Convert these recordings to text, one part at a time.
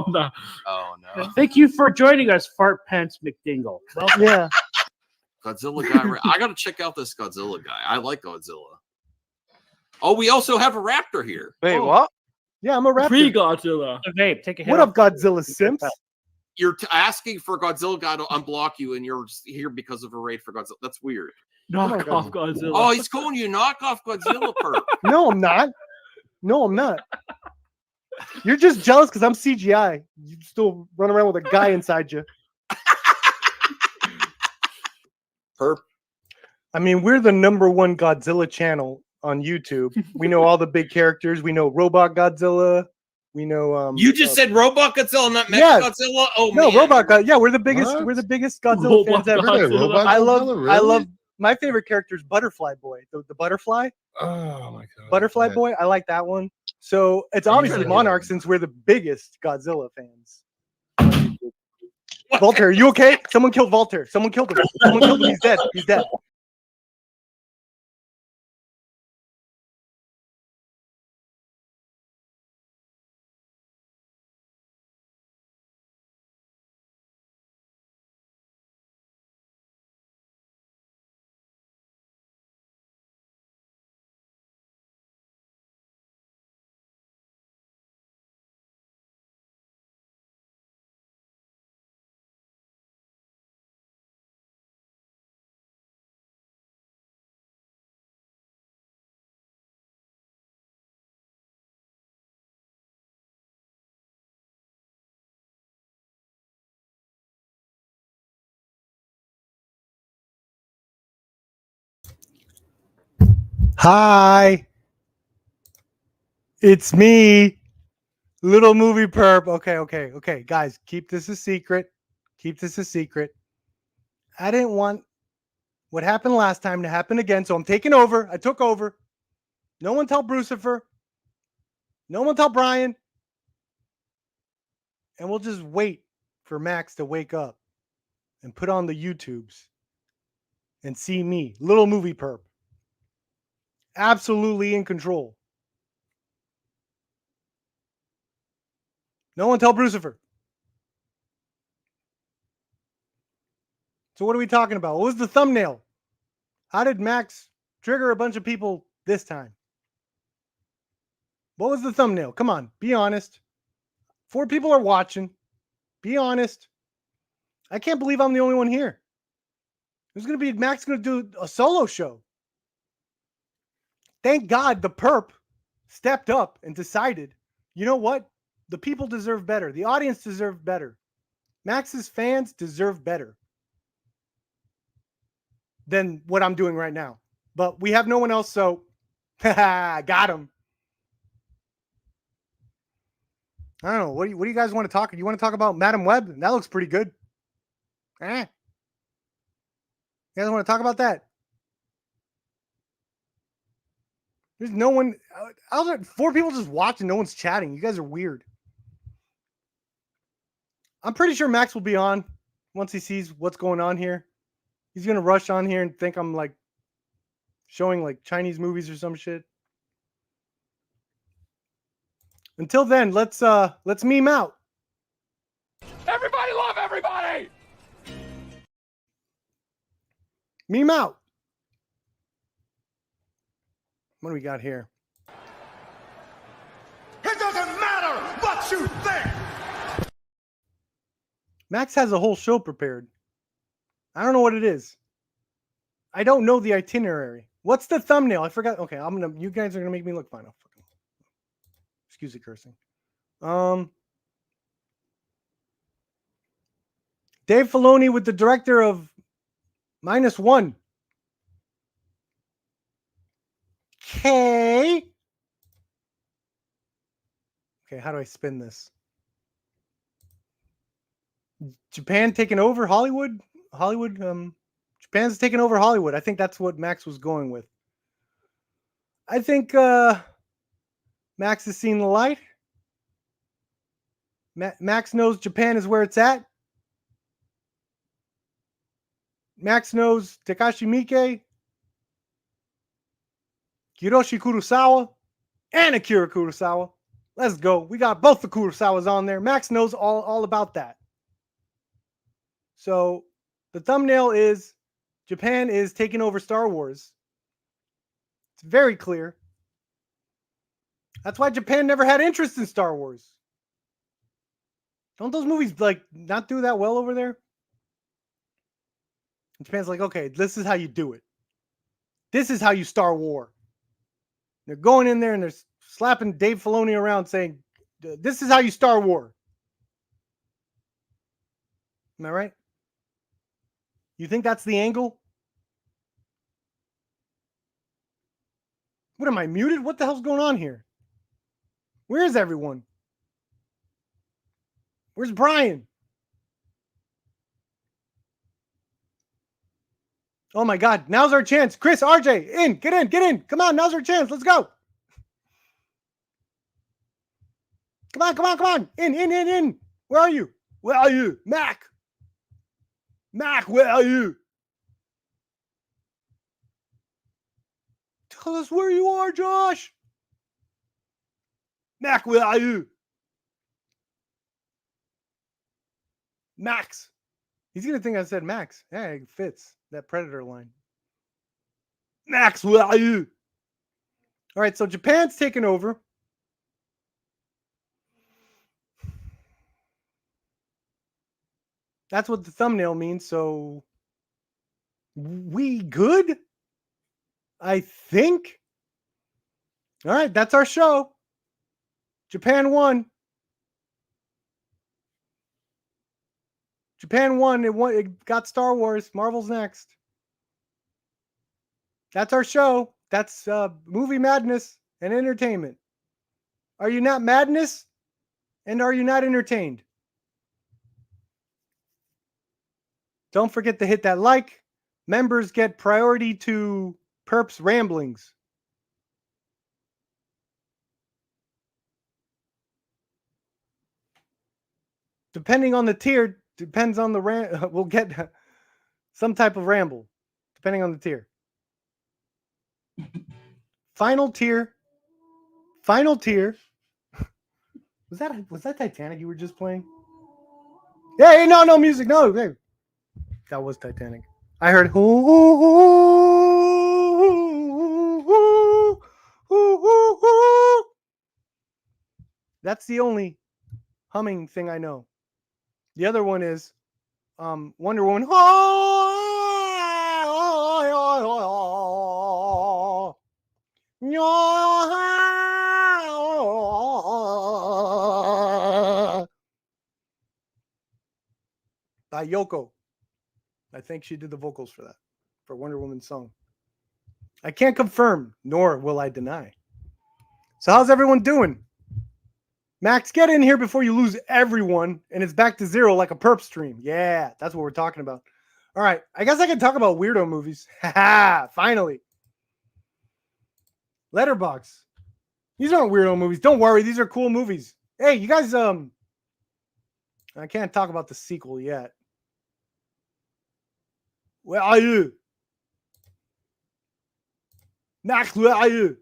no. Oh no. Thank you for joining us, Fart Pants McDingle. Well, Yeah. Godzilla guy. I got to check out this Godzilla guy. I like Godzilla. Oh, we also have a raptor here. Wait, what? Yeah, I'm a rapper. pre-Godzilla. Vape, take a hit. What up, Godzilla Simps? You're asking for Godzilla guy to unblock you, and you're here because of a raid for Godzilla. That's weird. Knock off Godzilla. Oh, he's calling you knockoff Godzilla perp. No, I'm not. No, I'm not. You're just jealous because I'm CGI. You still run around with a guy inside you. Perp. I mean, we're the #1 Godzilla channel on YouTube. We know all the big characters. We know Robot Godzilla. We know. You just said Robot Godzilla, not Mecha yeah. Godzilla. Oh no, man. Robot Godzilla. Yeah, we're the biggest. What? We're the biggest Godzilla Robot fans ever. Godzilla. Robot I love. Godzilla, I really? love. My favorite character is Butterfly Boy. The butterfly. Oh my god. Butterfly Yeah. Boy. I like that one. So it's obviously Yeah. Monarch since we're the biggest Godzilla fans. Voltaire, are you okay? Someone killed Voltaire. Someone killed him. Someone killed him. He's dead. He's dead. Hi. It's me. Little movie perp. Okay. Guys, keep this a secret. Keep this a secret. I didn't want what happened last time to happen again, so I'm taking over. I took over. No one tell Brucifer. No one tell Brian. And we'll just wait for Max to wake up and put on the YouTubes and see me, little movie perp. Absolutely in control. No one tell Brucifer. So what are we talking about? What was the thumbnail? How did Max trigger a bunch of people this time? What was the thumbnail? Come on, be honest. 4 people are watching. Be honest. I can't believe I'm the only one here. There's going to be Max going to do a solo show. Thank God the perp stepped up and decided, you know what? The people deserve better. The audience deserves better. Max's fans deserve better than what I'm doing right now. But we have no one else, so got him. I don't know. What do you guys want to talk? You want to talk about Madam Web? That looks pretty good. You guys want to talk about that? There's no one. I was like 4 people just watching. No one's chatting. You guys are weird. I'm pretty sure Max will be on once he sees what's going on here. He's gonna rush on here and think I'm like showing like Chinese movies or some shit. Until then, let's meme out. Everybody love everybody. Meme out. What do we got here? It doesn't matter what you think. Max has a whole show prepared. I don't know what it is. I don't know the itinerary. What's the thumbnail? I forgot. Okay, you guys are gonna make me look fine. Excuse the cursing. Dave Filoni with the director of -1. Okay, how do I spin this? Japan taking over Hollywood? Japan's taking over Hollywood. I think that's what Max was going with. I think Max has seen the light. Max knows Japan is where it's at. Max knows Takashi Miike, Hiroshi Kurosawa, and Akira Kurosawa. Let's go. We got both the Kurosawas on there. Max knows all about that. So the thumbnail is Japan is taking over Star Wars. It's very clear. That's why Japan never had interest in Star Wars. Don't those movies like not do that well over there? And Japan's like, okay, this is how you do it. This is how you Star War. They're going in there and they're slapping Dave Filoni around saying, this is how you Star War. Am I right? You think that's the angle? What am I muted? What the hell's going on here? Where is everyone? Where's Brian? Oh my God, now's our chance. Chris, RJ, get in. Come on, now's our chance. Let's go. Come on. In. Where are you? Mac, where are you? Tell us where you are, Josh. Mac, where are you? Max. He's going to think I said Max. Yeah, it fits that Predator line. Max, where are you? All right, so Japan's taken over. That's what the thumbnail means. So we good? I think. All right, that's our show. Japan won. It got Star Wars. Marvel's next. That's our show. That's movie madness and entertainment. Are you not madness? And are you not entertained? Don't forget to hit that like. Members get priority to Perp's ramblings. Depending on the tier, depends on the we'll get some type of ramble, depending on the tier. Final tier. Was that Titanic you were just playing? Hey, no music, no. Hey. That was Titanic. I heard. That's the only humming thing I know. The other one is Wonder Woman. By Yoko. I think she did the vocals for that, for Wonder Woman's song. I can't confirm, nor will I deny. So how's everyone doing? Max, get in here before you lose everyone and it's back to zero like a perp stream. Yeah, that's what we're talking about. All right, I guess I can talk about weirdo movies. Finally. Letterbox. These aren't weirdo movies. Don't worry, these are cool movies. Hey, you guys, I can't talk about the sequel yet. Where are you? Max, where are you?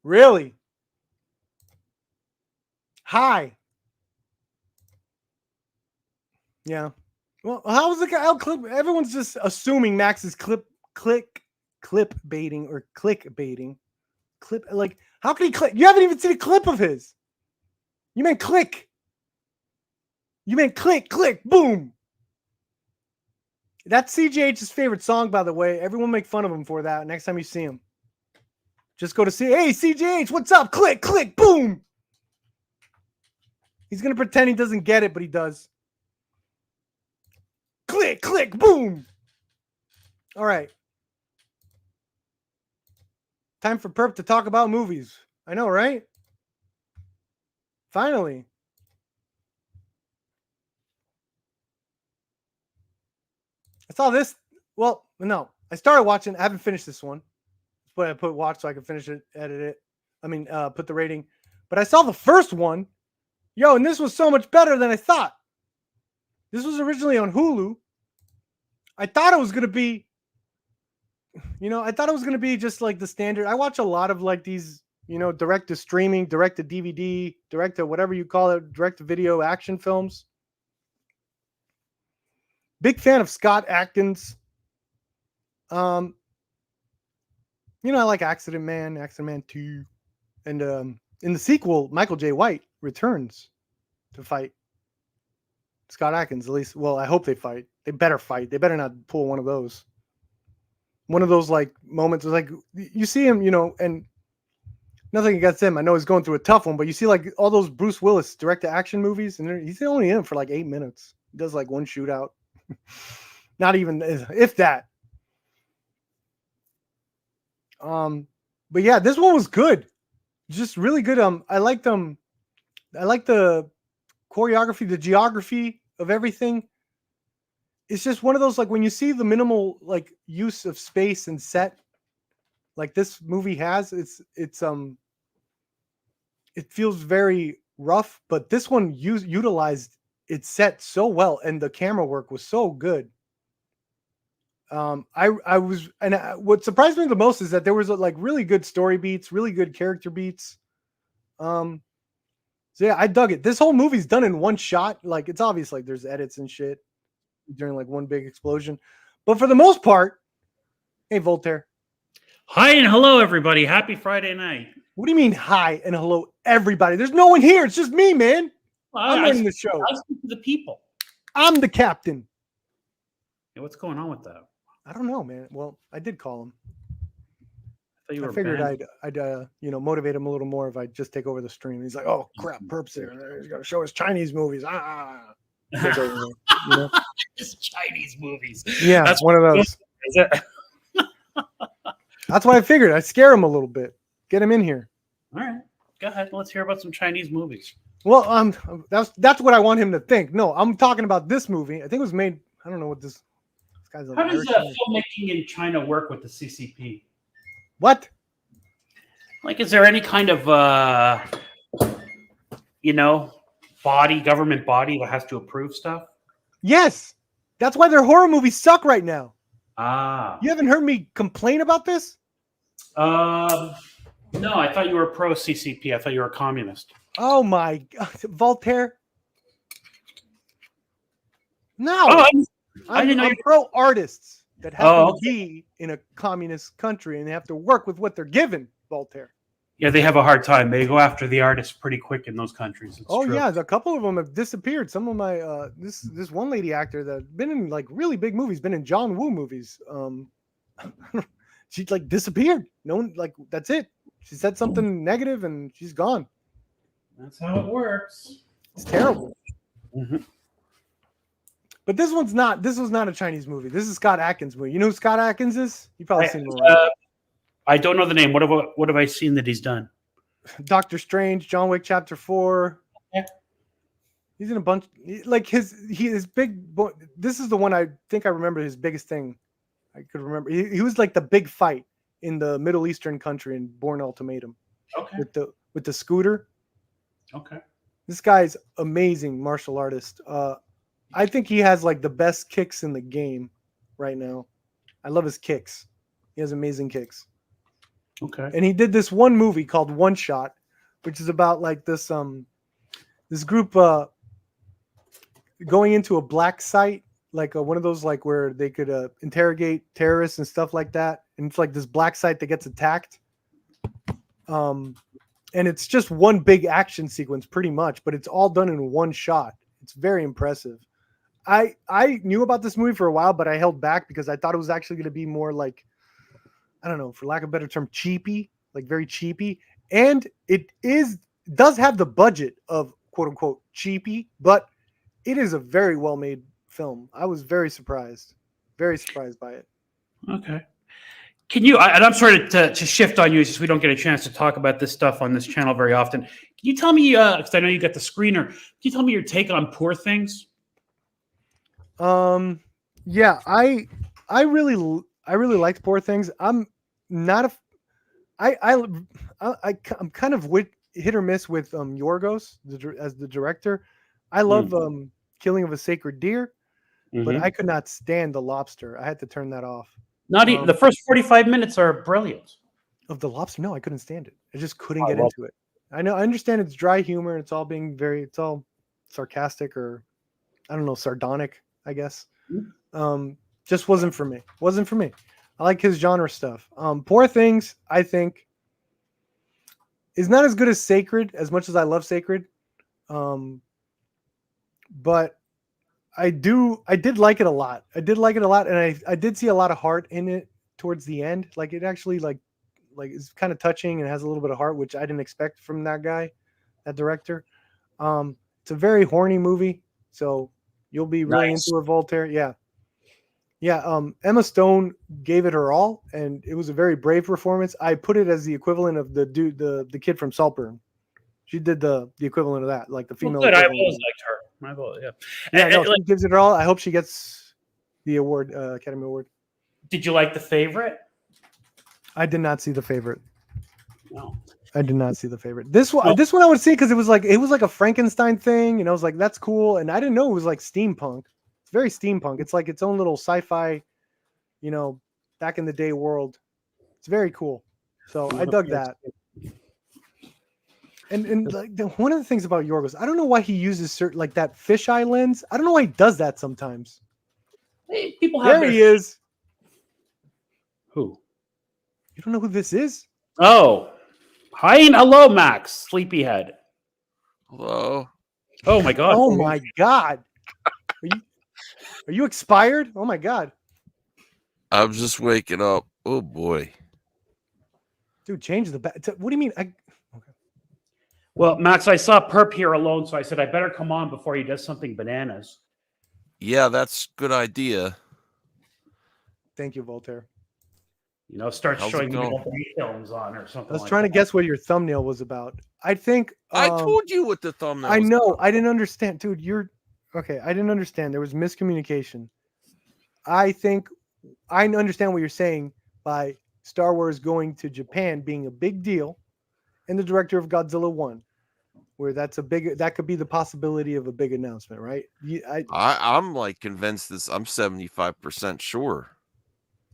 Really? Hi. Yeah. Well, how was the guy? Everyone's just assuming Max is clip baiting or click baiting. Like, how can he click? You haven't even seen a clip of his. You meant click. Click, boom. That's CJH's favorite song, by the way. Everyone make fun of him for that next time you see him. Just go to see, hey, CJH, what's up? Click, boom. He's going to pretend he doesn't get it, but he does. Click, boom. All right. Time for Perp to talk about movies. I know, right? Finally. I saw this. Well, no. I started watching. I haven't finished this one. But I put watch so I can finish it, edit it. Put the rating. But I saw the first one. Yo, and this was so much better than I thought. This was originally on Hulu. I thought it was going to be I thought it was gonna be just like the standard. I watch a lot of like these, direct to streaming, direct to DVD, direct to whatever you call it, direct to video action films. Big fan of Scott Adkins. I like Accident Man 2. And in the sequel, Michael J. White returns to fight Scott Adkins, at least. Well, I hope they fight. They better fight. They better not pull one of those. One of those like moments was like you see him, and nothing against him. I know he's going through a tough one, but you see like all those Bruce Willis direct to action movies, and he's only in it for like 8 minutes. He does like one shootout. Not even if that. But yeah, this one was good. Just really good. I like the choreography, the geography of everything. It's just one of those like when you see the minimal like use of space and set, like this movie has. It feels very rough, but this one utilized its set so well, and the camera work was so good. What surprised me the most is that there was like really good story beats, really good character beats. So yeah, I dug it. This whole movie's done in one shot. Like it's obvious, like there's edits and shit during like one big explosion, but for the most part, hey Voltaire. Hi and hello, everybody. Happy Friday night. What do you mean, hi and hello, everybody? There's no one here. It's just me, man. I'm running the show. I speak to the people. I'm the captain. Hey, what's going on with that? I don't know, man. Well, I did call him. I figured I'd motivate him a little more if I just take over the stream. He's like, oh crap, Perp's there. He's got to show us Chinese movies. Just Chinese movies. Yeah, that's one of those. That's why I figured I'd scare him a little bit. Get him in here. All right, go ahead. Let's hear about some Chinese movies. Well, that's what I want him to think. No, I'm talking about this movie. I think it was made. I don't know what this guy's. How does filmmaking in China work with the CCP? What? Like, is there any kind of government body that has to approve stuff? Yes, that's why their horror movies suck right now. Ah, you haven't heard me complain about this? No, I thought you were pro CCP. I thought you were a communist. Oh my God, Voltaire. No, I'm pro artists that have to be in a communist country and they have to work with what they're given, Voltaire. Yeah, they have a hard time. They go after the artists pretty quick in those countries. It's true. Yeah, a couple of them have disappeared. Some of my this one lady actor that been in like really big movies, been in John Woo movies. She like disappeared. No one, like, that's it. She said something negative and she's gone. That's how it works. It's terrible. Mm-hmm. But this was not a Chinese movie. This is Scott Adkins' movie. You know who Scott Adkins is? You probably seen him. I don't know the name. What have I seen that he's done? Doctor Strange, John Wick Chapter 4. Yeah. He's in a bunch. Like his big. This is the one I think I remember his biggest thing. I could remember. He was like the big fight in the Middle Eastern country in Bourne Ultimatum. Okay. With the scooter. Okay. This guy's amazing martial artist. I think he has like the best kicks in the game right now. I love his kicks. He has amazing kicks. Okay. And he did this one movie called One Shot, which is about like this group going into a black site, like one of those like where they could interrogate terrorists and stuff like that. And it's like this black site that gets attacked. And it's just one big action sequence pretty much, but it's all done in one shot. It's very impressive. I knew about this movie for a while, but I held back because I thought it was actually going to be more like, I don't know, for lack of a better term, cheapy, like very cheapy. And it does have the budget of quote unquote cheapy, but it is a very well made film. I was very surprised by it. Okay. Can you, and I'm sorry to shift on you, it's just we don't get a chance to talk about this stuff on this channel very often. Can you tell me, because I know you got the screener, can you tell me your take on Poor Things? Yeah, I really liked Poor Things. I'm not I'm kind of hit or miss with Yorgos as the director. I love Killing of a Sacred Deer, but I could not stand The Lobster. I had to turn that off. Not even the first 45 minutes are brilliant. Of The Lobster, no, I couldn't stand it. I just couldn't I get love into it. I understand it's dry humor. It's all being it's all sarcastic or I don't know, sardonic, I guess. Just wasn't for me. Wasn't for me. I like his genre stuff. Poor Things, I think, is not as good as Sacred, as much as I love Sacred. But I did like it a lot. I did like it a lot, and I did see a lot of heart in it towards the end. Like it actually like is kind of touching and has a little bit of heart, which I didn't expect from that guy, that director. It's a very horny movie, so you'll be really into it, Voltaire. Yeah. Emma Stone gave it her all, and it was a very brave performance. I put it as the equivalent of the dude, the kid from Saltburn. She did the equivalent of that, like the female. Well, good. I've equivalent. always liked her. Yeah. Yeah, no, she gives it her all. I hope she gets the award, Academy Award. Did you like The Favorite? I did not see The Favorite. No. I did not see The Favorite. This one I would see because it was like a Frankenstein thing, and I was like, that's cool. And I didn't know it was like steampunk. It's very steampunk. It's like its own little sci-fi, back in the day world. It's very cool. So I dug that. And like one of the things about Yorgos, I don't know why he uses certain like that fisheye lens. I don't know why he does that sometimes. Hey, people have There he is. Who? You don't know who this is? Oh, hi and hello, Max, sleepyhead. Hello. Oh my god. Oh my god. Are you expired? Oh my god. I'm just waking up. Oh boy. Dude, change the back. What do you mean? Well, Max, I saw Perp here alone, so I said I better come on before he does something bananas. Yeah, that's a good idea. Thank you, Voltaire. Start How's showing it me going? what films on or something. I was trying to guess what your thumbnail was about. I think I told you what the thumbnail I was know. about. I didn't understand. Dude, okay. I didn't understand. There was miscommunication. I think I understand what you're saying by Star Wars going to Japan being a big deal and the director of Godzilla 1, where that could be the possibility of a big announcement, right? I'm like convinced I'm 75% sure.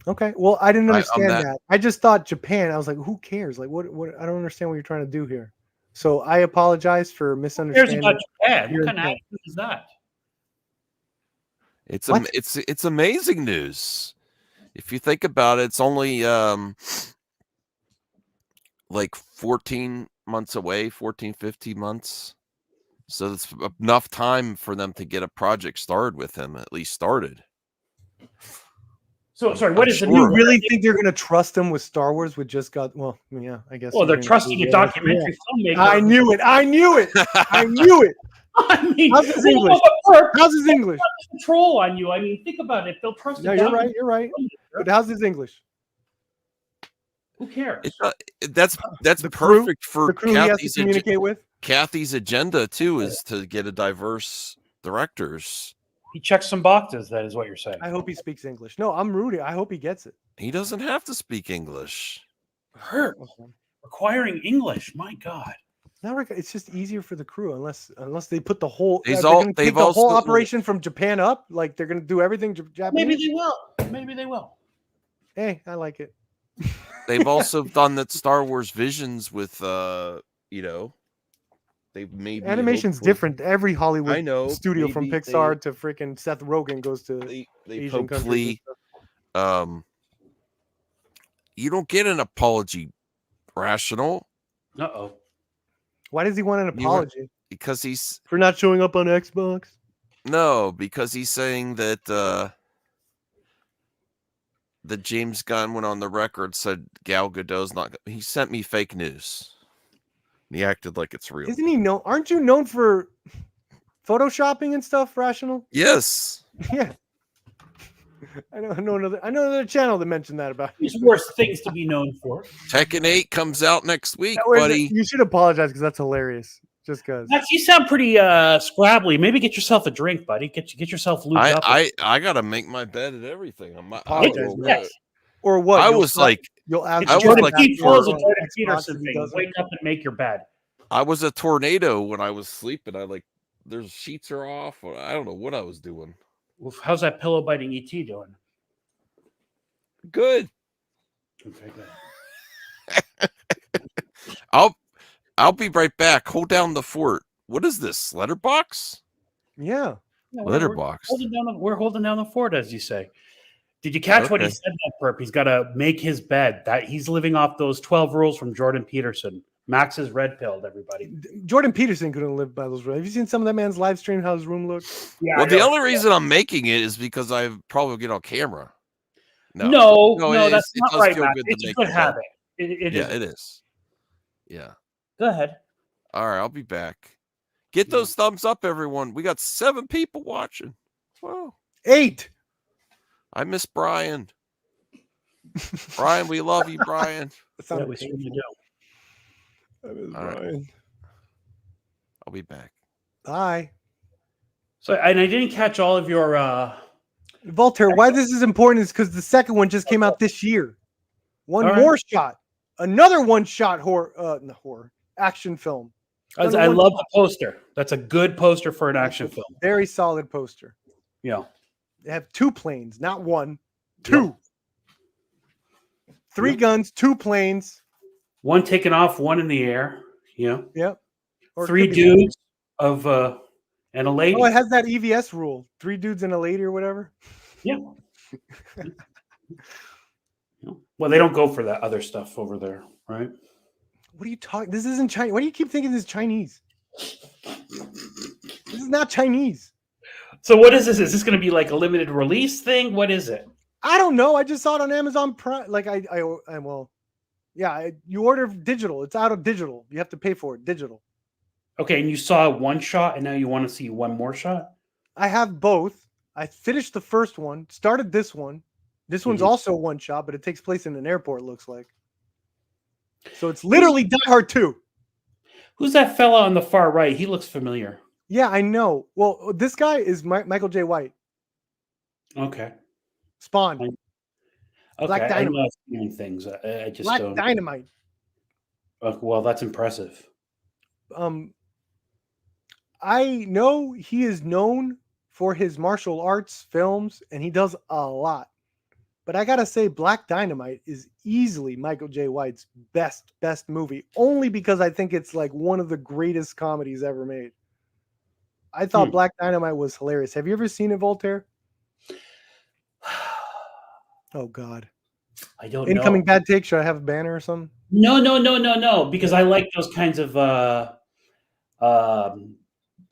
Okay. Well, I didn't understand that. that. I just thought Japan. I was like, who cares? Like, what? I don't understand what you're trying to do here. So I apologize for Who cares misunderstanding. about Japan? your What kind of intent. accent is that? It's amazing news. If you think about it, it's only like 14 months away, 14, 15 months. So it's enough time for them to get a project started with him, at least started. So sorry, what is the You new? really think they're going to trust him with Star Wars with just God? Well, yeah, I guess. Well, they're trusting a documentary filmmaker. I knew it. I knew it. I knew it. I mean, How's his English? How's his English? Control on you. I mean, think about it. They'll trust. No, you're right. You're right. But how's his English? Who cares? That's The crew- perfect for The crew he has to communicate with. Kathy's agenda too is to get a diverse directors. He checks some boxes. That is what you're saying. I hope he speaks English. No, I'm rooting. I hope he gets it. He doesn't have to speak English. Hurt. Requiring English. My God. It's just easier for the crew unless they put the whole They've the whole also- operation from Japan up. Like they're gonna do everything Japanese. Maybe they will. Maybe they will. Hey, I like it. They've also done that Star Wars Visions with they've made Animation's different. Every Hollywood I know, studio from maybe Pixar to freaking Seth Rogen goes to they Asian countries hopefully you don't get an apology, Rational, Uh-oh. Why does he want an apology because he's for not showing up on Xbox? because he's saying that that James Gunn went on the record, said Gal Gadot's not. He sent me fake news. He acted like it's real. Isn't he known? Aren't you known for photoshopping and stuff, Rational? Yes. Yeah. I know another channel that mentioned that about you. There's worse things to be known for. Tekken 8 comes out next week, That was- buddy. You should apologize because that's hilarious. Just because. Max, you sound pretty scrabbly. Maybe get yourself a drink, buddy. Get yourself lubed up. I gotta make my bed and everything. Apologize, yes. Or what? I You'll was ask- like, you'll ask. It's I was Jordan like- Pete Falls and Xbox Jordan if Peterson he thing. doesn't. Wake up and make your bed. I was a tornado when I was sleeping. There's sheets are off. Or I don't know what I was doing. How's that pillow biting ET doing? Good. Okay, good. I'll be right back. Hold down the fort. What is this? Letterbox? Yeah. Yeah, Letterbox. we're holding down the fort, as you say. Did you catch what he Okay. said? That perp. He's got to make his bed. That he's living off those 12 rules from Jordan Peterson. Max is red pilled. Everybody. Jordan Peterson couldn't live by those rules. Have you seen some of that man's live stream? How his room looks? Yeah. Well, the only reason I'm making it is because I probably get on camera. No, it that's is- it not does right, feel Max. good to It's a make good the bed. habit. It Yeah, is. it is. Yeah. Go ahead. All right, I'll be back. Get those thumbs up, everyone. We got 7 people watching. Wow. 8. I miss Brian. Brian, we love you, Brian. That Yeah, sounded we painful. certainly do. I miss All right. Brian. I'll be back. Bye. So, and I didn't catch all of your. Voltaire, why this is important is because the second one just came out this year. One All right. more shot. Another one-shot horror action film. I love the poster. That's a good poster for an action film. Very solid poster. Yeah. They have 2 planes, not 1. 2. Yep. 3 Yep. guns, 2 planes. One taking off, one in the air. Yeah. Yep. Or it 3 could be- dudes and a lady. Oh, it has that EVS rule. 3 dudes and a lady or whatever. Yeah. Well, they don't go for that other stuff over there, right? What are you talking? This isn't Chinese. Why do you keep thinking this is Chinese? This is not Chinese. So what is this? Is this going to be like a limited release thing? What is it? I don't know. I just saw it on Amazon Prime. Like you order digital. It's out of digital. You have to pay for it. Digital. Okay, and you saw one shot, and now you want to see one more shot? I have both. I finished the first one. Started this one. This one's Mhm. also one shot, but it takes place in an airport. It looks like. So it's literally Die Hard 2. Who's that fella on the far right? He looks familiar. Yeah, I know. Well, this guy is Michael J. White. Okay. Spawn. Okay. Black I Dynamite. know I've seen things. I just Black don't. Dynamite. Well, that's impressive. I know he is known for his martial arts films, and he does a lot. But I gotta say, Black Dynamite is easily Michael J. White's best movie, only because I think it's like one of the greatest comedies ever made. I thought Black Dynamite was hilarious. Have you ever seen it, Voltaire? Oh God! I don't Incoming know. bad take. Should I have a banner or something? No. Because I like those kinds of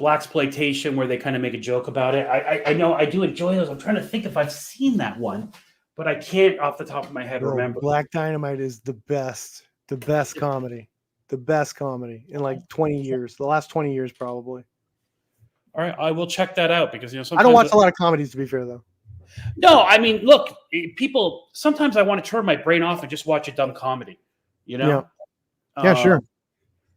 blaxploitation where they kind of make a joke about it. I know I do enjoy those. I'm trying to think if I've seen that one, but I can't off the top of my head remember. Black Dynamite is the best comedy in like 20 years. The last 20 years, probably. All right, I will check that out because I don't watch a lot of comedies, to be fair, though. No, I mean, look, people. Sometimes I want to turn my brain off and just watch a dumb comedy. You know? Yeah, sure.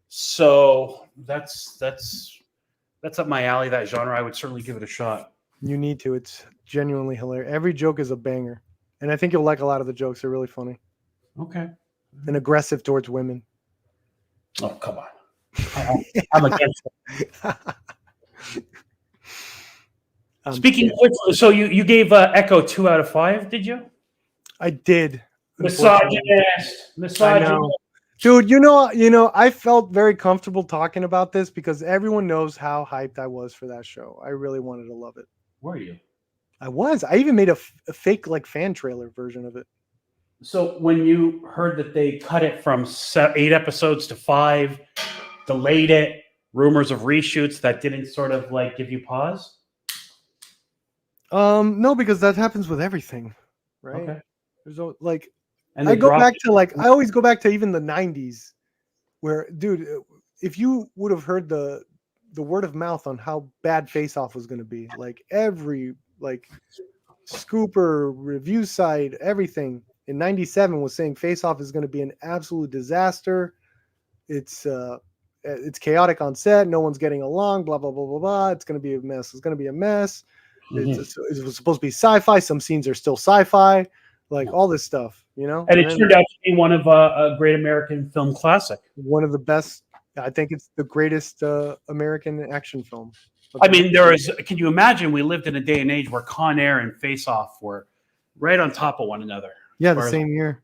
So that's up my alley. That genre, I would certainly give it a shot. You need to. It's genuinely hilarious. Every joke is a banger, and I think you'll like a lot of the jokes. They're really funny Okay. and aggressive towards women. Oh, come on. I'm against it. Speaking of which, so you gave Echo 2 out of 5, did you? I did. Misogynist. I know. Dude, you know, I felt very comfortable talking about this because everyone knows how hyped I was for that show. I really wanted to love it. Were you? I was. I even made a fake like fan trailer version of it. So when you heard that they cut it from 8 episodes to 5, delayed it, rumors of reshoots, that didn't sort of like give you pause? No, because that happens with everything, right? Okay. There's like, And I they go dropped back it. to like, I always go back to even the 90s where, dude, if you would have heard the word of mouth on how bad Face Off was going to be, like every like scooper review site, everything in 97 was saying Face Off is going to be an absolute disaster. It's chaotic on set. No one's getting along, blah, blah, blah, blah, blah. It's going to be a mess. It's going to be a mess. Mhm. It was supposed to be sci-fi. Some scenes are still sci-fi, like all this stuff, you know? And it turned out to be one of a great American film classic. One of the best. I think it's the greatest American action film. I mean, can you imagine we lived in a day and age where Con Air and Face Off were right on top of one another? Yeah, the far as- same year.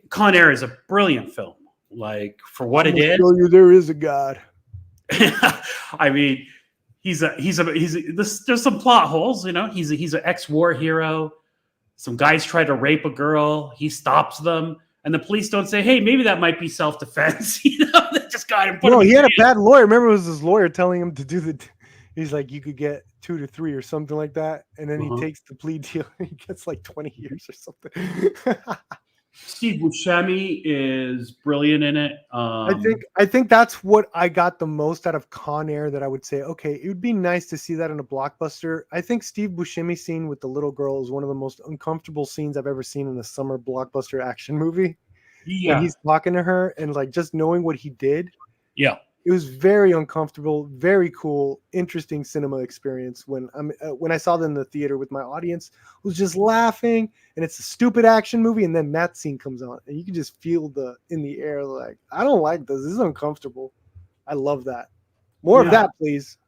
Con Air is a brilliant film. Like for what it is. Show you there is a God. I mean, there's some plot holes, you know. He's an ex-war hero. Some guys try to rape a girl. He stops them, and the police don't say, "Hey, maybe that might be self-defense." You know, they just got him. No, he had a bad lawyer. Remember, it was his lawyer telling him to do the. He's like, you could get 2 to 3 or something like that, and then he takes the plea deal. He gets like 20 years or something. Steve Buscemi is brilliant in it. I think that's what I got the most out of Con Air. That I would say, okay, it would be nice to see that in a blockbuster. I think Steve Buscemi scene with the little girl is one of the most uncomfortable scenes I've ever seen in a summer blockbuster action movie. Yeah, and he's talking to her, and like just knowing what he did. Yeah. It was very uncomfortable, very cool, interesting cinema experience when I saw them in the theater with my audience who was just laughing, and it's a stupid action movie, and then that scene comes on, and you can just feel in the air like, I don't like this. This is uncomfortable. I love that. More of that, please.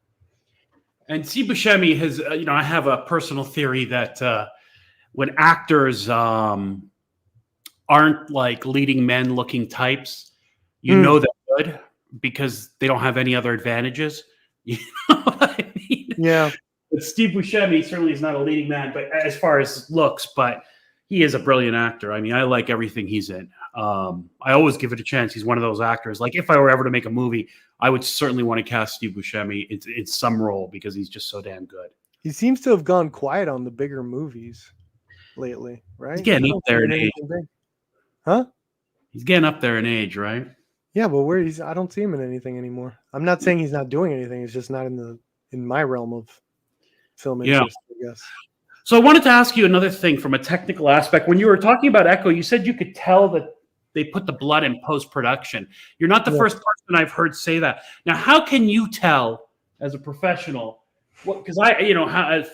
And Steve Buscemi has, I have a personal theory that when actors aren't like leading men looking types, you know they're good, because they don't have any other advantages. You know what I mean? Yeah. But Steve Buscemi certainly is not a leading man, but as far as looks, but he is a brilliant actor. I mean, I like everything he's in. I always give it a chance. He's one of those actors. Like if I were ever to make a movie, I would certainly want to cast Steve Buscemi in some role because he's just so damn good. He seems to have gone quiet on the bigger movies lately, right? He's getting up there in age. Huh? He's getting up there in age, right? Yeah, but I don't see him in anything anymore. I'm not saying he's not doing anything. It's just not in my realm of film interest, I guess. So I wanted to ask you another thing from a technical aspect. When you were talking about Echo, you said you could tell that they put the blood in post-production. You're not the first person I've heard say that. Now, how can you tell as a professional? Because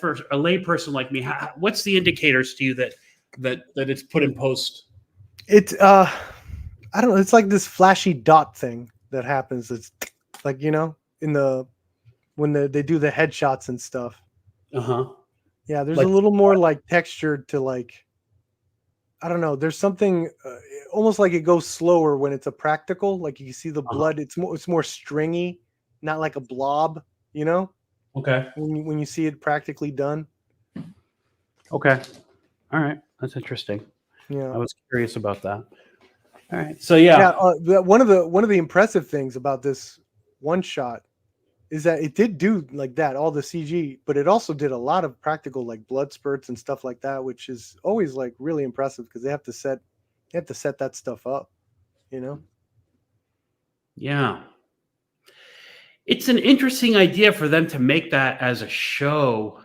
for a lay person like me, what's the indicators to you that it's put in post? It's I don't know. It's like this flashy dot thing that happens. It's like, when they do the headshots and stuff. Yeah, there's a little more like texture to like, I don't know. There's something almost like it goes slower when it's a practical. Like you see the blood. It's more stringy, not like a blob. Okay. When you see it practically done. Okay. All right. That's interesting. Yeah. I was curious about that. All right. So one of the impressive things about this one shot is that it did do like that, all the CG, but it also did a lot of practical like blood spurts and stuff like that, which is always like really impressive because they have to set that stuff up, Yeah. It's an interesting idea for them to make that as a show.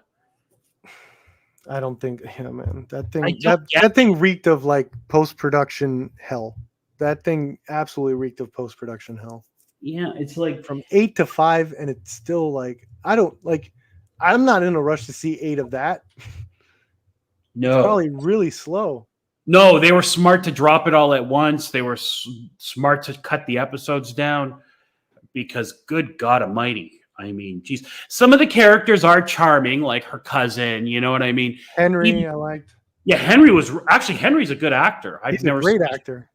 I don't think, man, that thing reeked of like post-production hell. That thing absolutely reeked of post-production hell. Yeah, it's like from 8 to 5, and it's still like I'm not in a rush to see 8 of that. No, it's probably really slow. No, they were smart to drop it all at once. They were smart to cut the episodes down because, good God Almighty, I mean, geez, some of the characters are charming, like her cousin. You know what I mean? Henry, I liked. Yeah, Henry's a good actor. He's a great actor.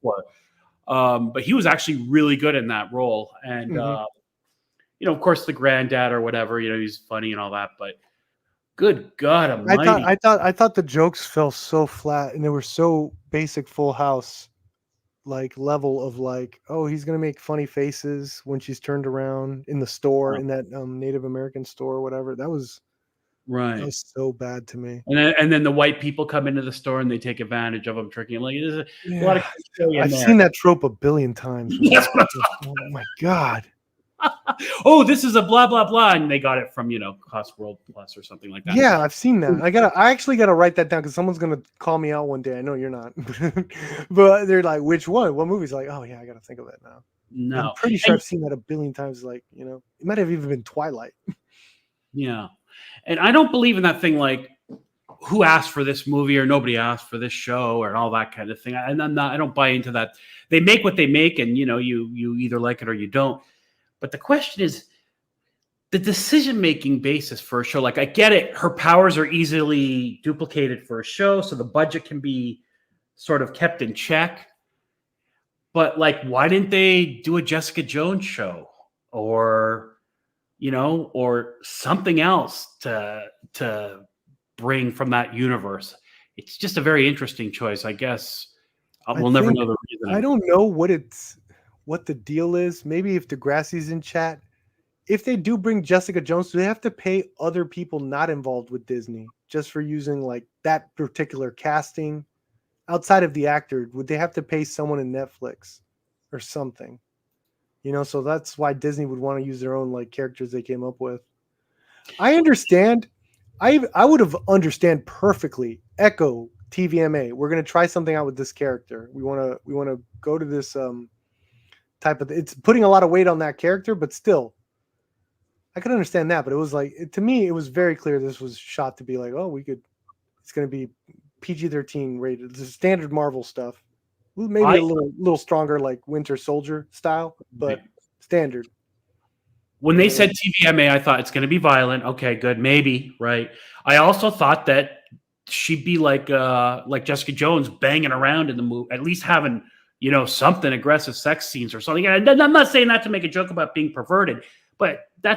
But he was actually really good in that role. And, of course, the granddad or whatever, he's funny and all that. But good God Almighty. I thought the jokes fell so flat and they were so basic Full House like level of like, oh, he's going to make funny faces when she's turned around in the store, in that Native American store or whatever. That was so bad to me. And then the white people come into the store and they take advantage of them, tricking him. Like there's a lot of. I've seen that trope a billion times. Yes. Oh my God. Oh, this is a blah blah blah, and they got it from Cost World Plus or something like that. Yeah, I've seen that. I actually gotta write that down because someone's gonna call me out one day. I know you're not, but they're like, "Which one? What movie's?" Like, "Oh yeah, I gotta think of that now." No, I'm pretty sure I've seen that a billion times. Like, it might have even been Twilight. Yeah, and I don't believe in that thing like who asked for this movie or nobody asked for this show or all that kind of thing. And I don't buy into that. They make what they make, and you either like it or you don't. But the question is the decision-making basis for a show. Like, I get it. Her powers are easily duplicated for a show, so the budget can be sort of kept in check. But like, why didn't they do a Jessica Jones show or, or something else to bring from that universe? It's just a very interesting choice, I guess. We'll never know the reason. I don't know what the deal is. Maybe if Degrassi's in chat, if they do bring Jessica Jones, do they have to pay other people not involved with Disney just for using like that particular casting outside of the actor? Would they have to pay someone in Netflix or something? So that's why Disney would want to use their own like characters they came up with. I understand. I would have understand perfectly. Echo TVMA. We're gonna try something out with this character. We want to go to this type of. It's putting a lot of weight on that character, but still, I could understand that. But it was like to me, it was very clear this was shot to be like, oh, it's gonna be PG-13 rated. This is standard Marvel stuff. Maybe a little stronger, like Winter Soldier style, but standard. When they said TVMA, I thought it's going to be violent. Okay, good, maybe, right? I also thought that she'd be like Jessica Jones, banging around in the movie, at least having something aggressive sex scenes or something. And I'm not saying that to make a joke about being perverted, but I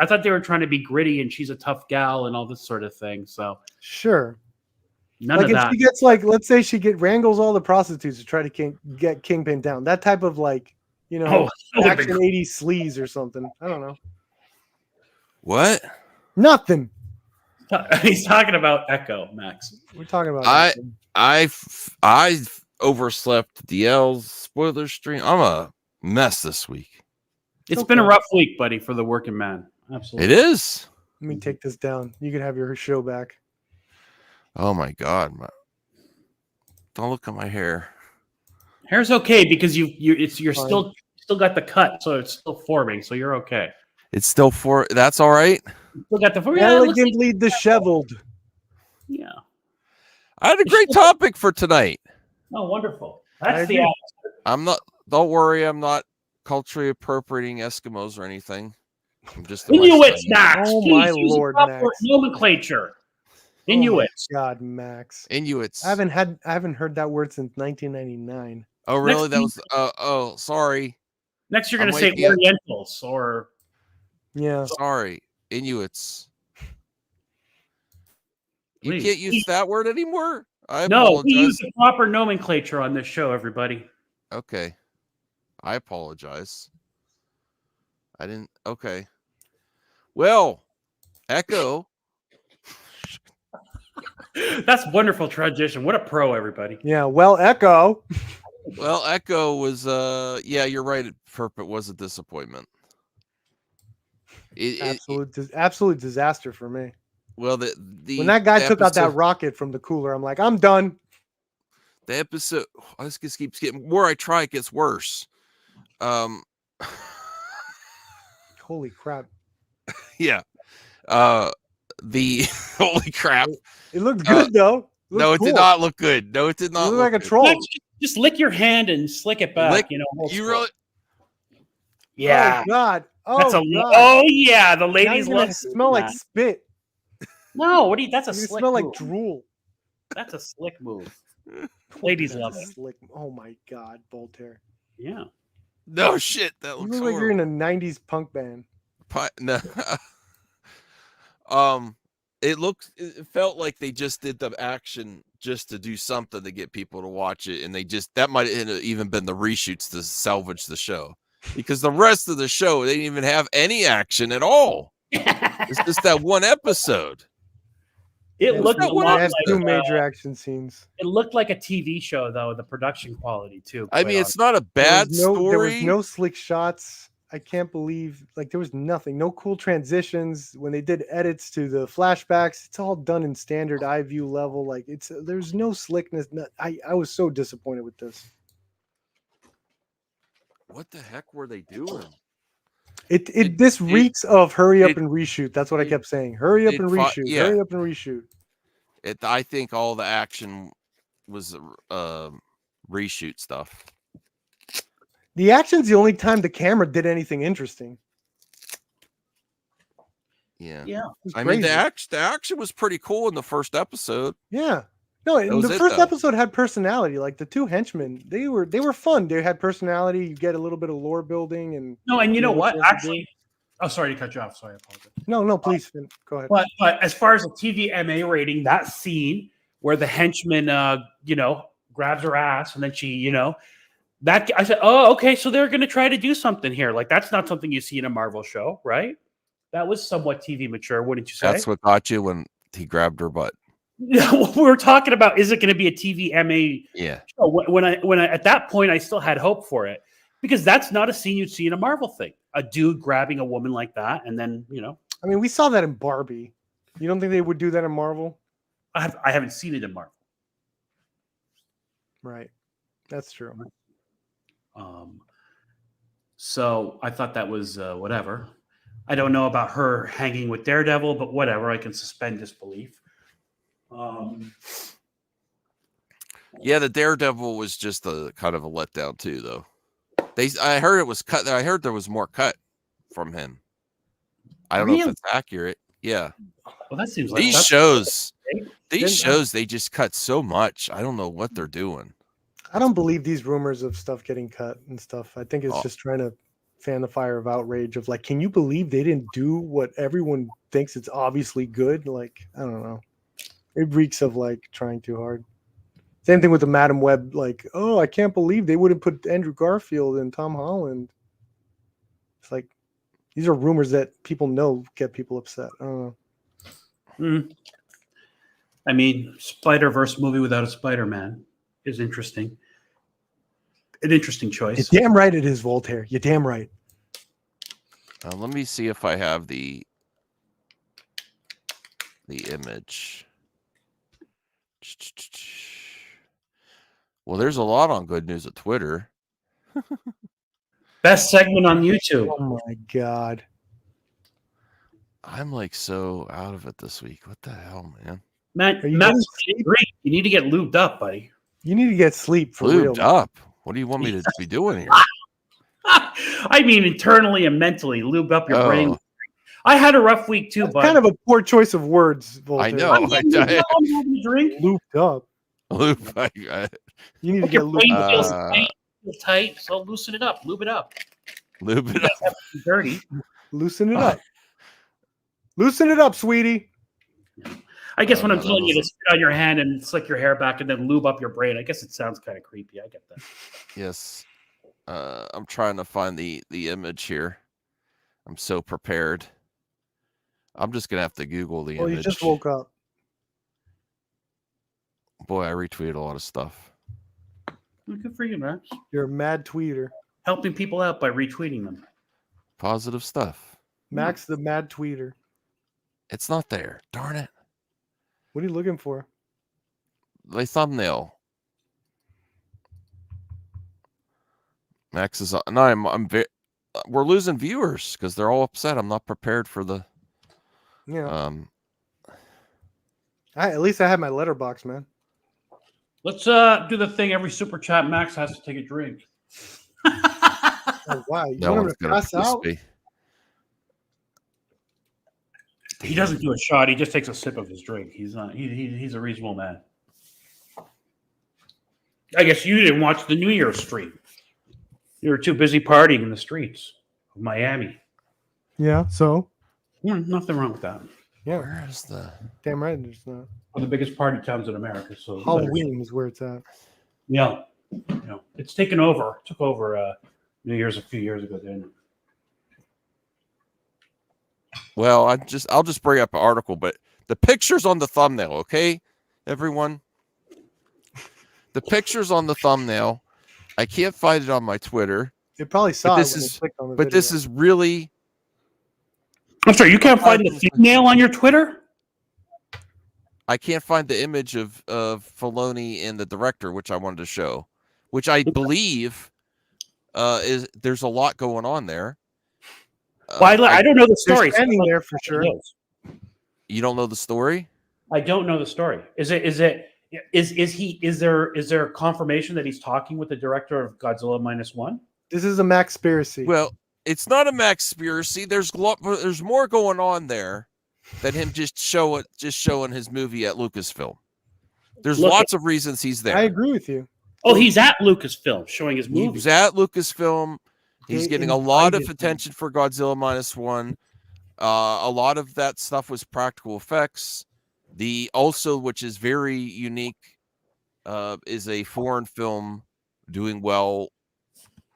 thought they were trying to be gritty and she's a tough gal and all this sort of thing. So sure. None of that. She gets let's say she wrangles all the prostitutes to try to get Kingpin down. That type of action 80s sleaze or something. I don't know. What? Nothing. He's talking about Echo, Max. We're talking about. I overslept DL's spoiler stream. I'm a mess this week. It's been a rough week, buddy, for the working man. Absolutely, it is. Let me take this down. You can have your show back. Oh my God! Don't look at my hair. Hair's okay because you're still got the cut, so it's still forming, so you're okay. It's still that's all right. Still got the elegantly disheveled. Yeah, I had a great topic for tonight. Oh, wonderful! That's the. I'm not. Don't worry, I'm not culturally appropriating Eskimos or anything. I'm just Inuits, Max. Oh my Lord, Max! Nomenclature. Inuits. Oh God, Max. Inuits. I haven't heard that word since 1999. Oh, really? That was. Oh, sorry. Next, you're going to say Orientals or. Yeah. Sorry, Inuits. Please. You can't use that word anymore. No, we use the proper nomenclature on this show, everybody. Okay, I apologize. I didn't. Okay. Well, Echo. That's wonderful transition. What a pro, everybody. Yeah. Well, Echo. Well, Echo was. Yeah, you're right. It was a disappointment. Absolute disaster for me. Well, when that guy took out that rocket from the cooler, I'm like, I'm done. The episode, this just keeps getting more. I try, it gets worse. Holy crap! Yeah. The holy crap! It looked good though. No, it did not look good. No, it did not. It looked like a troll. Just lick your hand and slick it back. You really? Yeah. Oh God. Oh, that's God. Oh yeah, the ladies love smell like spit. No, what do you? That's a slick. Smell move. like drool. That's a slick move. Ladies love it. Slick. Oh my God, Voltaire. Yeah. No shit. That looks like you're in a '90s punk band. No. It felt like they just did the action just to do something to get people to watch it, and that might have even been the reshoots to salvage the show, because the rest of the show they didn't even have any action at all. It's just that one episode. It looked like two major action scenes. It looked like a TV show, though, the production quality too. I mean, it's not a bad story. There was no slick shots. I can't believe there was nothing, no cool transitions when they did edits to the flashbacks. It's all done in standard eye view level. There's no slickness. I was so disappointed with this. What the heck were they doing? This reeks of hurry up and reshoot. That's what I kept saying. Hurry up and reshoot. Yeah. Hurry up and reshoot. I think all the action was reshoot stuff. The action's the only time the camera did anything interesting. Yeah. Yeah. I mean, the action was pretty cool in the first episode. Yeah. No, That and was the it, first though. episode had personality. Like the two henchmen, they were fun. They had personality. You get a little bit of lore building, and No, and you know what? what you have to Actually, oh, sorry to cut you off. Sorry, I apologize. no, please go ahead. But as far as the TVMA rating, that scene where the henchman, grabs her ass and then she, that I said, oh, okay, so they're going to try to do something here. Like that's not something you see in a Marvel show, right? That was somewhat TV mature, wouldn't you say? That's what got you when he grabbed her butt. What we were talking about, is it going to be a TVMA Yeah. show? When I at that point, I still had hope for it because that's not a scene you'd see in a Marvel thing. A dude grabbing a woman like that, and then I mean, we saw that in Barbie. You don't think they would do that in Marvel? I haven't seen it in Marvel. Right. That's true. So I thought that was whatever. I don't know about her hanging with Daredevil, but whatever. I can suspend disbelief. Yeah, the Daredevil was just a kind of a letdown too, though. I heard it was cut. I heard there was more cut from him. I don't know if it's accurate. Yeah. Well, that seems like These shows, they just cut so much. I don't know what they're doing. I don't believe these rumors of stuff getting cut and stuff. I think it's just trying to fan the fire of outrage of like, can you believe they didn't do what everyone thinks it's obviously good? Like, I don't know. It reeks of like trying too hard. Same thing with the Madam Web. Like, oh, I can't believe they wouldn't put Andrew Garfield and Tom Holland. It's like, these are rumors that people know get people upset. I don't know. I mean, Spider-Verse movie without a Spider-Man is interesting. An interesting choice. You're damn right it is, Voltaire. You're damn right. Let me see if I have the image. Well, there's a lot on Good News at Twitter. Best segment on YouTube. Oh my God. I'm like so out of it this week. What the hell, man? Matt, you you need to get lubed up, buddy. You need to get sleep for Lubed real. up? What do you want me to be doing here? I mean, internally and mentally, lube up your brain. Oh, I had a rough week too, That's but kind of a poor choice of words, Voltaire. I know. I'm having a drink. Looped up. lube. You need to Look, your get brain looped feels up. tight, so loosen it up, lube it up. Lube You it guys up. have to be dirty. Loosen it up. Loosen it up, sweetie. I guess when I'm no, telling you to that spit on your hand and slick your hair back and then lube up your brain, I guess it sounds kind of creepy. I get that. Yes. I'm trying to find the image here. I'm so prepared. I'm just gonna have to Google the Well, image. you just woke up. Boy, I retweeted a lot of stuff. Well, good for you, Max. You're a mad tweeter. Helping people out by retweeting them. Positive stuff. Max the mad tweeter. It's not there. Darn it. What are you looking for? The thumbnail. Max is on. No, I'm very. We're losing viewers because they're all upset. I'm not prepared for the. Yeah. At least I had my letterbox, man. Let's do the thing. Every super chat, Max has to take a drink. Oh, wow. You That want him one's to gonna pass out? be. He doesn't do a shot. He just takes a sip of his drink. He's not. He's a reasonable man. I guess you didn't watch the New Year's stream. You were too busy partying in the streets of Miami. Yeah, so? Nothing wrong with that. Yeah. Where is the? Damn right there's not. One of the biggest party towns in America. So Halloween is where it's at. yeah, it's taken over. Took over New Year's a few years ago. Then Well, I'll just bring up an article, but the pictures on the thumbnail, okay, everyone. The pictures on the thumbnail. I can't find it on my Twitter. It probably saw this it when is- they clicked on the But video. this is really. I'm sorry, you can't find the female on your Twitter. I can't find the image of Filoni and the director, which I wanted to show, which I believe is there's a lot going on there. Well, I don't know the They're story. standing there for sure. You don't know the story? I don't know the story. Is there confirmation that he's talking with the director of Godzilla -1? This is a Maxspiracy. Well, it's not a Maxspiracy. There's more going on there than him just showing his movie at Lucasfilm. There's Look lots of reasons he's there. I agree with you. Oh, he's at Lucasfilm showing his He movie. was at Lucasfilm. He's They getting a lot of invited him. attention for Godzilla -1. A lot of that stuff was practical effects. Also, which is very unique, is a foreign film doing well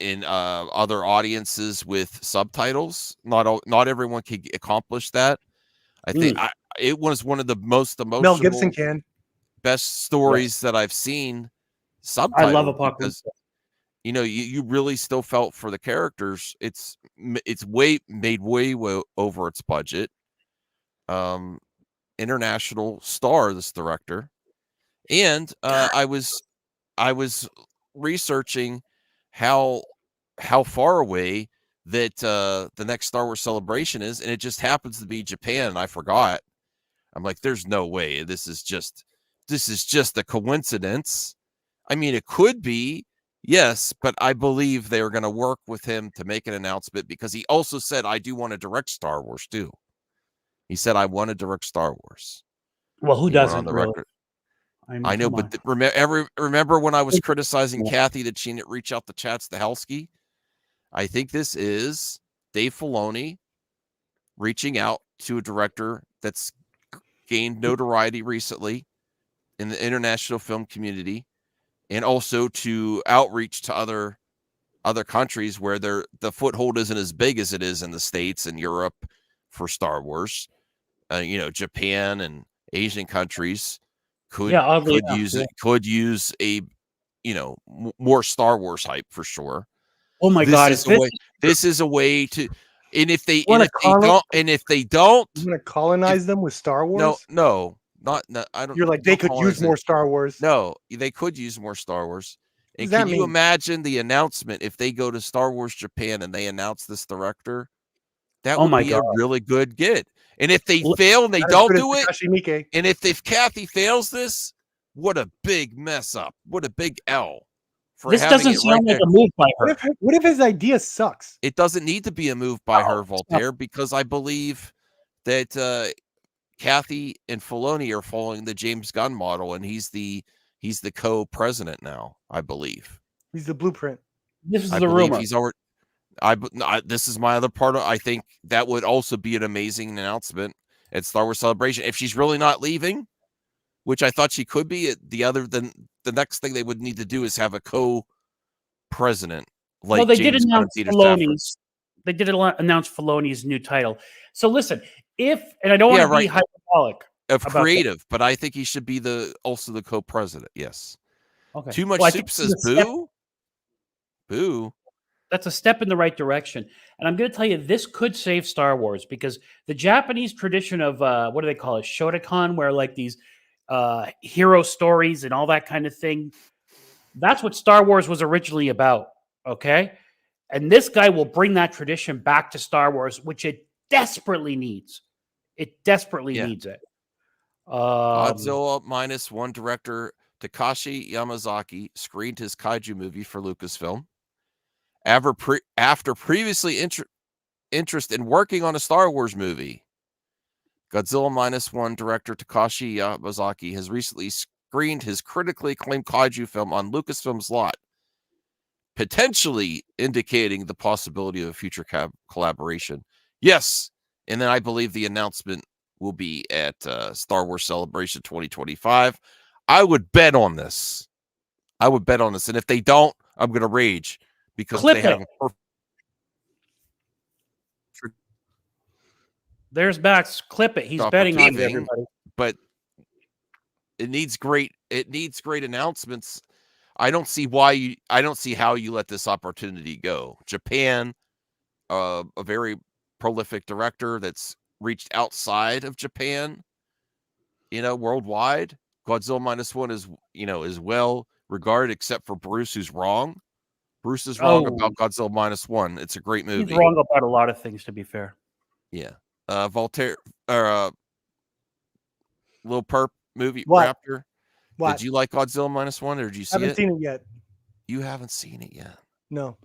in other audiences with subtitles. Not everyone can accomplish that. I think it was one of the most emotional, Mel Gibson can. best stories that I've seen. I Subtitled love Apocalypse. because you really still felt for the characters. It's made way over its budget. International star, this director, and I was researching how far away that the next Star Wars Celebration is, and it just happens to be Japan. And I forgot. I'm like, there's no way this is just a coincidence. I mean, it could be, yes, but I believe they are going to work with him to make an announcement, because he also said, I do want to direct Star Wars too. He said, I want to direct Star Wars. Well, who He went doesn't? on the Really? record. mean, I know, come but on. remember when I was criticizing Kathy that she didn't reach out to Chad Stahelski? I think this is Dave Filoni reaching out to a director that's gained notoriety recently in the international film community, and also to outreach to other countries where the foothold isn't as big as it is in the States and Europe for Star Wars. Japan and Asian countries could use a more Star Wars hype for sure. Oh my God! This is a way to, and if they You don't, want to colonize them with Star Wars? No, I don't. You're like, they could use more Star Wars. No, they could use more Star Wars. And What does that can you mean? imagine the announcement if they go to Star Wars Japan and they announce this director? That would be a really good get. And if they fail and they don't do it, and if Kathy fails this, what a big mess up. What a big L. This doesn't sound like a move by her. What if his idea sucks? It doesn't need to be a move by her, Voltaire, because I believe that Kathy and Filoni are following the James Gunn model, and he's the co-president now, I believe. He's the blueprint. This is the rumor. He's already. This is my other part. I think that would also be an amazing announcement at Star Wars Celebration if she's really not leaving, which I thought she could be. The next thing they would need to do is have a co-president. Like, well, they James did announce Filoni's. They did announce Filoni's new title. So listen, and I don't want to be hyperbolic of creative, but I think he should be also the co-president. Yes. Okay. Too much soup says boo. Boo. That's a step in the right direction. And I'm going to tell you, this could save Star Wars, because the Japanese tradition of, what do they call it? Shotokan, where like these hero stories and all that kind of thing. That's what Star Wars was originally about. Okay. And this guy will bring that tradition back to Star Wars, which it desperately needs. It desperately needs it. Godzilla -1 director Takashi Yamazaki screened his kaiju movie for Lucasfilm. After previously interest in working on a Star Wars movie, Godzilla -1 director Takashi Yamazaki has recently screened his critically acclaimed kaiju film on Lucasfilm's lot, potentially indicating the possibility of a future collaboration. Yes, and then I believe the announcement will be at Star Wars Celebration 2025. I would bet on this. And if they don't, I'm going to rage. Because they have there's Max. Clip it. He's betting on everybody. But it needs great announcements. I don't see how you let this opportunity go. Japan, a very prolific director that's reached outside of Japan, worldwide. Godzilla -1 is well regarded, except for Bruce, who's wrong. Bruce is wrong about Godzilla -1. It's a great movie. He's wrong about a lot of things, to be fair. Yeah. Voltaire, Lil Perp movie, What? Raptor. What? Did you like Godzilla -1, or did you see it? I haven't seen it yet. You haven't seen it yet? No.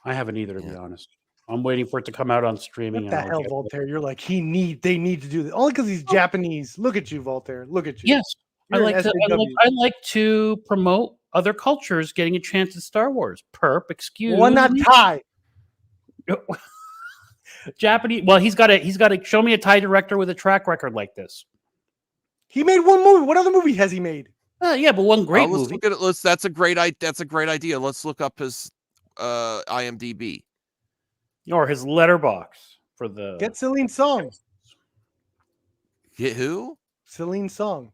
I haven't either, to be honest. I'm waiting for it to come out on streaming. What the hell, Voltaire? You're like, they need to do this. Only because he's Japanese. Look at you, Voltaire. Look at you. Yes. I You're an SJW. like to promote other cultures getting a chance at Star Wars. Perp, excuse One not me. Thai. Japanese. Well, he's got to show me a Thai director with a track record like this. He made one movie. What other movie has he made? Yeah, but one great let's movie. look at it. That's a great idea. Let's look up his IMDb Or his letterbox for the. Get Celine Song. Get who? Celine Song.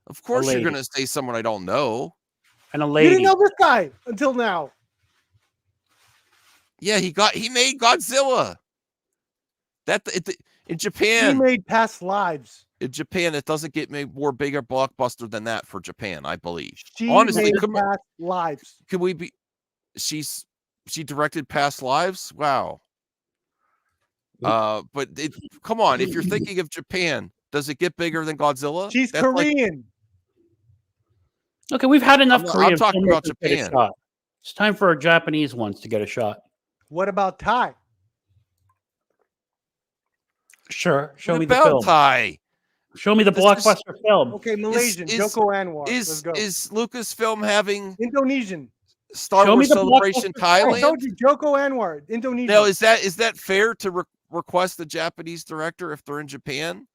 Of course, you're lady. gonna say someone I don't know. And a You lady. didn't know this guy until now. Yeah, he made Godzilla. In Japan. He made Past Lives. In Japan, it doesn't get made more bigger blockbuster than that for Japan, I believe. She Honestly, made Past Lives. could we be? She directed Past Lives. Wow. But come on, if you're thinking of Japan, does it get bigger than Godzilla? She's That's like- Korean. Okay, we've had enough I'm Korean. talking about filmmakers get a Japan. shot. It's time for our Japanese ones to get a shot. What about Thai? Sure, show What me the about film. Thai? Show me the This is- blockbuster film. Okay, Malaysian. is- Joko Anwar. Let's Is go. Lucasfilm having Indonesian. Star Show me Wars the Celebration blockbuster I Thailand? told you, Joko Anwar. Indonesian. Now, is that fair to request a Japanese director if they're in Japan?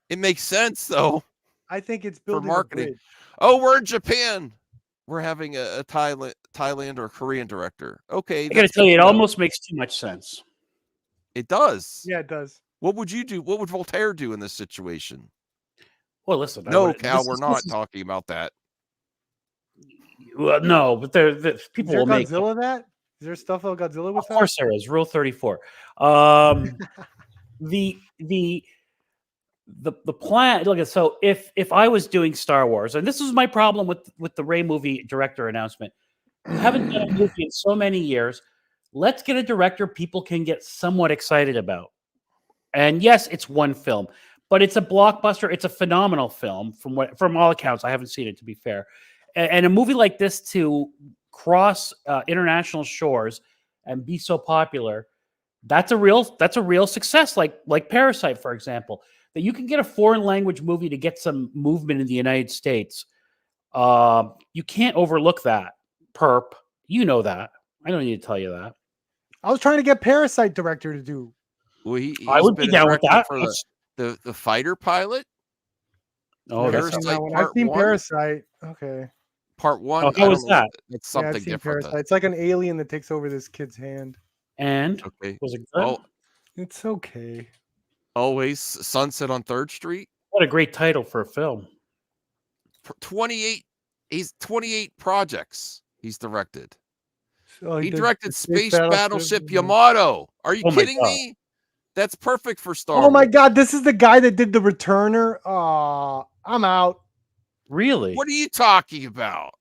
It makes sense though. I think it's building marketing. a bridge. Oh, we're in Japan. We're having a Thailand or Korean director. Okay, I gotta that's tell good you, it to know. almost makes too much sense. It does. Yeah, it does. What would you do? What would Voltaire do in this situation? Well, listen. No, Cal, we're not talking about that. Well, no, but Is people there will make. Godzilla that? Is there stuff about Godzilla with Of that? course, there is. Rule 34. The plan. Look at so if I was doing Star Wars, and this is my problem with the Ray movie director announcement. You haven't done a movie in so many years. Let's get a director people can get somewhat excited about. And yes, it's one film, but it's a blockbuster. It's a phenomenal film from all accounts. I haven't seen it, to be fair. And a movie like this to cross international shores and be so popular, that's a real success. Like Parasite, for example, that you can get a foreign language movie to get some movement in the United States. You can't overlook that. Perp, you know that. I don't need to tell you that. I was trying to get Parasite director to do. Well, I would be down with that. for the fighter pilot. Oh, I've that's seen Parasite that one. Part I've seen One? Parasite. Okay. Part one. Oh, how I was don't know. that? It's Yeah, I've something seen different. Parasite. It's like an alien that takes over this kid's hand. and Okay. was it good? Oh, It's okay. always Sunset on 3rd Street. What a great title for a film. 28. He's 28 projects he's directed. Oh, He did directed the Space Battleship. Battleship Yamato. Are you Oh my kidding God. me? That's perfect for Star Oh my Wars. god, this is the guy that did the Returner. Oh, I'm out. Really? What are you talking about?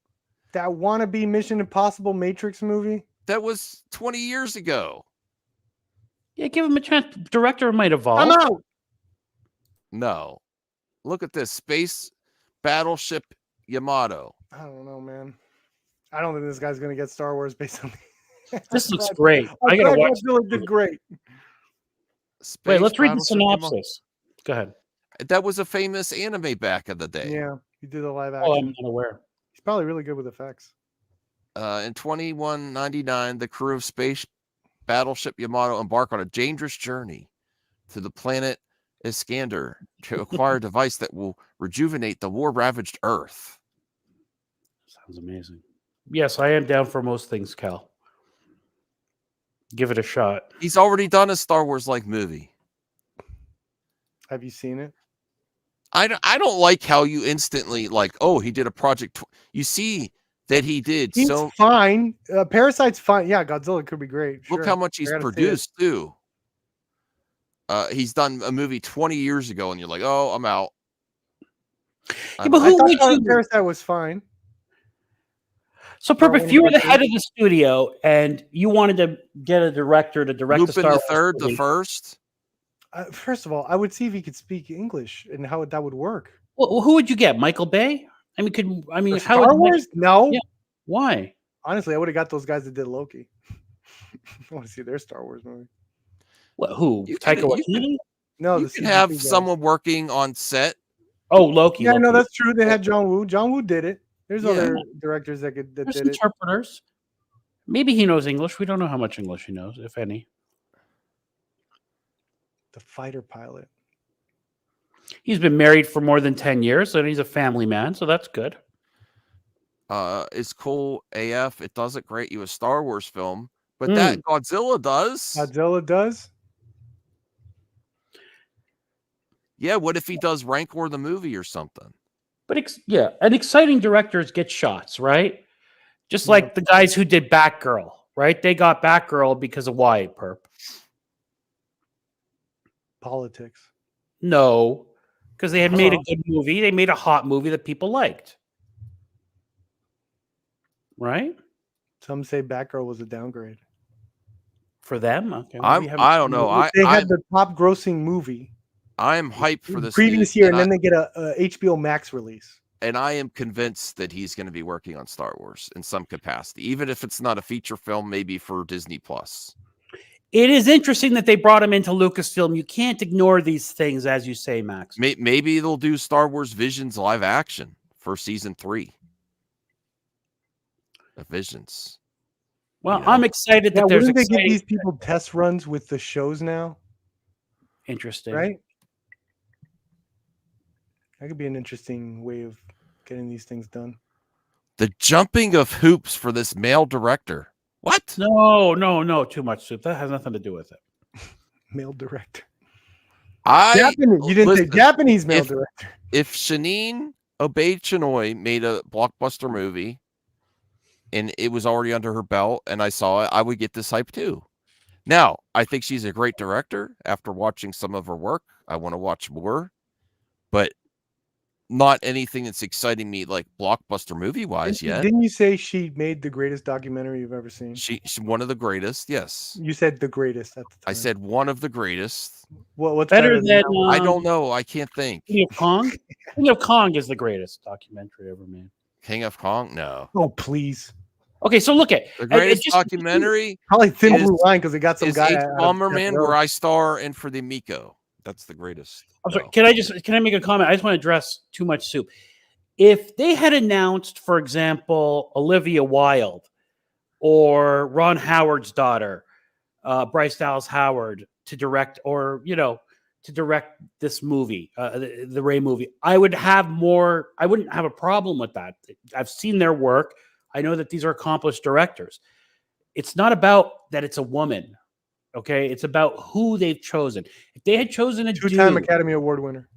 That wannabe Mission Impossible Matrix movie. That was 20 years ago. Yeah, give him a chance. Director might evolve. I'm out. No. Look at this. Space Battleship Yamato. I don't know, man. I don't think this guy's gonna get Star Wars based on. This looks great. I I'm gotta glad watch. Godzilla did great. Wait, Space let's read the Battleship Yamato. synopsis. Go ahead. That was a famous anime back in the day. Yeah, he did a live Oh, action. I'm unaware. He's probably really good with effects. In 2199, the crew of Space Battleship Yamato embark on a dangerous journey to the planet Iskander to acquire a device that will rejuvenate the war-ravaged Earth. Sounds amazing. Yes, I am down for most things, Cal. Give it a shot. He's already done a Star Wars-like movie. Have you seen it? I don't like how you instantly like, oh, he did a project. You see that he did. He's So fine. Parasite's fine. Yeah, Godzilla could be great. look sure. how much he's I gotta see it. produced too. He's done a movie 20 years ago, and you're like, oh, I'm out. Yeah, but I who would thought you? Parasite was fine. So, Perp, Well, if you were the okay. head of the studio and you wanted to get a director to direct the Lupin Star the Wars Third, movie, the first. First of all, I would see if he could speak English and how that would work. well, who would you get? Michael Bay? I mean, For how Star would Wars? No. Yeah. Why? Honestly, I would have got those guys that did Loki. I want to see their Star Wars movie. What? Who? You Taika could- you Waititi? No, You the can have CGC guys. someone working on set Oh, Loki. Yeah, no, Loki. that's true. They had John Woo. John Woo did it. There's Yeah. other directors that There's did it. interpreters. Maybe he knows English. We don't know how much English he knows, if any. The fighter pilot. He's been married for more than 10 years, and he's a family man, so that's good. It's cool AF. It doesn't grant you a Star Wars film, but that Godzilla does. Godzilla does. Yeah, what if he does Rancor the movie or something? But and exciting directors get shots, right? Just like the guys who did Batgirl, right? They got Batgirl because of why, Perp? Politics. No, because they had made a good movie. They made a hot movie that people liked. Right? Some say Batgirl was a downgrade. For them? Okay. I don't know. They had the top grossing movie. I'm hyped for this previous year, and then they get a HBO Max release. And I am convinced that he's going to be working on Star Wars in some capacity, even if it's not a feature film, maybe for Disney Plus. It is interesting that they brought him into Lucasfilm. You can't ignore these things, as you say, Max. Maybe they'll do Star Wars Visions live action for season 3 of Visions. Well, I'm excited that there's. Wouldn't they give these people test runs with the shows now? Interesting, right? That could be an interesting way of getting these things done. The jumping of hoops for this male director. What? No, too much soup. That has nothing to do with it. Male director. You didn't say Japanese male director. If Shanine Obey-Chinoy made a blockbuster movie and it was already under her belt and I saw it, I would get this hype too. Now, I think she's a great director. After watching some of her work, I want to watch more. But not anything that's exciting me like blockbuster movie wise yet. Didn't you say she made the greatest documentary you've ever seen? She's one of the greatest. Yes. You said the greatest at the time. I said one of the greatest. What's better than I don't know. I can't think. King of Kong? King of Kong is the greatest documentary ever made. King of Kong? No. Oh, please. Okay, so look at the greatest documentary. Probably Thin Blue Line because it got some guy. Bomberman, where I star, and for the Miko. That's the greatest. I'm sorry. Can I make a comment? I just want to address too much soup. If they had announced, for example, Olivia Wilde or Ron Howard's daughter, Bryce Dallas Howard, to direct, or to direct this movie, the Ray movie, I wouldn't have a problem with that. I've seen their work. I know that these are accomplished directors. It's not about that it's a woman. Okay, it's about who they've chosen. If they had chosen a two-time Academy Award winner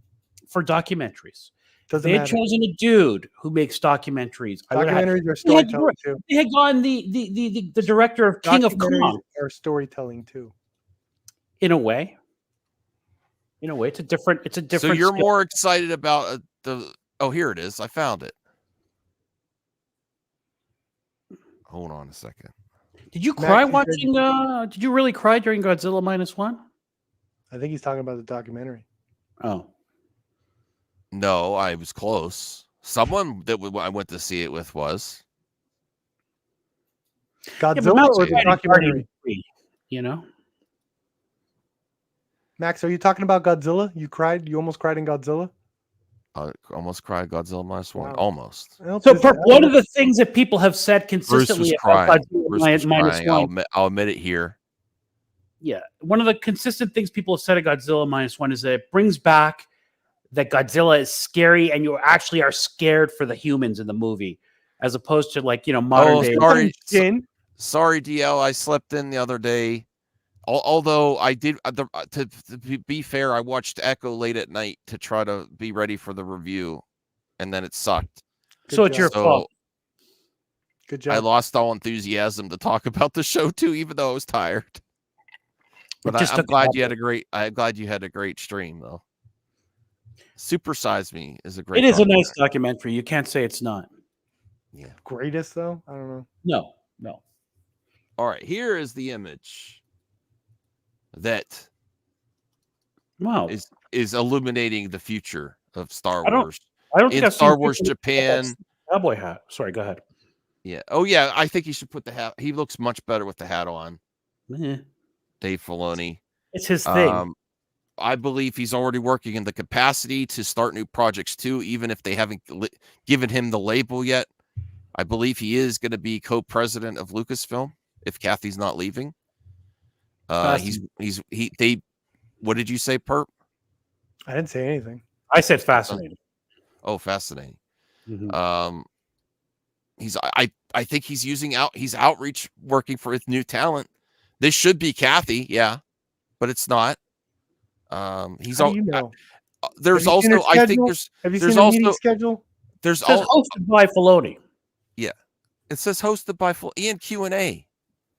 for documentaries, they had chosen a dude who makes documentaries. Documentaries are storytelling too. They had gone the director of King of Kong. Are storytelling too. In a way, it's a different. So you're more excited about the? Oh, here it is. I found it. Hold on a second. Did you cry watching? Did you really cry during Godzilla -1? I think he's talking about the documentary. Oh, no, I was close. Someone that I went to see it with was Godzilla or the documentary. Max, are you talking about Godzilla? You cried. You almost cried in Godzilla. Almost cried Godzilla -1. Wow. Almost. So one of the things that people have said consistently about Godzilla -1, I'll admit it here. Yeah, one of the consistent things people have said at Godzilla -1 is that it brings back that Godzilla is scary, and you actually are scared for the humans in the movie, as opposed to modern day. Sorry, DL. I slept in the other day. Although I did, to be fair, I watched Echo late at night to try to be ready for the review, and then it sucked. So it's your fault. Good job. I lost all enthusiasm to talk about the show too, even though I was tired. But I'm glad you had a great stream though. Super Size Me is a great. It is a nice documentary. You can't say it's not. Yeah. Greatest though? I don't know. No. All right, here is the image that is illuminating the future of Star Wars. I don't think in Star Wars Japan. Cowboy hat. Sorry, go ahead. Yeah. Oh yeah, I think he should put the hat. He looks much better with the hat on. Dave Filoni. It's his thing. I believe he's already working in the capacity to start new projects too, even if they haven't given him the label yet. I believe he is going to be co-president of Lucasfilm if Kathy's not leaving. What did you say, Perp? I didn't say anything. I said fascinating. Oh, fascinating. Mhm. I think he's he's outreach working for his new talent. This should be Kathy, yeah, but it's not. He's How all do you know? there's Have you seen her also I think schedule? Have you there's seen the meeting also schedule? there's It says all hosted by Filoni. yeah. It says hosted by Ian Q&A.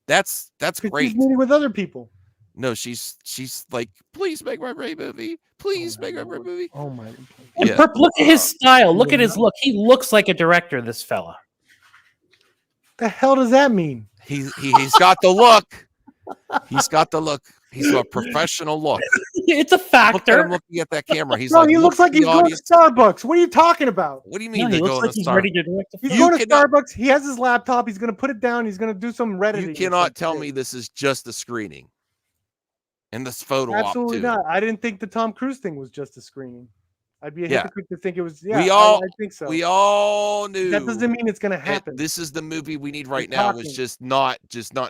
That's 'Cause great. she's meeting with other people. No, she's like, please make my Ray movie. Please make my Ray movie. Oh my! And Yeah. Perp, look at his style. Look at his look. He looks like a director, this fella. The hell does that mean? He's got the look. He's got the look. He's a professional look. It's a Look at factor. him looking at that camera. He's Bro, like, he looks like he's going to Starbucks. What are you talking about? What do you No, mean he to looks go like to he's Starbucks? ready to direct the He's film. going to cannot- Starbucks. He has his laptop. He's going to put it down. He's going to do some Reddit. You cannot tell me this is just a screening. And this photo Absolutely op too. not. I didn't think the Tom Cruise thing was just a screening. I'd be a Yeah. hypocrite to think it was. Yeah, I think so. We all knew That doesn't mean it's going to that happen. this is the movie we need right They're now. talking. Was just not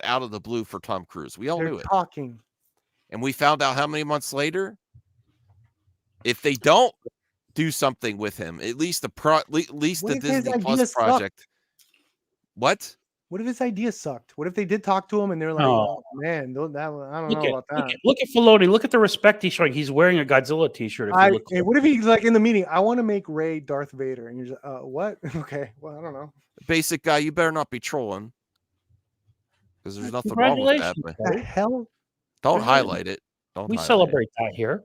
out of the blue for Tom Cruise. We all They're knew it. talking. And we found out how many months later, if they don't do something with him, at least What the if his Disney idea Plus sucked? project. What? What if his idea sucked? What if they did talk to him and they're like, Oh. "Oh, man, I don't Look know about that." look at Filoni. Look at the respect he's showing. He's wearing a Godzilla t-shirt. If you look What if he's like in the meeting? I want to make Ray Darth Vader, and you're just, what? Okay, well, I don't know. Basic guy, you better not be trolling. Because there's nothing wrong with that. Congratulations, But The hell? don't highlight it. Don't we highlight it. celebrate that here.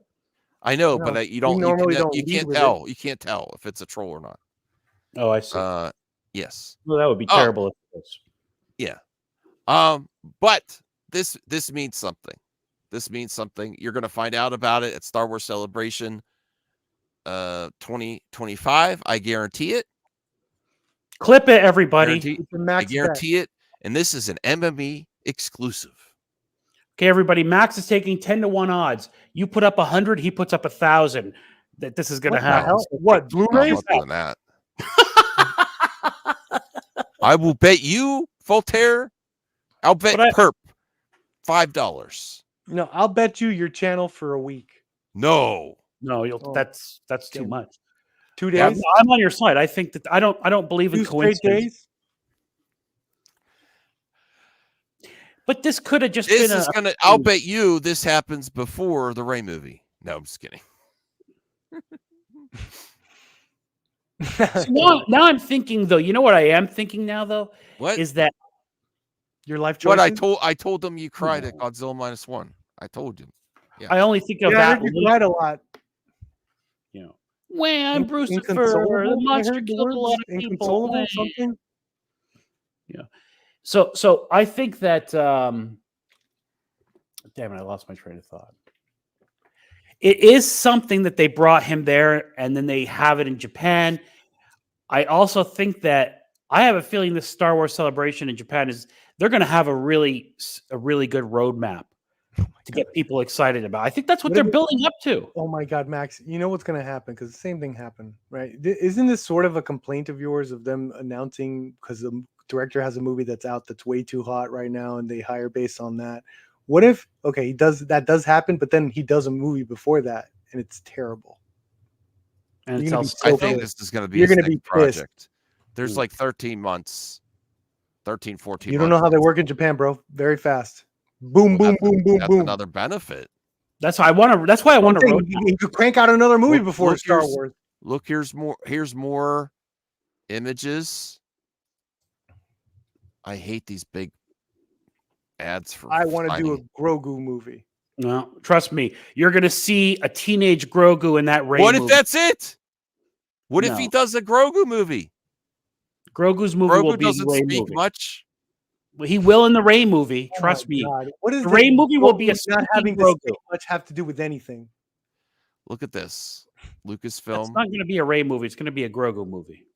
I know, No, but you we don't. normally You don't lead can't with it. tell. You can't tell if it's a troll or not. Oh, I see. Yes. Well, that would be Oh. terrible if it was. Yeah. But this means something. This means something. You're going to find out about it at Star Wars Celebration 2025. I guarantee it. Clip it, everybody. Guarantee, It's a I max bet. guarantee it. And this is an MME exclusive. Okay, everybody. Max is taking 10-1 odds. You put up 100, he puts up 1,000. That this is going to What the happen. hell? What, I'm Blu-rays? not doing that. I will bet you, Voltaire. I'll bet But Perp $5. No, I'll bet you your channel for a week. No. No, Oh. that's too Damn. much. 2 Yeah, days? I'm on your side. I think that I don't believe in 2 straight coincidence. days? But this could have just This been is gonna. I'll bet you this happens before the Ray movie. No, I'm just kidding. So now I'm thinking though. You know what I am thinking now though What? is that Your life choices? What I told them you cried at Godzilla -1. I told you. I only think of Yeah, I that. heard you cried a lot. You know, when Bruce the Inconsolable, I monster heard the killed a words. lot of people. Inconsolable, Wah. something? So I think that. Damn it! I lost my train of thought. It is something that they brought him there, and then they have it in Japan. I also think that I have a feeling this Star Wars Celebration in Japan they're going to have a really good roadmap to get people excited about. I think that's what What they're if it- building up to. Oh my God, Max! You know what's going to happen because the same thing happened, right? Isn't this sort of a complaint of yours of them announcing because the director has a movie that's out that's way too hot right now, and they hire based on that? What if he does happen, but then he does a movie before that and it's terrible? And You're it's gonna be also, I so think pissed. this is going to be You're his gonna be next pissed. project. There's like 13 months, 13, 14 You don't know months. how they work in Japan, bro. Very fast. Boom, Well, boom, boom, boom, That's boom. another benefit. that's why I want to. That's why I want to. You could crank out another movie Look- before look, Star here's- Wars. Look, here's more images. I hate these big ads for. I want to do a tiny- Grogu movie. No, trust me. You're going to see a teenage Grogu in that Ray What if movie. that's it? What if he No. does a Grogu movie? Grogu's movie will Grogu be doesn't the Ray speak movie. much. He will in the Ray movie. Oh Trust my me. God. What is The Ray movie will be a not speaking having to Grogu. speak much have to do with anything? Look at this. It's Lucasfilm. not going to be a Ray movie. It's going to be a Grogu movie.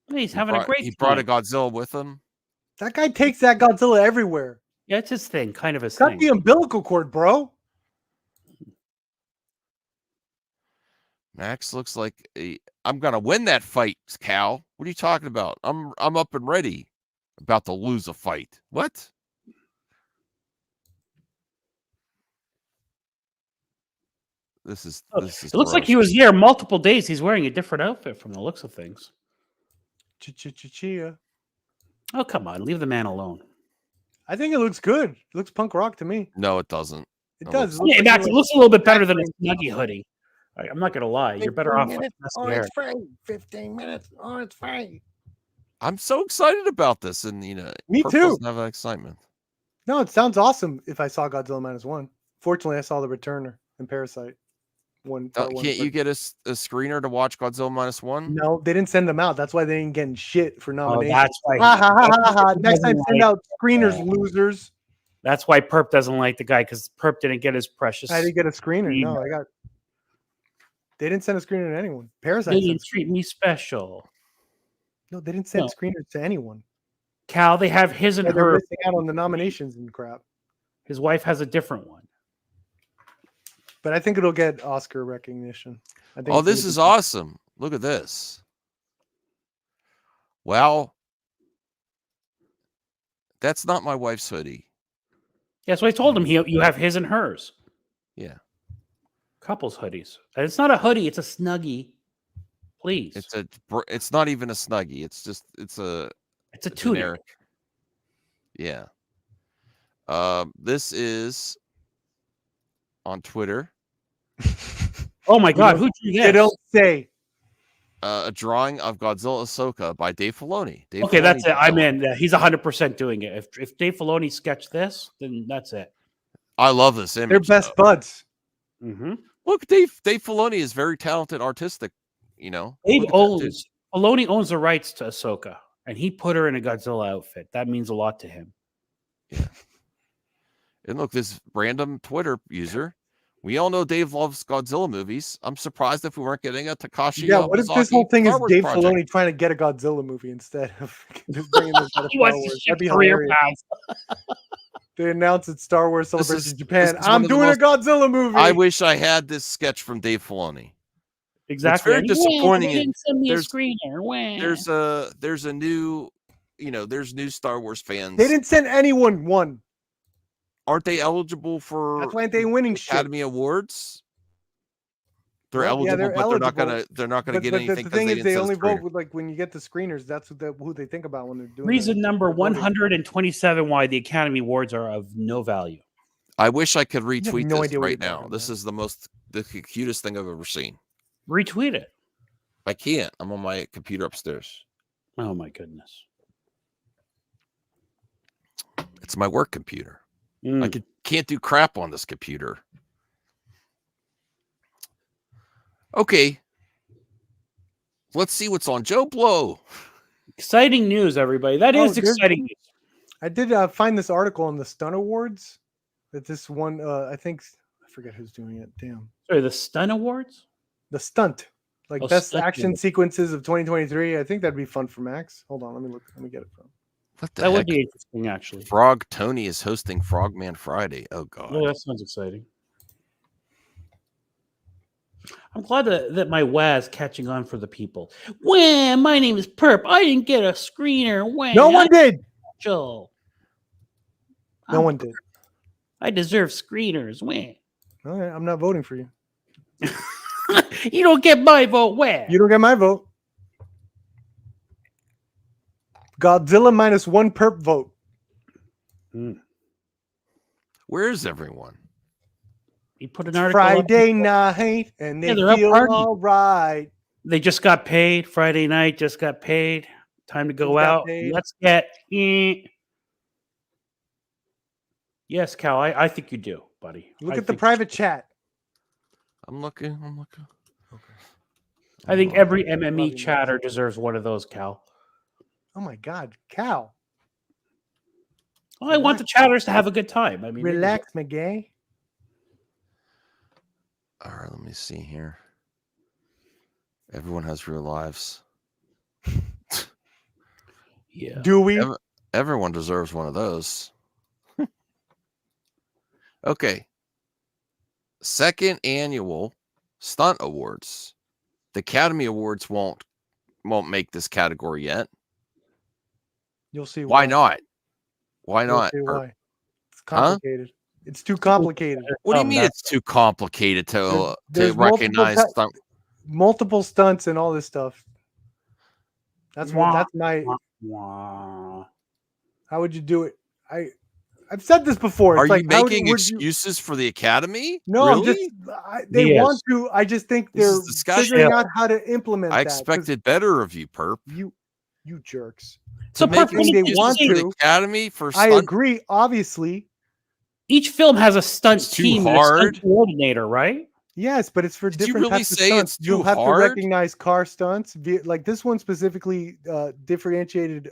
He's having a great He brought a time. Godzilla with him. That guy takes that Godzilla everywhere. Yeah, it's his thing, kind of his Cut thing. the umbilical cord, bro. Max looks like I'm gonna win that fight, Cal. What are you talking about? I'm up and ready. About to lose a fight. What? This is It looks like he gross. was here multiple days. He's wearing a different outfit from the looks of things. Chia. Oh, come on. Leave the man alone. I think it looks good. It looks punk rock to me. No, it doesn't. It It does. looks- Yeah, like Max, a it looks a little bit better than a backbone. Snuggie hoodie. I'm not going to lie. You're better 15 off with minutes. messy Oh, hair. it's free. 15 minutes. Oh, it's free. I'm so excited about this, and Me Purp too. doesn't have that excitement. No, it sounds awesome. If I saw Godzilla -1, fortunately, I saw the Returner and Parasite. Can't you get a screener to watch Godzilla -1? No, they didn't send them out. That's why they ain't getting shit for Oh, nominations. that's why. Ha ha ha ha ha. he Next time, doesn't send like- out screeners, losers. That's why Perp doesn't like the guy, because Perp didn't get his precious. I didn't get a screener. No, Screener. I got. They didn't send a screener to anyone. Parasite They sent. didn't treat me special. No, they didn't send No. screeners to anyone. Cal, they have his and Yeah, they're her. missing out on the nominations and crap. His wife has a different one. But I think it'll get Oscar recognition. I think Oh, it's this gonna is be- awesome. Look at this. Well, that's not my wife's hoodie. Yeah, so I told him you have his and hers. Yeah. Couples hoodies. And it's not a hoodie, it's a Snuggie. Please. It's not even a Snuggie. It's a tunic. generic. Yeah. This is on Twitter. Oh my God, who drew They this? don't say. A drawing of Godzilla Ahsoka by Dave Filoni. Okay, that's it. I'm developed. in. Yeah, he's 100% doing it. If Dave Filoni sketched this, then that's it. I love this image. They're best though. buds. Mm-hmm. Look, Dave Filoni is very talented, artistic. Dave Look at that dude. owns Filoni owns the rights to Ahsoka, and he put her in a Godzilla outfit. That means a lot to him. And look, this random Twitter user. We all know Dave loves Godzilla movies. I'm surprised if we weren't getting a Takashi. Yeah, what if this whole Yamazaki thing is Star Wars Dave project? Filoni trying to get a Godzilla movie instead of just bringing this out of He Star wants to Wars? shift That'd be career hilarious. paths. They announced at Star Wars This Celebration is- Japan. this is one I'm of the doing most- a Godzilla movie. I wish I had this sketch from Dave Filoni. Exactly. very disappointing. They didn't send me a There's- screener. Wah. There's a new, there's new Star Wars fans. They didn't send anyone one. Aren't they eligible for That's why they ain't winning shit. Academy Awards? They're Well, yeah, eligible, they're but eligible. they're not gonna But, get but anything the because thing they is, didn't they send a only screener. vote with when you get the screeners. That's who they think about when they're doing. Reason the number voting. 127 why the Academy Awards are of no value. I wish I could retweet no this idea what right you're now. talking This about. is the cutest thing I've ever seen. Retweet it. I can't. I'm on my computer upstairs. Oh my goodness. It's my work computer. Mm. I can't do crap on this computer. Okay. Let's see what's on Joe Blow. Exciting news, everybody. That Oh, is there's- exciting news. I did find this article on the Stunt Awards. That this one, I forget who's doing it. Damn, Sorry, the Stunt Awards? the Stunt, like Oh, best Stunt action Awards. sequences of 2023. I think that'd be fun for Max. Hold on, let me look. Let me get it from. What the That heck? would be interesting, actually. Frog Tony is hosting Frogman Friday. Oh God. Oh, that sounds exciting. I'm glad that my wah is catching on for the people. Wah, my name is Perp. I didn't get a screener. Wah, No one did. Joel. No one did. I deserve screeners. Wah. All right, I'm not voting for you. You don't get my vote. Wah. You don't get my vote. Godzilla -1 perp vote. Where is everyone? He put an article up. Friday night, and they they're up feel partying. all right. They just got paid. Friday night just got paid. Time to go Just got out. paid. Let's get. Yes, Cal. I think you do, buddy. Look I at the think- private chat. I'm looking. I think every Love MME you, chatter deserves one of those, Cal. Oh my God, Cal, Well, I want the chatters to have a good time. I mean, relax, McGay. All right, let me see here. Everyone has real lives. Yeah. Do we? Everyone deserves one of those. Okay. Second annual Stunt Awards. The Academy Awards won't make this category yet. You'll see Why not? Why You'll not? see Or- why. It's complicated. It's too complicated. What do you mean that. it's too complicated to There's recognize stunt? multiple stunts and all this stuff. That's my. Wah. How would you do it? I've said this before. It's Are like, you how making would you? excuses for the Academy? No, really? I'm just. They Yes. want to. I just think This they're is disgusting. figuring out how to implement I that. 'cause expected better of you, Perp. you jerks. So To make Perp, when they excuses want for the to. Academy for I stunt. agree. Obviously, each film has a stunt It's too team and a hard. stunt coordinator, right? yes, but it's for Did you different really types of say stunts. it's You'll too have to hard? recognize car stunts. Like this one specifically differentiated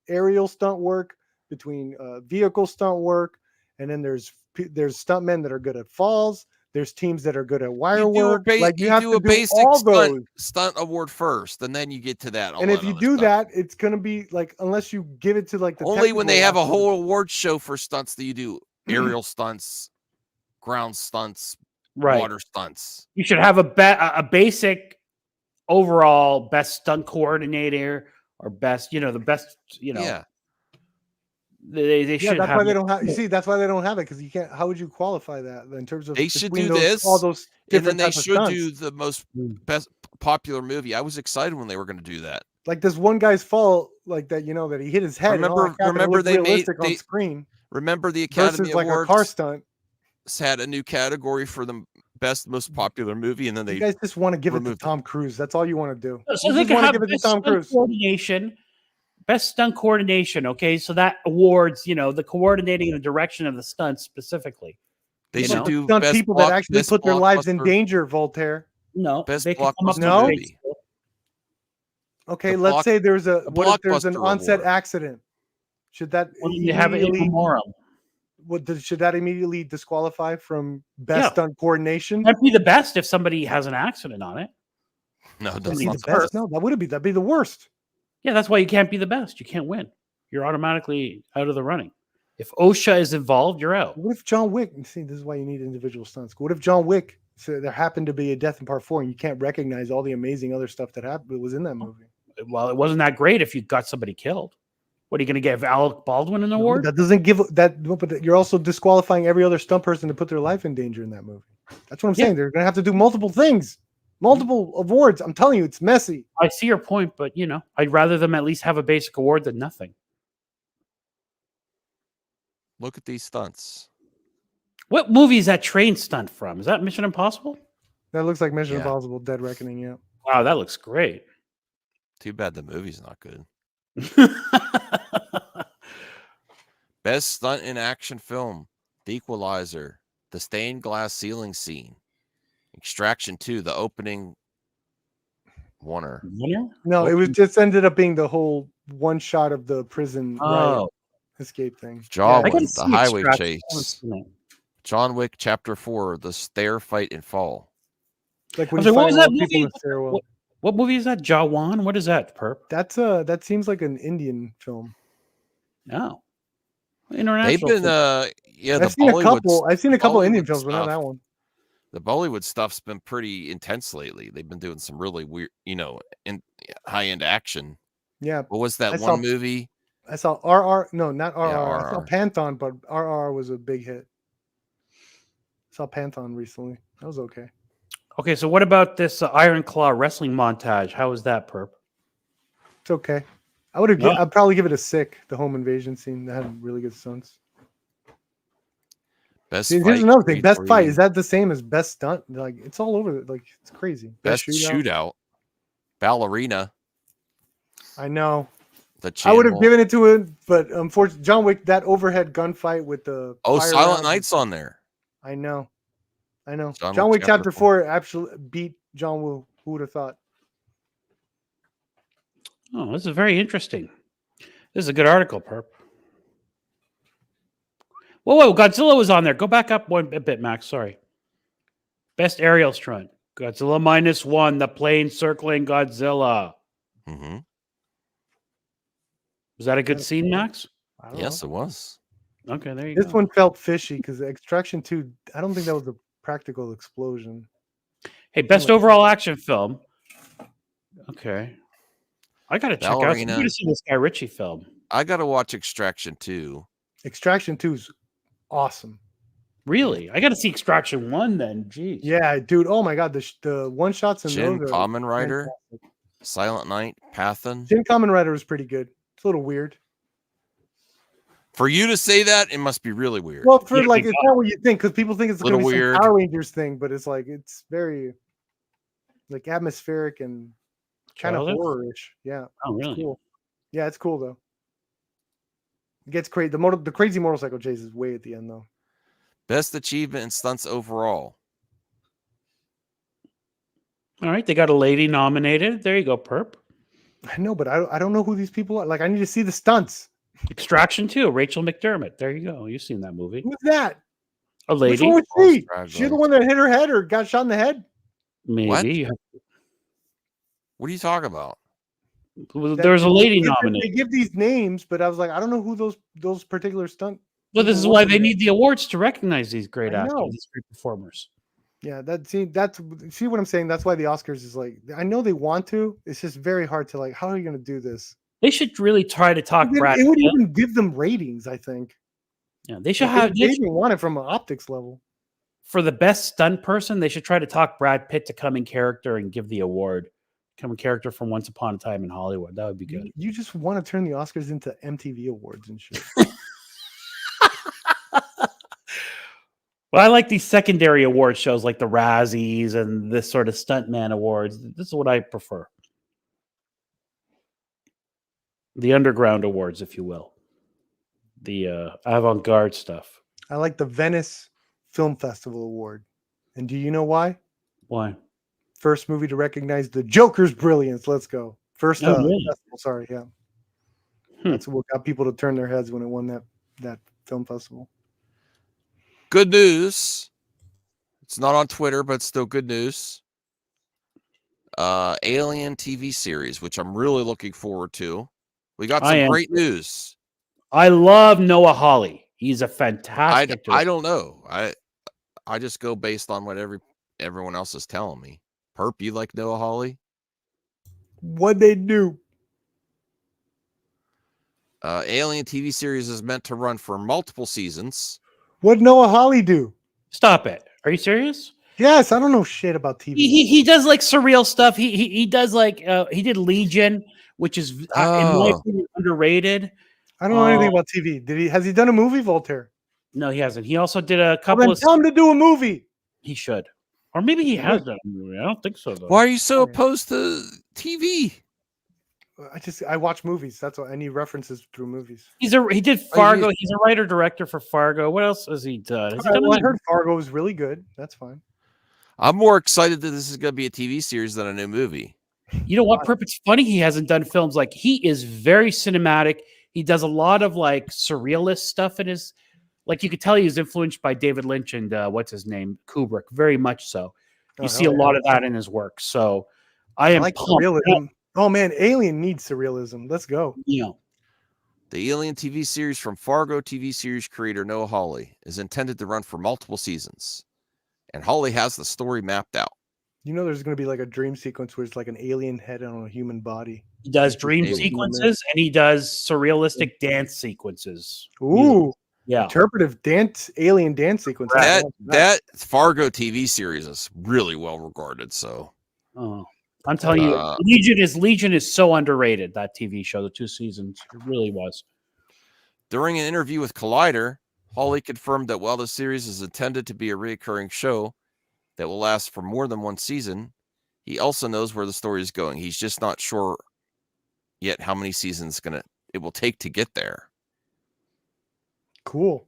aerial stunt work between vehicle stunt work, and then there's stuntmen that are good at falls. There's teams that are good at wire work. Like you have to do basic all those. stunt award first, and then you get to that. And if you do that, it's gonna be like, unless you give it to like the only when they have a technical whole award show for stunts that you do aerial stunts, ground stunts, Right. water stunts. You should have a basic overall best stunt coordinator or best, the best, Yeah, they should that's have. why they don't have. You see, that's why they don't have it, because you can't. How would you qualify that in terms of they should between do those, this, all those and then different they types of should stunts? do the most best popular movie. I was excited when they were going to do that. Like this one guy's fall, like that, that he hit his head. and all that crap, and it Remember looked they realistic on they- screen Remember the Academy versus like Awards a car stunt. had a new category for the best, most popular movie, and then You they guys just want to give it to removed it. Tom Cruise. That's all you want to do. So You they just can want to have give it to best Tom stunt Cruise. coordination, best stunt coordination. Okay, so that awards, the coordinating and the direction of the stunts specifically. They You should know? do Stunt best people that actually best put their lives in blockbuster- danger, Voltaire. No, Best they can come up blockbuster with movie. basic- Okay, The let's block- say there's the what if there's an blockbuster onset award. accident? Should that Well, you have it in immediately memoriam. should that immediately disqualify from best Yeah. stunt coordination? That'd be the best if somebody has an accident on it. No, That'd that's be not the the best. best. No, that'd be the worst. Yeah, that's why you can't be the best. You can't win. You're automatically out of the running. If OSHA is involved, you're out. What if John Wick? See, this is why you need individual stunts. What if John Wick? So there happened to be a death in part 4, and you can't recognize all the amazing other stuff that happened. It was in that movie. Well, it wasn't that great if you got somebody killed. What are you going to give Alec Baldwin an No, award? that doesn't give that. No, but you're also disqualifying every other stunt person to put their life in danger in that movie. That's what I'm Yeah. saying. They're gonna have to do multiple things, multiple awards. I'm telling you, it's messy. I see your point, but I'd rather them at least have a basic award than nothing. Look at these stunts. What movie is that train stunt from? Is that Mission Impossible? That looks like Mission Yeah. Impossible: Dead Reckoning. Yeah. Wow, that looks great. Too bad the movie's not good. Best stunt in action film: The Equalizer, the stained glass ceiling scene, Extraction 2, the opening winner. Winner? No, it was just ended up being the whole one shot of the prison riot Oh, escape thing. Jaw I gotta the see highway Extraction. chase. I haven't seen it. John Wick Chapter 4, the stair fight and fall. Like when I was you like, what find was all that the people in movie? the stairwell. What movie is that? Jawan? What is that, Perp? That's that seems like an Indian film. No. International. They've been film. yeah, I've seen a Bollywood couple. I've seen a couple Indian Bollywood films, but not stuff. that one. The Bollywood stuff's been pretty intense lately. They've been doing some really weird, in high-end action. Yeah, What was that I one saw- movie? I saw RR. No, not RR. I saw RR. Pantheon, but RR was a big hit. I saw Pantheon recently. That was okay. Okay, so what about this Iron Claw wrestling montage? How was that, Perp? It's okay. I would have. No. I'd probably give it a sick. The home invasion scene that had really good stunts. Best See, fight. here's another thing. Creed Best 3, fight, is that the same as best stunt? Like it's all over. Like it's crazy. Best shootout. Ballerina. I know. The I would have channel. given it to him, but unfortunately, John Wick, that overhead gunfight with the Oh, fire Silent rounds- Night's on there. I know. John John Wick Wick Chapter Chapter 4 absolutely beat John Woo. Who would have thought? Oh, this is very interesting. This is a good article, Perp. Whoa, Godzilla was on there. Go back up a bit, Max. Sorry. Best aerial stunt. Godzilla -1, the plane circling Godzilla. Hmm. Was that a good scene, Max? I don't Yes, know. it was. Okay, there you This go. one felt fishy because Extraction 2, I don't think that was a practical explosion. Hey, best overall action film. Okay. I gotta check out. I'm Ballerina. gonna see this Guy Ritchie film. I gotta watch Extraction 2. Extraction 2 is awesome. Really? I gotta see Extraction 1 then. Jeez. Yeah, dude. Oh my god, the one shots in Shin those are Kamen Rider, fantastic. Silent Night, Pathan. Shin Kamen Rider was pretty good. It's a little weird. For you to say that, it must be really weird. Well, for Yeah, like, it's not what you think because people think it's gonna Little be weird. some Power Rangers thing, but it's like it's very like atmospheric and kind of Childish? horror-ish. Yeah, Oh, it's really? cool. Yeah, it's cool though. It gets crazy. The crazy motorcycle chase is way at the end though. Best achievement in stunts overall. All right, they got a lady nominated. There you go, Perp. I know, but I don't know who these people are. Like, I need to see the stunts. Extraction 2, Rachel McDermott. There you go. You've seen that movie. Who's that? A Which lady, one was she? Straggler. She the one that hit her head or got shot in the head? maybe. What are you talking about? There's a lady They nominated. give these names, but I was like, I don't know who those particular stunt. Well, this is people why were. they need the awards to recognize these great I actors, know. these great performers. Yeah, that's see what I'm saying. That's why the Oscars is like. I know they want to. It's just very hard to like. How are you going to do this? They should really try to talk Brad It would Pitt. even give them ratings. I think. Yeah, they should Like, have they even want it from an optics level. for the best stunt person. They should try to talk Brad Pitt to come in character and give the award. Come in character from Once Upon a Time in Hollywood. That would be good. You just want to turn the Oscars into MTV awards and shit. Well, I like these secondary award shows like the Razzies and this sort of stuntman awards. This is what I prefer. The underground awards, if you will. The avant-garde stuff. I like the Venice Film Festival award. And do you know why? Why? First movie to recognize the Joker's brilliance. Let's go. First really? festival, sorry, yeah. That's what got people to turn their heads when it won that film festival. Good news. It's not on Twitter, but it's still good news. Alien TV series, which I'm really looking forward to. We got some great news. I love Noah Hawley. He's a fantastic I don't know. I just go based on what everyone else is telling me. Perp, you like Noah Hawley? What'd they do? Alien TV series is meant to run for multiple seasons. What'd Noah Hawley do? Stop it. Are you serious? Yes, I don't know shit about TV. He does like surreal stuff. He does like he did Legion, which is in my opinion underrated. I don't know anything about TV. Has he done a movie, Voltaire? No, he hasn't. He also did a couple of. Tell him to do a movie. He should, or maybe he has done a movie. I don't think so though. Why are you so opposed to TV? I watch movies. That's what I need references through movies. He did Fargo. He's a writer director for Fargo. What else has he done? Has he done I heard Fargo was really good. That's fine. I'm more excited that this is going to be a TV series than a new movie. You know what, Perp? It's funny he hasn't done films. Like, he is very cinematic. He does a lot of like surrealist stuff in his, like, you could tell he's influenced by David Lynch and what's his name, Kubrick, very much so. You see a lot of that in his work. So I am like pumped. surrealism. Oh man, Alien needs surrealism. Let's go. Yeah. The Alien TV series from Fargo TV series creator Noah Hawley is intended to run for multiple seasons, and Hawley has the story mapped out. You know, there's going to be like a dream sequence where it's like an alien head on a human body. He does dream sequences and he does surrealistic dance sequences. Ooh, yeah, interpretive dance, alien dance sequence. That Fargo TV series is really well regarded. So, I'm telling you, Legion is so underrated. That TV show, the 2 seasons, it really was. During an interview with Collider, Hawley confirmed that while the series is intended to be a recurring show that will last for more than one season, he also knows where the story is going. He's just not sure yet how many seasons it will take to get there. Cool.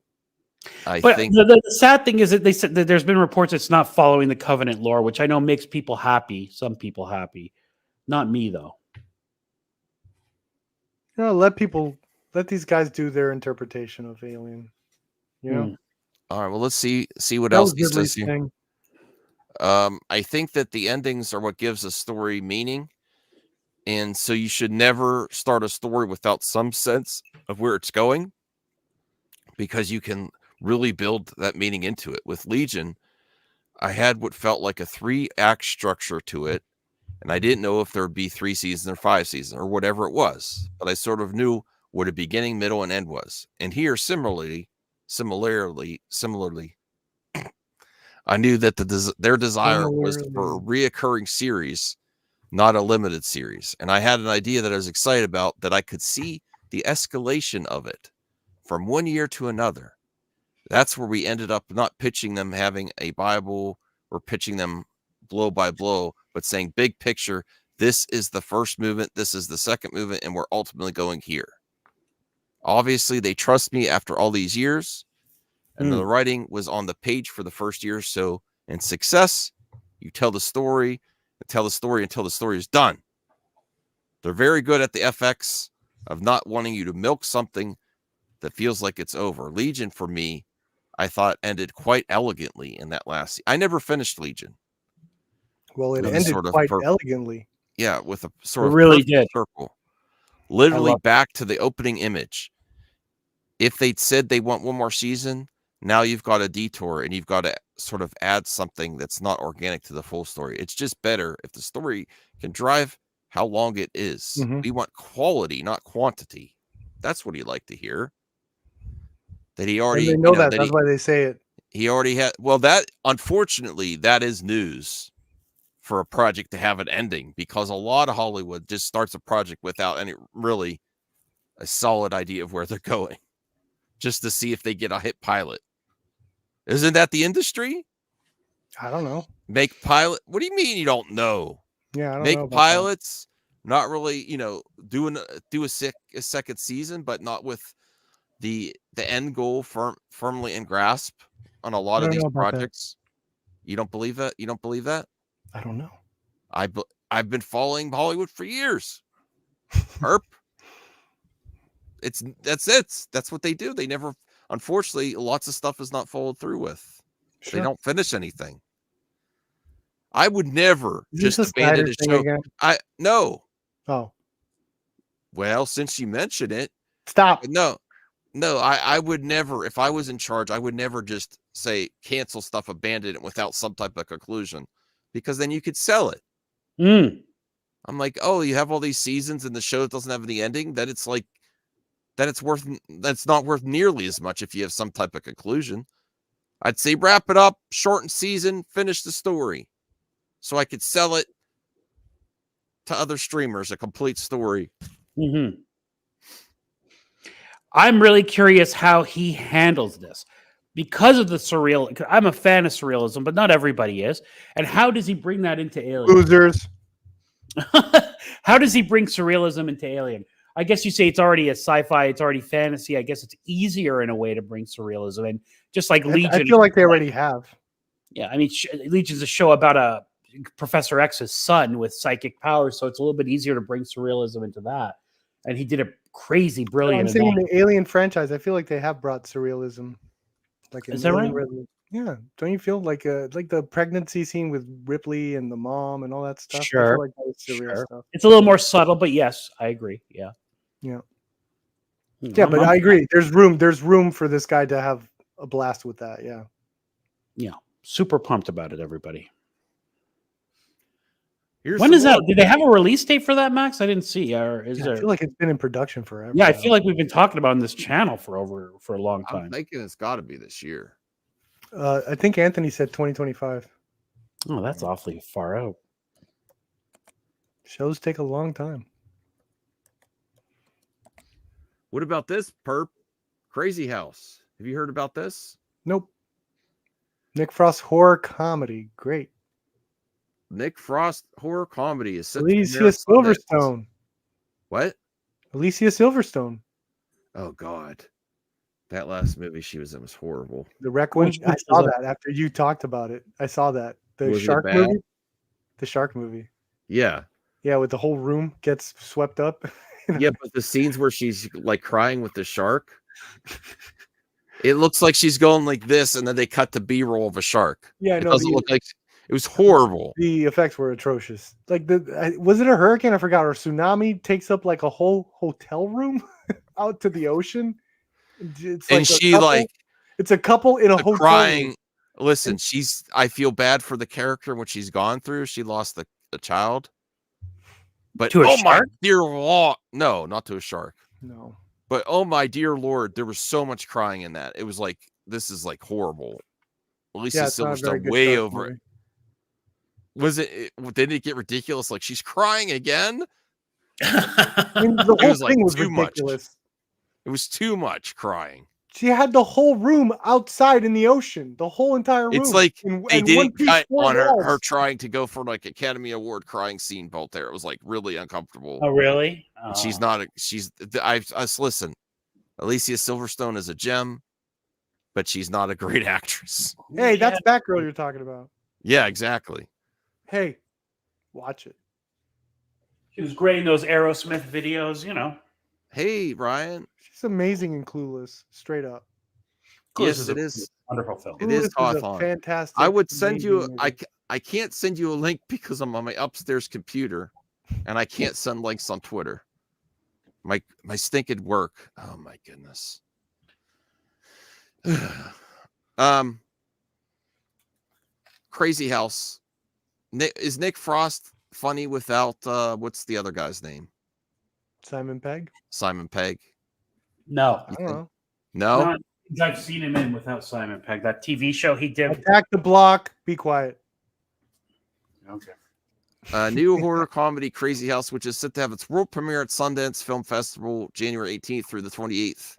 But the sad thing is that they said that there's been reports it's not following the Covenant lore, which I know makes people happy. Some people happy, not me though. You know, let these guys do their interpretation of Alien. You know. All right. Well, let's see what else he says here. Thing. I think that the endings are what gives a story meaning. And so you should never start a story without some sense of where it's going. because you can really build that meaning into it. With Legion, I had what felt like a 3-act structure to it, and I didn't know if there would be 3 seasons or 5 seasons or whatever it was, but I sort of knew what a beginning, middle, and end was. And here, similarly, I knew that their desire was for a reoccurring series, not a limited series. And I had an idea that I was excited about, that I could see the escalation of it from one year to another. That's where we ended up not pitching them having a Bible or pitching them blow by blow, but saying big picture, this is the first movement, this is the second movement, and we're ultimately going here. Obviously, they trust me after all these years, and the writing was on the page for the first year or so. In success, you tell the story, until the story is done. They're very good at the FX of not wanting you to milk something that feels like it's over. Legion, for me, I thought ended quite elegantly in that last. I never finished Legion. Well, it ended quite elegantly. Yeah, with a sort of really did circle, literally back to the opening image. If they'd said they want one more season, now you've got a detour and you've got to sort of add something that's not organic to the full story. It's just better if the story can drive how long it is. We want quality, not quantity. That's what he'd like to hear. That he already, and they know that. That's why they say it. He already had. Well, that unfortunately, that is news for a project to have an ending, because a lot of Hollywood just starts a project without any really a solid idea of where they're going, just to see if they get a hit pilot. Isn't that the industry? I don't know. Make pilot. What do you mean you don't know? Yeah, I don't make know pilots. That. Not really. Do a second season, but not with the end goal firmly in grasp on a lot of these projects. That. You don't believe that? You don't believe that? I don't know. I've been following Hollywood for years. Herp. That's what they do. They never, unfortunately, lots of stuff is not followed through with. Sure. They don't finish anything. I would never just abandon a show. No. Oh. Well, since you mentioned it. Stop. No, I would never, if I was in charge, I would never just say cancel stuff, abandon it without some type of conclusion, because then you could sell it. I'm like, oh, you have all these seasons and the show doesn't have any ending, that it's like, that's not worth nearly as much if you have some type of conclusion. I'd say wrap it up, shorten season, finish the story, so I could sell it to other streamers, a complete story. I'm really curious how he handles this, because of the surreal. I'm a fan of surrealism, but not everybody is. And how does he bring that into Alien? Losers. How does he bring surrealism into Alien? I guess you say it's already a sci-fi, it's already fantasy. I guess it's easier in a way to bring surrealism in, just like Legion. I feel like they already have. Yeah, I mean, Legion's a show about a Professor X's son with psychic powers, so it's a little bit easier to bring surrealism into that. And he did a crazy, brilliant. I'm saying the Alien franchise, I feel like they have brought surrealism. Like is that right? Yeah, don't you feel like the pregnancy scene with Ripley and the mom and all that stuff? Sure, I feel like that was surreal stuff. It's a little more subtle, but yes, I agree. Yeah. But I agree. There's room for this guy to have a blast with that. Yeah. Super pumped about it, everybody. Here's when is that? Did they have a release date for that, Max? I didn't see. Or is there? I feel like it's been in production forever. Yeah, I feel like we've been talking about it on this channel for a long time. I'm thinking it's got to be this year. I think Anthony said 2025. Oh, that's awfully far out. Shows take a long time. What about this, Perp? Crazy House. Have you heard about this? Nope. Nick Frost horror comedy. Great. Nick Frost horror comedy is Alicia Silverstone. What? Alicia Silverstone. Oh God, that last movie she was in was horrible. The Requiem. I saw that after you talked about it. I saw that the shark movie. The shark movie. Yeah. Yeah, with the whole room gets swept up. Yeah, but the scenes where she's like crying with the shark, it looks like she's going like this, and then they cut to B-roll of a shark. Yeah, it doesn't look like. It was horrible. The effects were atrocious. Like was it a hurricane? I forgot. Or tsunami takes up like a whole hotel room out to the ocean. It's And like a she couple- like it's a couple in a the hotel crying. room. Listen, I feel bad for the character what she's gone through. She lost the child. But To a oh my shark? dear Lord, no, not to a shark. No. But oh my dear Lord, there was so much crying in that. It was like, this is like horrible. Alicia Yeah, it's not a very Silverstone good way shark over movie. it. Was it? Didn't it get ridiculous? Like she's crying again. I mean, the It whole was like thing was too much. ridiculous. It was too much crying. She had the whole room outside in the ocean, the whole entire room. It's like and they one didn't piece cut four on her walls. trying to go for like Academy Award crying scene Voltaire. It was like really uncomfortable. Oh, really? And she's not. I listen. Alicia Silverstone is a gem, but she's not a great actress. Hey, that's Batgirl you're talking about. Yeah, exactly. Hey, watch it. She was great in those Aerosmith videos, you know. Hey, Ryan. She's amazing in Clueless, straight up. Yes, Clueless it is. a wonderful film. It is Clueless a Hawthorne. fantastic. I would send you. amazing movie. I can't send you a link because I'm on my upstairs computer, and I can't send links on Twitter. My stinking work. Oh my goodness. Crazy House. Is Nick Frost funny without what's the other guy's name? Simon Pegg. Simon Pegg. No. I don't know. No. Not- I've seen him in without Simon Pegg. That TV show he did. Attack the Block. Be quiet. Okay. New horror comedy Crazy House, which is set to have its world premiere at Sundance Film Festival January 18th through the 28th.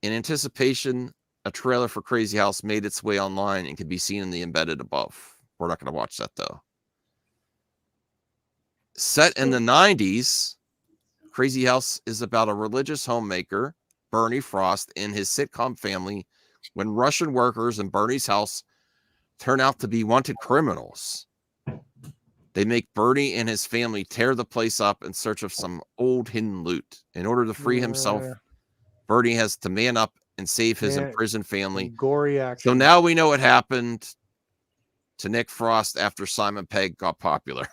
In anticipation, a trailer for Crazy House made its way online and can be seen in the embedded above. We're not going to watch that though. Set in the 90s, Crazy House is about a religious homemaker, Bernie Frost, and his sitcom family when Russian workers in Bernie's house turn out to be wanted criminals. They make Bernie and his family tear the place up in search of some old hidden loot. In order to free himself, Bernie has to man up and save his imprisoned family. Gory action. So now we know what happened to Nick Frost after Simon Pegg got popular.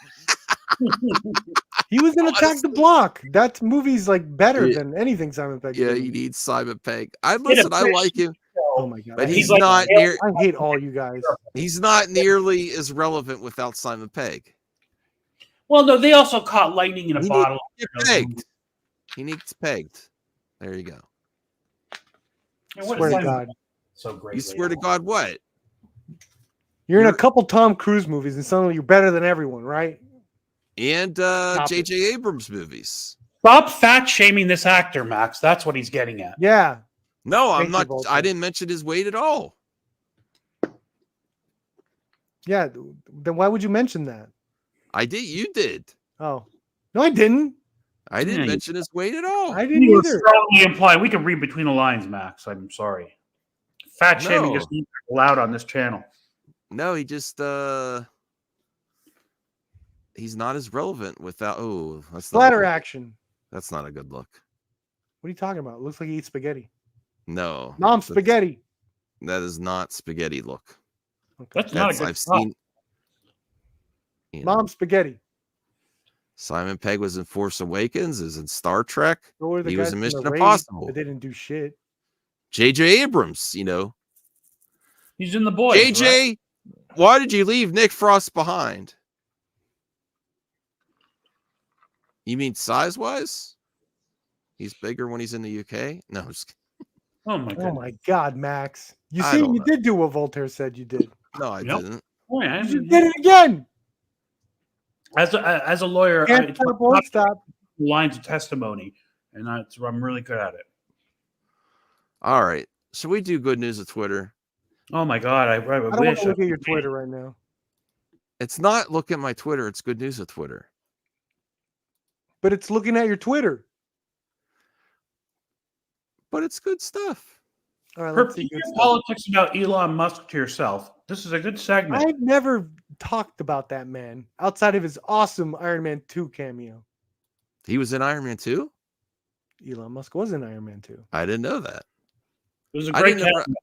He was in Attack the Block. That movie's like better than anything Simon Pegg. Yeah, did. you need Simon Pegg. Listen, I like him, Oh my god. but I he's hate- not near. I hate all you guys. He's not nearly as relevant without Simon Pegg. Well, no, they also caught lightning in a He bottle. Get pegged. He needs pegged. There you go. And what Swear is to Simon God. Pegg so great. You swear to God, what? You're in a couple Tom Cruise movies and suddenly you're better than everyone, right? And Stop J.J. Abrams movies. Stop fat shaming this actor, Max. That's what he's getting at. Yeah. No, Thank I'm you, not. Voltaire. I didn't mention his weight at all. Yeah. Then why would you mention that? I did. You did. Oh. No, I didn't. I didn't Yeah, mention his weight at all. I didn't You were either. strongly implying. We can read between the lines, Max. I'm sorry. Fat shaming No. is not allowed on this channel. No, he just he's not as relevant without. Oh, that's not Splatter a good- action. That's not a good look. What are you talking about? It looks like he eats spaghetti. No, Mom, that's- spaghetti. That is not spaghetti look. Okay. That's not a That's good. I've seen. You know, Mom, spaghetti. Simon Pegg was in Force Awakens. Is in Star Trek. So were the He was guys in from The Mission Raid, Impossible. but they didn't do shit. J.J. Abrams. You know, He's in the boys. JJ, right? why did you leave Nick Frost behind? You mean size wise? He's bigger when he's in the UK? No, I'm just kidding. Oh my Oh god. my God, Max. You I see, don't you know. did do what Voltaire said you did. No, I Nope. didn't. Oh, yeah, You did it again. as a lawyer, I Can't stop, won't stop. lines of testimony, and I'm really good at it. All right. Should we do good news of Twitter? Oh my god, I I don't want wish. to look at your Twitter right now. It's not look at my Twitter. It's good news of Twitter. But it's looking at your Twitter. But it's good stuff. All right, let's see. Repeat Good your stuff. politics about Elon Musk to yourself. This is a good segment. I've never talked about that man outside of his awesome Iron Man 2 cameo. He was in Iron Man 2? Elon Musk was in Iron Man 2. I didn't know that. It was a I great didn't know- segment.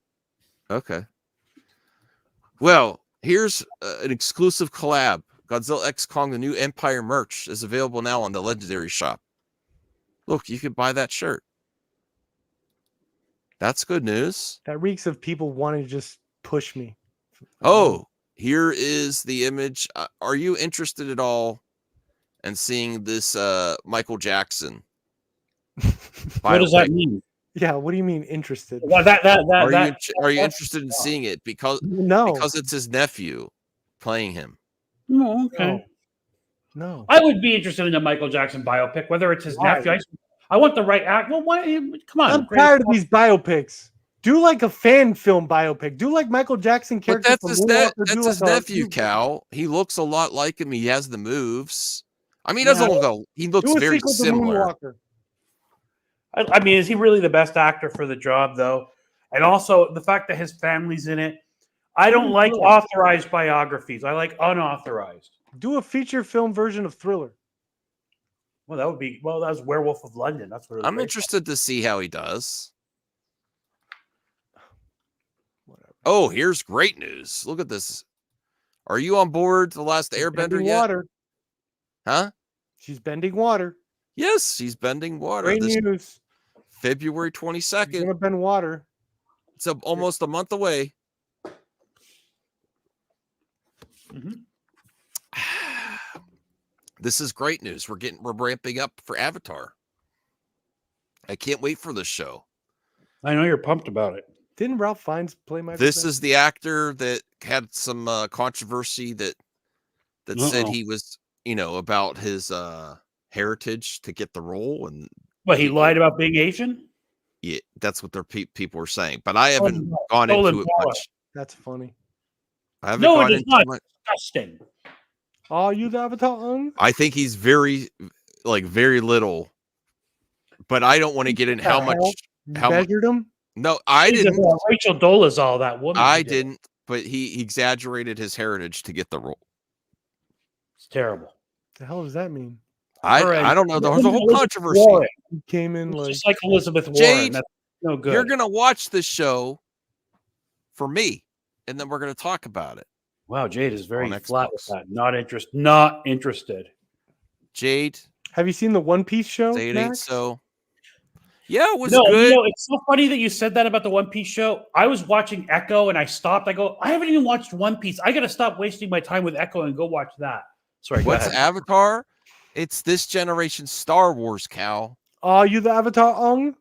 Okay. Well, here's an exclusive collab. Godzilla X Kong, the new Empire merch, is available now on the Legendary Shop. Look, you could buy that shirt. That's good news. That reeks of people wanting to just push me. Oh, here is the image. Are you interested at all in seeing this Michael Jackson? What does that biopic? mean? Yeah, what do you mean interested? Well, Are you interested in seeing it because No. it's his nephew playing him? Oh, okay. No. I would be interested in a Michael Jackson biopic, whether it's his Why? nephew. I want the right act. Well, why? Come on. I'm great- tired of these biopics. Do like a fan film biopic. Do like Michael Jackson But character. that's from his Moonwalker. that's Do his like a- nephew, Cal. He looks a lot like him. He has the moves. I mean, he Yeah. doesn't look. He looks Do a very sequel to similar. Moonwalker. I mean, is he really the best actor for the job, though? And also the fact that his family's in it. I don't like authorized biographies. I like unauthorized. Do a feature film version of Thriller. Well, that would be that was Werewolf of London. That's what it was I'm based interested to see how he does. Whatever. Oh, here's great news. Look at this. Are you on board The Last Airbender Bending yet? water. Huh? She's bending water. Yes, she's bending water. Great This news. February She's 22nd. gonna bend water. It's almost a month away. Mhm. This is great news. We're ramping up for Avatar. I can't wait for this show. I know you're pumped about it. Didn't Ralph Fiennes play Michael This Jackson? is the actor that had some controversy that said he was, about his heritage to get the role, and But he lied about being Asian. yeah, that's what their people were saying. But I haven't no. gone Stolen into it wallet. much. That's funny. I haven't No, it gone is into not. much. Disgusting. Oh, you the Avatar? I think he's very little, but I don't want to get in how much. You How mu- measured him? No, I Jesus, didn't. Rachel Dolezal, that woman. I who did it. didn't. But he exaggerated his heritage to get the role. It's terrible. The hell does that mean? I don't know. There was a whole Elizabeth controversy. Warren. He came in It's like just like Elizabeth Warren. Jade, That's no good. You're gonna watch this show for me, and then we're gonna talk about it. Wow, Jade is very On flat with Xbox. that. Not interested. Jade, Have you seen the One Piece show? say it ain't Max? so. Yeah, it was No, good. it's so funny that you said that about the One Piece show. I was watching Echo and I stopped. I go, I haven't even watched One Piece. I got to stop wasting my time with Echo and go watch that. Sorry, go What's ahead. Avatar? It's this generation Star Wars, Cal. Are you the Avatar Ong?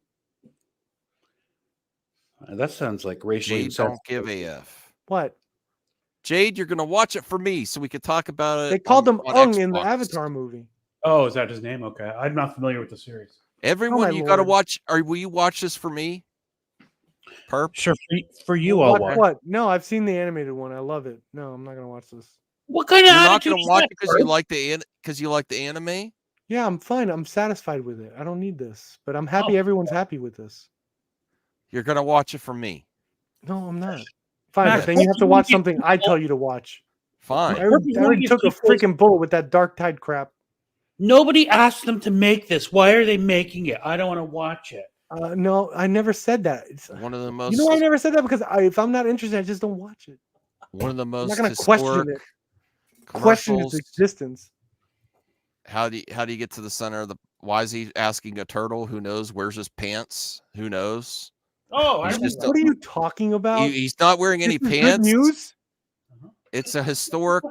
That sounds like racially Jade, don't insensitive. give a f. What? Jade, you're gonna watch it for me, so we could talk about it. They called him on Ung in the Xbox. Avatar movie. Oh, is that his name? Okay. I'm not familiar with the series. Everyone, my you gotta lord. watch. Will you watch this for me? Perp. Sure, for you, I'll Watch watch. what? No, I've seen the animated one. I love it. No, I'm not gonna watch this. What kind of You're not attitude gonna is watch that, it because you Herb? like the anime. Yeah, I'm fine. I'm satisfied with it. I don't need this, but I'm happy Oh. everyone's happy with this. You're gonna watch it for me. No, I'm not. Fine, Max, but then you have to what watch do you something I tell you to watch. Fine. I already took a freaking bullet with that Dark Tide crap. Nobody asked them to make this. Why are they making it? I don't want to watch it. No, I never said that. One of the most. You know, I never said that because if I'm not interested, I just don't watch it. One of the I'm most not going to question historic it. Question its commercials. existence. How do you get to the center of the? Why is he asking a turtle? Who knows? Where's his pants? Who knows? Oh, He's I just What are you talking about? He's not wearing any This is good pants. news? It's a historic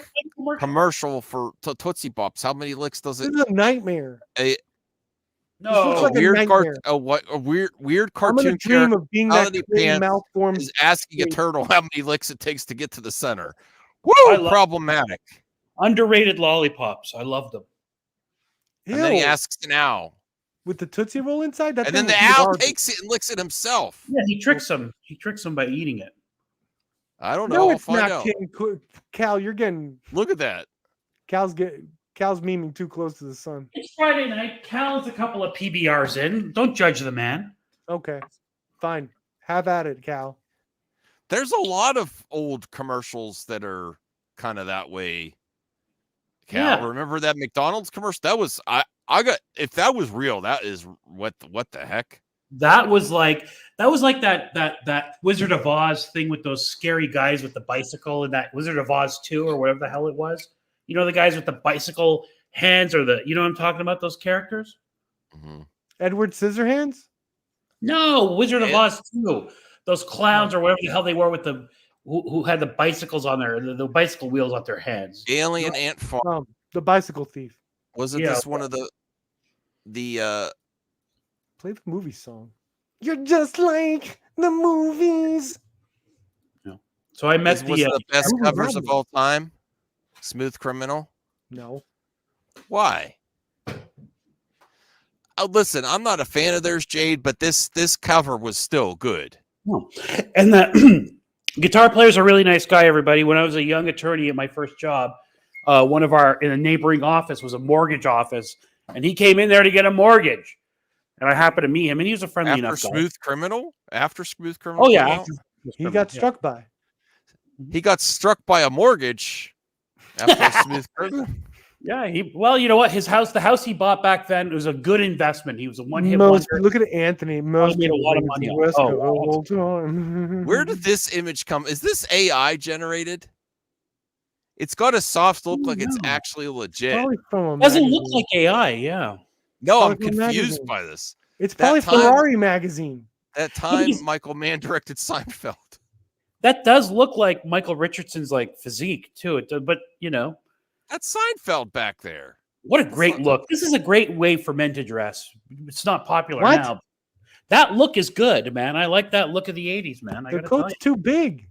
commercial for Tootsie Pops. How many licks does This it? is a nightmare. A looks like a weird nightmare. weird I'm cartoon gonna dream character of being that Melody pretty Pants malformed. is asking a shape. turtle how many licks it takes to get to the center. Woo! I love- Problematic. underrated lollipops. I love them. And then he Ew, asks an owl, with the Tootsie Roll inside? That and then thing the is owl garbage. takes it and licks it himself. Yeah, he tricks them. He tricks them by eating it. I don't know. No, I'll it's find not out. King Cal. You're getting Look at that. Cal's memeing too close to the sun. It's Friday night. Cal's a couple of PBRs in. Don't judge the man. Okay, fine. Have at it, Cal. There's a lot of old commercials that are kind of that way. Cal, Yeah. remember that McDonald's commercial? That was I got if that was real, that is what the heck? That was like that Wizard of Oz thing with those scary guys with the bicycle and that Wizard of Oz 2 or whatever the hell it was. You know, the guys with the bicycle hands or you know what I'm talking about, those characters? Mhm. Edward Scissorhands? No, Wizard of Yeah. Oz too. Those clowns or whatever the hell they were with the who had the bicycles on the bicycle wheels on their heads. Alien Ant Farm. The bicycle thief. Wasn't Yeah. this one of the Play the movie song. You're just like the movies. So I met was the best Movie covers of Madness. all time? Smooth Criminal. No. Why? Oh, listen, I'm not a fan of theirs, Jade, but this cover was still good. And the guitar player's a really nice guy, everybody. When I was a young attorney at my first job, one of our in a neighboring office was a mortgage office, and he came in there to get a mortgage. And I happened to meet him, and he was a friendly After enough guy. Smooth Criminal? After Smooth Criminal? Oh yeah, came out? after He got struck by. He got struck by a mortgage after Smooth Criminal. Yeah, you know what? The house he bought back then, it was a good investment. He was a one-hit Most, wonder. look at Anthony. Most made a lot of people money think on it. West Oh, Coast wow. all time. Where did this image come? Is this AI generated? It's got a soft look like it's No. actually legit. Probably from a Doesn't look magazine. like AI, yeah. No, I'm probably from a confused magazine. by this. It's that probably time- Ferrari magazine. That time He's- Michael Mann directed Seinfeld. That does look like Michael Richardson's like physique too. But That's Seinfeld back there. what a great not- look. This is a great way for men to dress. It's not popular What? now. That look is good, man. I like that look of the 80s, man. I The gotta tell coat's you. too big.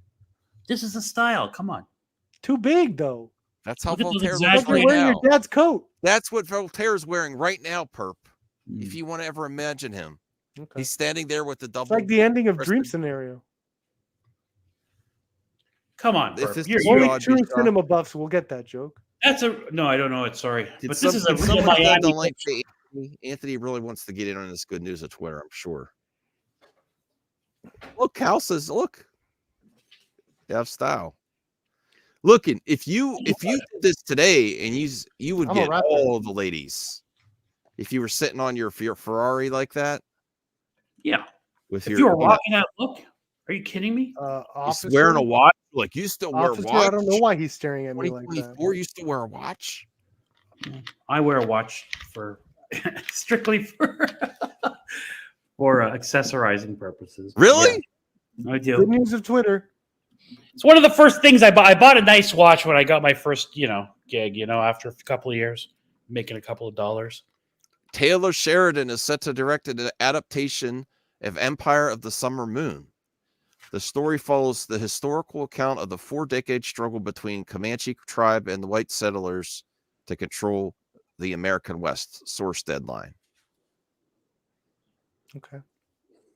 This is a style. Come on. Too big though. That's how Look at those Voltaire looks Like exaggerated you're right wearing now. your dad's coat. That's what Voltaire's wearing right now, Perp. Hmm. If you want to ever imagine him. Okay. He's standing there with the It's double. like the ending of Dream breasted- Scenario. Come on, If Burp. this You're- is you're- Only I'd be true shocked. cinema buffs will get that joke. that's a no. I don't know it. Sorry, Did but this is a real someone send the Miami. link to Anthony? Anthony really wants to get in on this good news of Twitter, I'm sure. Look, Cal says, look. You have style. Looking, if you did this today and you would I'm a get rapper. all the ladies. If you were sitting on your Ferrari like that, Yeah. with If your you were you know, rocking that look, are you kidding me? Officer, just wearing a watch, like you still wear a Officer, watch. I don't know why he's staring at me like that. 2024, you still wear a watch? I wear a watch for strictly for accessorizing purposes. Really? Yeah, I do. Good news of Twitter. It's one of the first things I bought. I bought a nice watch when I got my first, gig. After a couple of years, making a couple of dollars. Taylor Sheridan is set to direct an adaptation of Empire of the Summer Moon. The story follows the historical account of the 4-decade struggle between Comanche tribe and the white settlers to control the American West. Source deadline. Okay.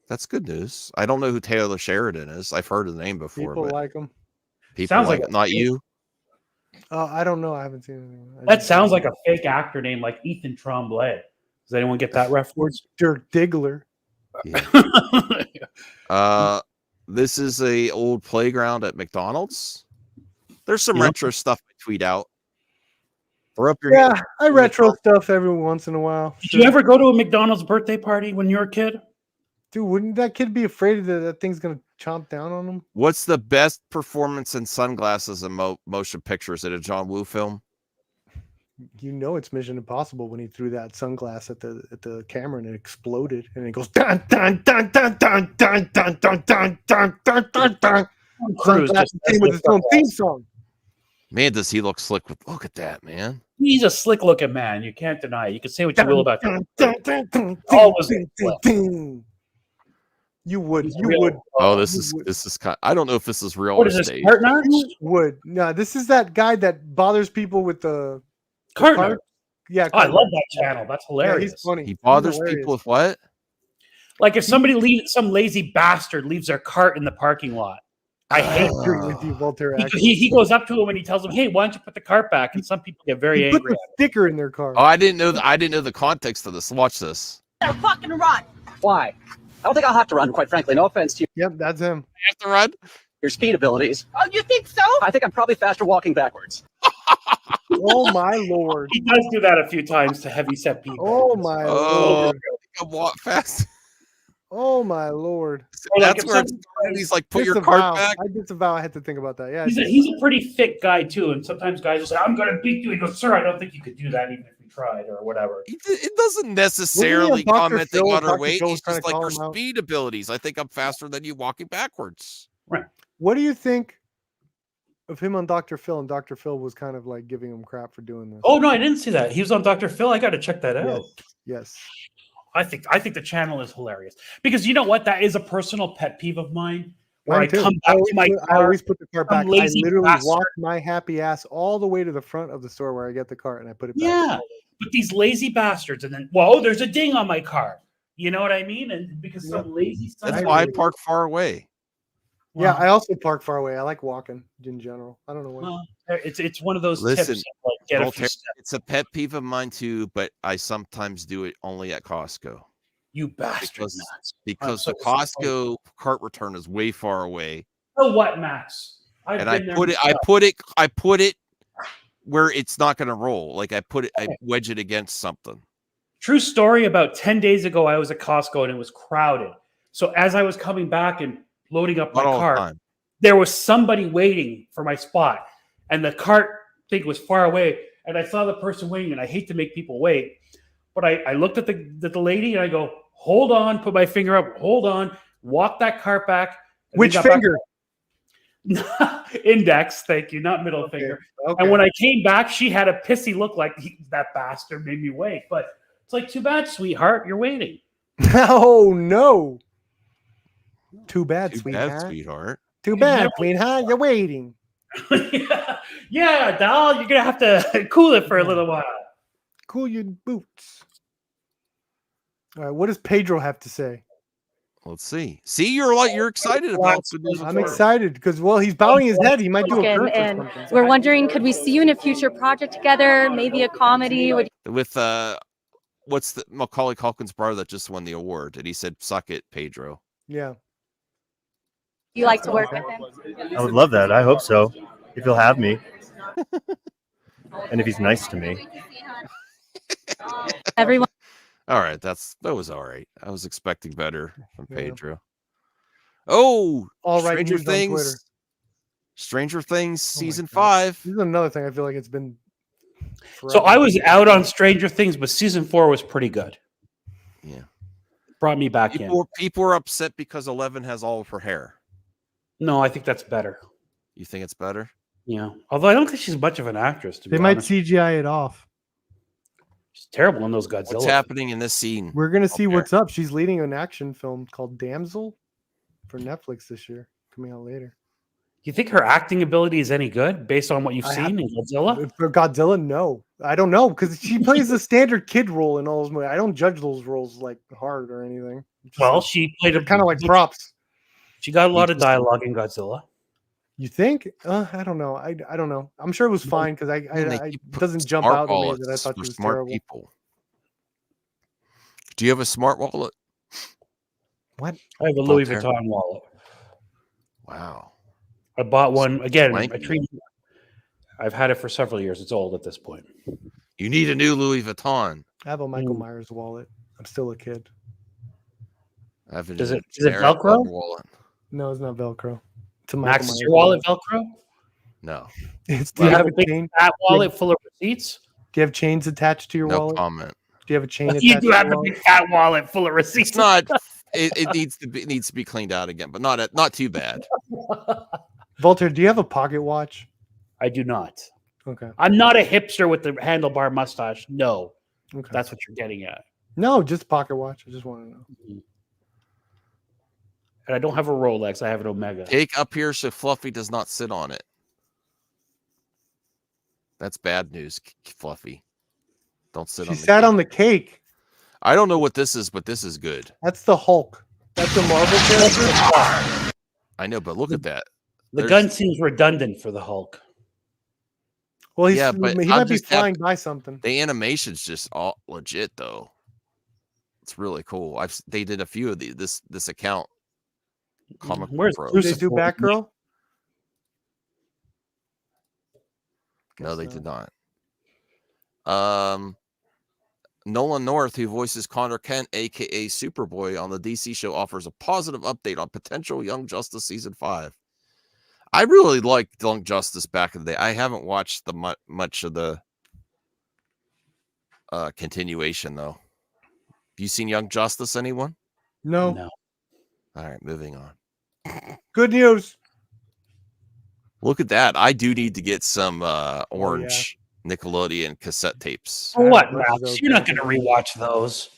That's good news. I don't know who Taylor Sheridan is. I've heard the name before, People but like him. people Sounds like like it. Not you. I don't know. I haven't seen anything. I That just- sounds like a fake actor name, like Ethan Tremblay. Does anyone get that reference? Dirk Diggler. This is a old playground at McDonald's. There's some Yep. retro stuff I tweet out. Throw up your Yeah, I retro stuff every once in a while. Did you ever go to a McDonald's birthday party when you were a kid? Dude, wouldn't that kid be afraid that that thing's gonna chomp down on him? What's the best performance in sunglasses in motion pictures? At a John Woo film? You know it's Mission Impossible when he threw that sunglass at the camera and it exploded and it goes dun dun dun dun dun dun dun dun dun dun dun dun dun. Cruise Sunglass just came with its own theme song. Man, does he look slick? Look at that, man. He's a slick looking man. You can't deny it. You can say what you will about Dun, him. dun, dun, dun, Always dun, dun, dun. You would, He's you real. would, Oh, you this would- is kind. I don't know if this is real What or is this? staged. Partners? you would. No, this is that guy that bothers people with the Cartner. cart. Yeah, Oh, I Cartner. love that channel. That's Yeah, hilarious. he's funny. He He's bothers hilarious. people with what? Like if somebody some lazy bastard leaves their cart in the parking lot. I hate I agree with you, Voltaire. Actually, he goes up to him and he tells him, "Hey, why don't you put the cart back?" And some people get very he put angry. the sticker in their car. Oh, I didn't know. I didn't know the context of this. Watch this. Gotta fucking run. Why? I don't think I'll have to run, quite frankly. No offense to Yep, that's him. You have to run. your speed abilities. Oh, you think so? I think I'm probably faster walking backwards. Oh my lord. He does do that a few times to heavy set people. Oh my Oh, lord. I walk fast. Oh my lord. Or like That's if where it some- started. He's like, put your Disavow. cart back. I disavow. I had to think about that. Yeah. He's a pretty thick guy too, and sometimes guys will say, "I'm going to beat you." He goes, "Sir, I don't think you could do that even if we tried or whatever. It doesn't necessarily Dr. commenting Phil? on her Dr. weight. Phil was It's trying just to like call her him out. speed abilities. I think I'm faster than you walking backwards. Right. What do you think of him on Dr. Phil? And Dr. Phil was kind of like giving him crap for doing this. Oh no, I didn't see that. He was on Dr. Phil. I got to check that out. Yes. I think the channel is hilarious because you know what? That is a personal pet peeve of mine. Where Mine I too. come back to my I car. always put the car back. I lazy literally bastard. walk my happy ass all the way to the front of the store where I get the cart and I put it back. Yeah, but these lazy bastards, and then whoa, there's a ding on my car. You know what I mean? And because some lazy son That's of why I a- park far away. Yeah, Wow. I also park far away. I like walking in general. I don't know why. Well, it's one of those Listen, tips. Of like get a few Voltaire, steps. it's a pet peeve of mine too, but I sometimes do it only at Costco You bastard, because Max. because I'm the so disappointed. Costco cart return is way far away, Oh, what, Max? I've and I been there put it where it's not going to roll. Like I wedge it against something. True story. About 10 days ago, I was at Costco and it was crowded. So as I was coming back and loading up my Not all the cart, time. there was somebody waiting for my spot, and the cart thing was far away. And I saw the person waiting, and I hate to make people wait, but I looked at the lady and I go, "Hold on!" Put my finger up. Hold on. Walk that cart back. And we Which got back- finger? Index, thank you, not middle finger. Okay. And when I came back, she had a pissy look like that bastard made me wait. But it's like, too bad, sweetheart, you're waiting. Oh no. Too bad, Too sweetheart. bad, sweetheart. Too bad, sweetheart. You're waiting. yeah, doll, you're gonna have to cool it for a little while. Cool your boots. All right, what does Pedro have to say? Let's see. See, you're excited about the news. I'm excited because he's bowing his head. He might do a curse or And something. we're wondering, could we see you in a future project together? Maybe a comedy? With what's the Macaulay Culkin's brother that just won the award? And he said, "Suck it, Pedro." Yeah. You like to work with him? I would love that. I hope so. If he'll have me. And if he's nice to me. Everyone. All right, that was all right. I was expecting better from Yeah. Pedro. Oh, All right. Stranger news on Twitter. Things. Stranger Things Oh my season God. 5. This is another thing I feel like it's been. So forever. I was out on Stranger Things, but season 4 was pretty good. Yeah. Brought me back in. People are upset because 11 has all of her hair. No, I think that's better. You think it's better? Yeah. Although I don't think she's much of an actress, to They be might honest. CGI it off. She's terrible in those Godzilla. What's happening in this scene? We're gonna see Okay. what's up. She's leading an action film called Damsel for Netflix this year, coming out later. You think her acting ability is any good based on what you've I seen in Godzilla? For Godzilla, no, I don't know because she plays the standard kid role in all those movies. I don't judge those roles like hard or anything. Well, she played a kind of like props. She got a lot of dialogue in Godzilla. You think? I don't know. I don't know. I'm sure it was fine because it doesn't jump Smart out at me wallets that I thought for she was smart terrible. people. Do you have a smart wallet? What? I have a Louis Voltaire. Vuitton wallet. Wow. I bought one again. Swanky. I've had it for several years. It's old at this point. You need a new Louis Vuitton. I have a Michael Myers wallet. I'm still a kid. I have a Is it generic Velcro? wallet. No, it's not Velcro. It's a Max, Michael is your Myers wallet Velcro? No. It's, Do you have a big fat wallet full of receipts? Do you have chains attached to your No wallet? comment. Do you have a chain attached You to do your have a wallet? big fat wallet full of receipts. It's not. It needs to be cleaned out again, but not too bad. Voltaire, do you have a pocket watch? I do not. Okay. I'm not a hipster with the handlebar mustache. No, Okay. that's what you're getting at. No, just pocket watch. I just want to know. And I don't have a Rolex. I have an Omega. Take up here so Fluffy does not sit on it. That's bad news, Fluffy. Don't sit She on the sat cake. on the cake. I don't know what this is, but this is good. That's the Hulk. That's a Marvel character. I know, but look at that. The There's- gun seems redundant for the Hulk. Well, Yeah, but he I'm might be just happy- flying by something. The animation's just all legit though. It's really cool. They did a few of these this account. Comic Where's Pro. Did they Bruce do Support? Batgirl? No, Guess they not. did not. Nolan North, who voices Connor Kent, aka Superboy, on the DC show, offers a positive update on potential Young Justice season 5. I really liked Young Justice back in the day. I haven't watched much of the continuation though. Have you seen Young Justice? Anyone? No. No. All right, moving on. Good news. Look at that. I do need to get some orange Nickelodeon cassette tapes. I have What, a bunch of Max? those. You're not going to rewatch those.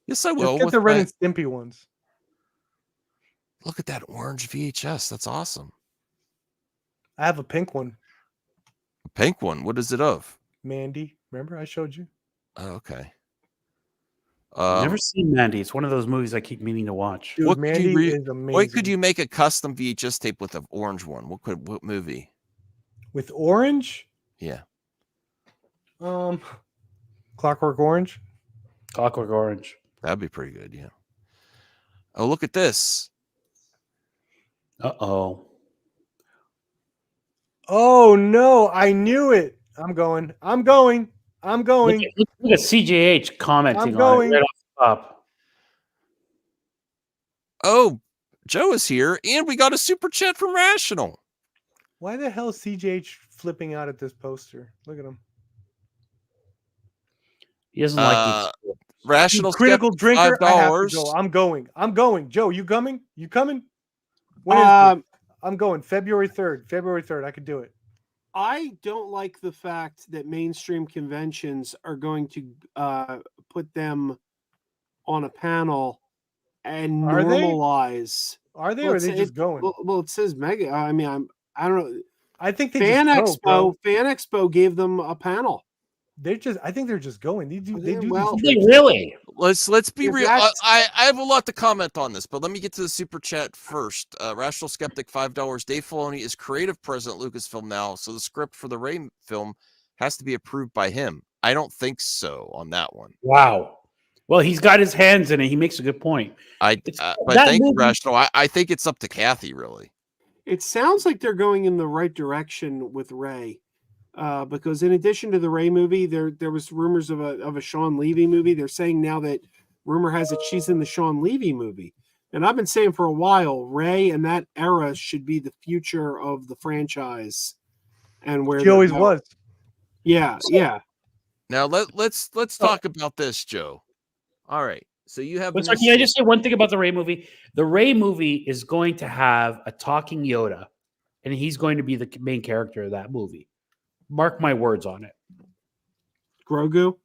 Yes, I Let's will. get with the Ren my- and Stimpy ones. Look at that orange VHS. That's awesome. I have a pink one. A pink one. What is it of? Mandy. Remember I showed you? Oh, okay. Never seen Mandy. It's one of those movies I keep meaning to watch. Dude, What could you Mandy is amazing. What could you make a custom VHS tape with an orange one? What movie? With orange? Yeah. Clockwork Orange. Clockwork Orange. That'd be pretty good, yeah. Oh, look at this. Uh-oh. Oh no, I knew it. I'm going. Look at CJH commenting I'm on it going. right off the top. Oh, Joe is here, and we got a super chat from Rational. Why the hell is CJH flipping out at this poster? Look at him. He doesn't like these. Rational Critical Skeptic, drinker. I have to $5. go. I'm going. Joe, you coming? You coming? When is this? I'm going. February 3rd. February 3rd. I could do it. I don't like the fact that mainstream conventions are going to put them on a panel and Are they? normalize. Are they Well, or are they just going? Well, it says mega. I mean, I don't know. I think they Fan just go, bro. Fan Expo gave them a panel. I think they're just going. They do Well, these They trips. really? Let's be If real. that's- I have a lot to comment on this, but let me get to the super chat first. Rational Skeptic, $5. Dave Filoni is creative president at Lucasfilm now, so the script for the Ray film has to be approved by him. I don't think so on that one. Wow. Well, he's got his hands in it. He makes a good point. But that thank you, movie- Rational. I think it's up to Kathy, really. It sounds like they're going in the right direction with Ray, because in addition to the Ray movie, there was rumors of a Sean Levy movie. They're saying now that rumor has it she's in the Sean Levy movie, and I've been saying for a while Ray and that era should be the future of the franchise, and where She they're always going. was. Yeah, yeah. Now let's talk about this, Joe. All right. So you have. But sorry, can I just say one thing about the Ray movie? The Ray movie is going to have a talking Yoda, and he's going to be the main character of that movie. Mark my words on it. Grogu.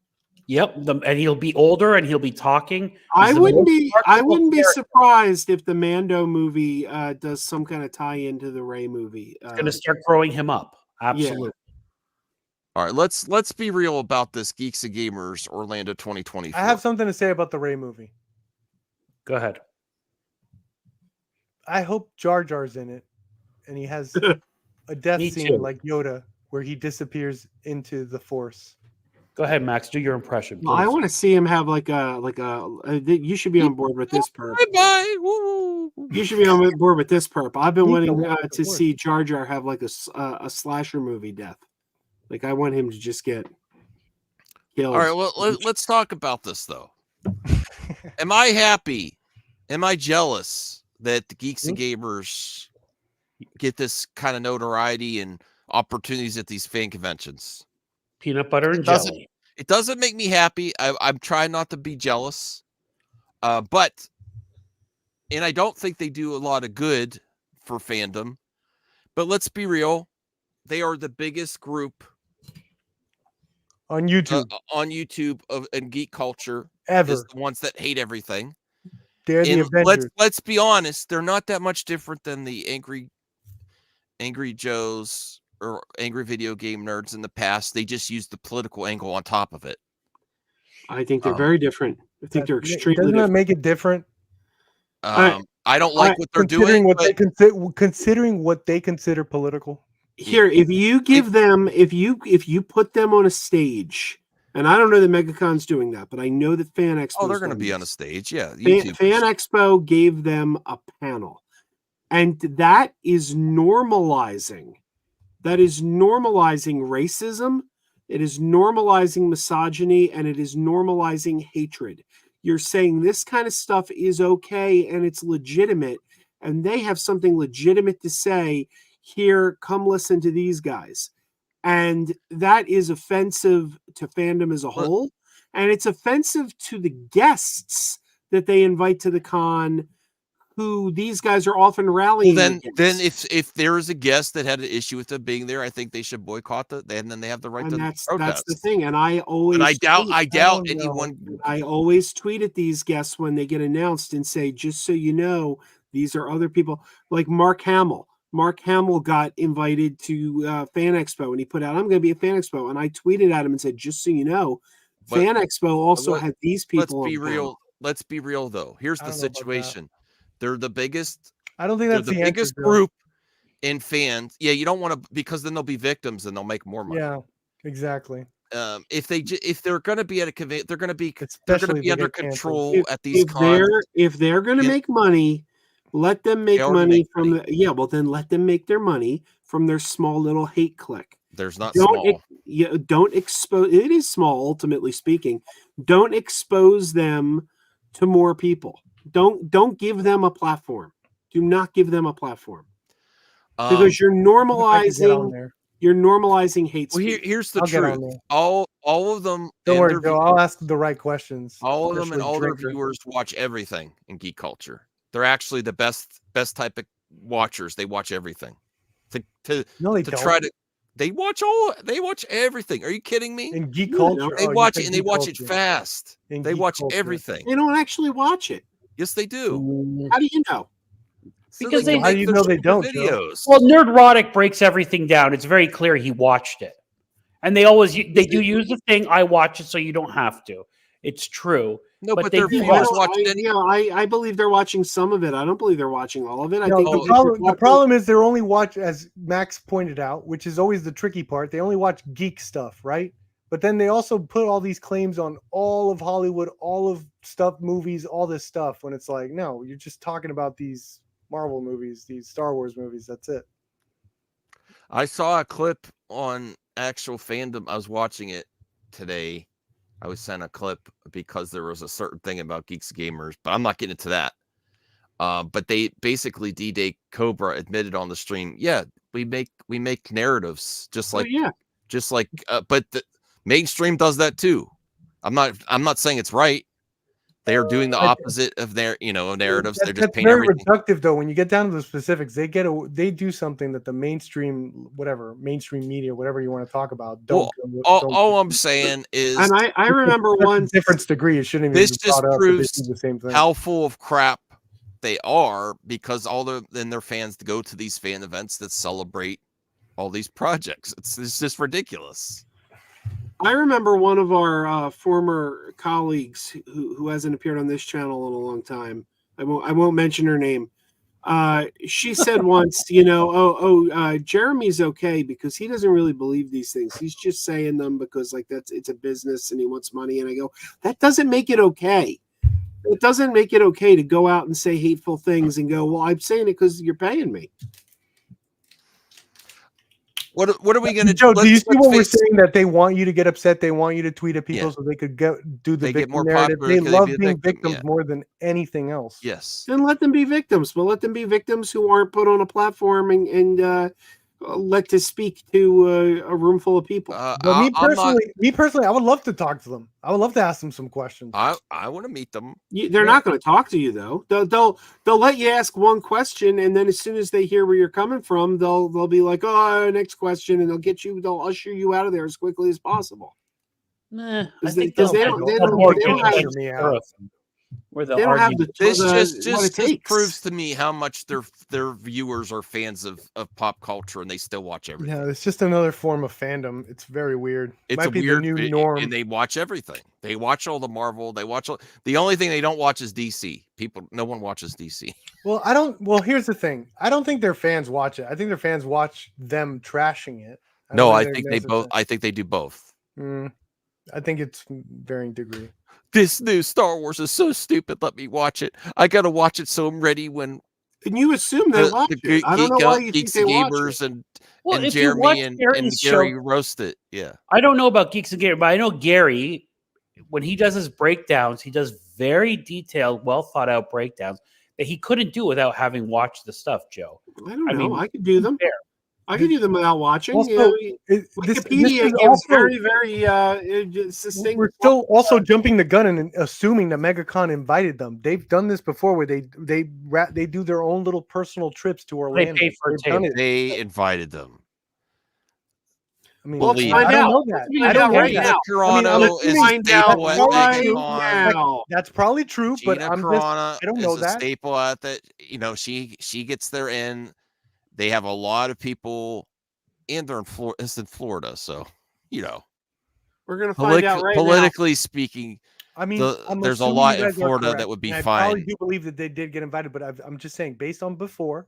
Yep, and he'll be older and he'll be talking. I the wouldn't most be remarkable character. surprised if the Mando movie does some kind of tie into the Ray movie. It's going to start growing him up. Absolutely. All right, let's be real about this Geeks and Gamers Orlando 2024. I have something to say about the Ray movie. Go ahead. I hope Jar Jar's in it, and he has a death Me scene too. like Yoda, where he disappears into the Force. Go ahead, Max. Do your impression. Well, I please. want to see him have like a you should be on board with this perp. Bye. Woo. You should be on board with this perp. I've been He's wanting the one with the to Force. see Jar Jar have like a slasher movie death. Like I want him to just get killed. All right, well, let's talk about this though. Am I happy? Am I jealous that the Geeks and Gamers get this kind of notoriety and opportunities at these fan conventions? Peanut butter and doesn't- jelly. It doesn't make me happy. I'm trying not to be jealous, but I don't think they do a lot of good for fandom. But let's be real, they are the biggest group On YouTube, and geek culture ever. is the ones that hate everything. They're the And Avengers. let's be honest, they're not that much different than the angry Joes or angry video game nerds in the past. They just used the political angle on top of it. I think they're very different. I think they're extremely Doesn't that different. make it different? I don't like what they're Considering doing. what But considering what they consider political. Here, if you give them, if you put them on a stage, and I don't know that MegaCon's doing that, but I know that Fan Expo. they're going to be on a stage. Yeah, Fan Expo gave them a panel, and that is normalizing. That is normalizing racism. It is normalizing misogyny, and it is normalizing hatred. You're saying this kind of stuff is okay and it's legitimate, and they have something legitimate to say. Here, come listen to these guys. And that is offensive to fandom as a whole. And it's offensive to the guests that they invite to the con, who these guys are often rallying. Well, then against. if there is a guest that had an issue with them being there, I think they should boycott it. And then they have the right And to that's protest. the thing. And I always, But I doubt don't know. anyone. I always tweet at these guests when they get announced and say, just so you know, these are other people like Mark Hamill. Mark Hamill got invited to Fan Expo, and he put out, "I'm going to be at Fan Expo," and I tweeted at him and said, "Just so you know, But- Fan Expo also let- had these Let's people." be on real. panel. Let's be real though. Here's I the don't know about that. situation. They're the biggest. I don't think They're that's the the answer, biggest Joe. group in fans. Yeah, you don't want to, because then they'll be victims and they'll make more money. Yeah, exactly. If they're going to be at a convention, they're going to be Especially if they under get canceled. control at these cons. If they're going to Yeah. make money, let them make They already money make from money. well, then let them make their money from their small little hate clique. There's not Don't small. don't expose. It is small, ultimately speaking. Don't expose them to more people. Don't give them a platform. Do not give them a platform, because you're I can get on normalizing there. hate Well, speech. here's the I'll get on truth. there. All of them. Don't and worry, their Joe. I'll ask the right questions. all of them and especially all their Drinker. viewers watch everything in geek culture. They're actually the best type of watchers. They watch everything. No, they To don't. try to they watch everything. Are you kidding me? In geek No, culture, They oh, you watch said it and they geek watch it culture. fast. In They geek watch culture. everything. They don't actually watch it. Yes, they do. How do you know? So Because can they- How do make you their know they stupid don't, Joe? videos. Well, Nerdrotic breaks everything down. It's very clear he watched it, and they do use the thing. I watch it, so you don't have to. It's true. No, but they their do viewers watch. watch it any. I believe they're watching some of it. I don't believe they're watching all of it. I No, think the problem is they're only watch, as Max pointed out, which is always the tricky part. They only watch geek stuff, right? But then they also put all these claims on all of Hollywood, all of stuff, movies, all this stuff. When it's like, no, you're just talking about these Marvel movies, these Star Wars movies. That's it. I saw a clip on actual fandom. I was watching it today. I was sent a clip because there was a certain thing about Geeks Gamers, but I'm not getting into that. But they basically D-Day Cobra admitted on the stream, yeah, we make narratives just like but the mainstream does that too. I'm not saying it's right. They are doing the opposite of their narratives. They're just That's painting very everything. reductive, though. When you get down to the specifics, they do something that the mainstream media, whatever you want to talk about, don't. All I'm saying is, and I remember once different degree. It shouldn't even this be just brought up. proves They do the same thing. how full of crap they are, because their fans go to these fan events that celebrate all these projects. It's just ridiculous. I remember one of our former colleagues who hasn't appeared on this channel in a long time. I won't mention her name. She said once, Jeremy's okay because he doesn't really believe these things. He's just saying them because it's a business and he wants money. And I go, that doesn't make it okay. It doesn't make it okay to go out and say hateful things and go, well, I'm saying it because you're paying me. What are we going to do? Joe, do you see what we're saying? That they want you to get upset. They want you to tweet at people so they could do the They victim get more narrative. popular They because love be a being victim, victims more than anything else. Yes. Then let them be victims, but let them be victims who aren't put on a platform and let to speak to a room full of people. But me personally, I would love to talk to them. I would love to ask them some questions. I want to meet them. They're not going to talk to you though. They'll let you ask one question, and then as soon as they hear where you're coming from, they'll be like, "Oh, next question," and they'll usher you out of there as quickly as possible. Nah, Because I think they don't have the This what just it takes. proves to me how much their viewers are fans of pop culture and they still watch everything. Yeah, it's just another form of fandom. It's very weird. It's Might a be weird the new norm. and they watch everything. They watch all the Marvel. They watch all. The only thing they don't watch is DC. No one watches DC. Well, here's the thing. I don't think their fans watch it. I think their fans watch them trashing it. I think they both. I think they do both. I think it's varying degree. This new Star Wars is so stupid. Let me watch it. I gotta watch it so I'm ready when. And you assume they watch it. I don't know why you think they watch Gamers it. and if you watch Jeremy and Gary's Gary show- roast it. Yeah. I don't know about Geeks and Gamers, but I know Gary, when he does his breakdowns, he does very detailed, well thought out breakdowns that he couldn't do without having watched the stuff, Joe. I don't know. I could do them. I can do them without watching. Also, this Wikipedia is gives also, very succinct. we're still also jumping the gun and assuming that MegaCon invited them. They've done this before, where they do their own little personal trips to They Orlando. pay for a They've done table. it. They invited them. I mean, Well, let's Believe find I don't out. know that. Let's I find don't out know right that. now. Carano I'm is a Find out staple at right MegaCon. now. That's probably true, but Gina I'm just, Carano I don't is know a that. staple at that. You know, she gets their in. They have a lot of people, and they're in Florida. It's in Florida, so you know, We're gonna find out right now. politically speaking, I mean, I'm there's a assuming lot you in guys are Florida correct, that would be and I probably fine. do believe that they did get invited, but I'm just saying, based on before,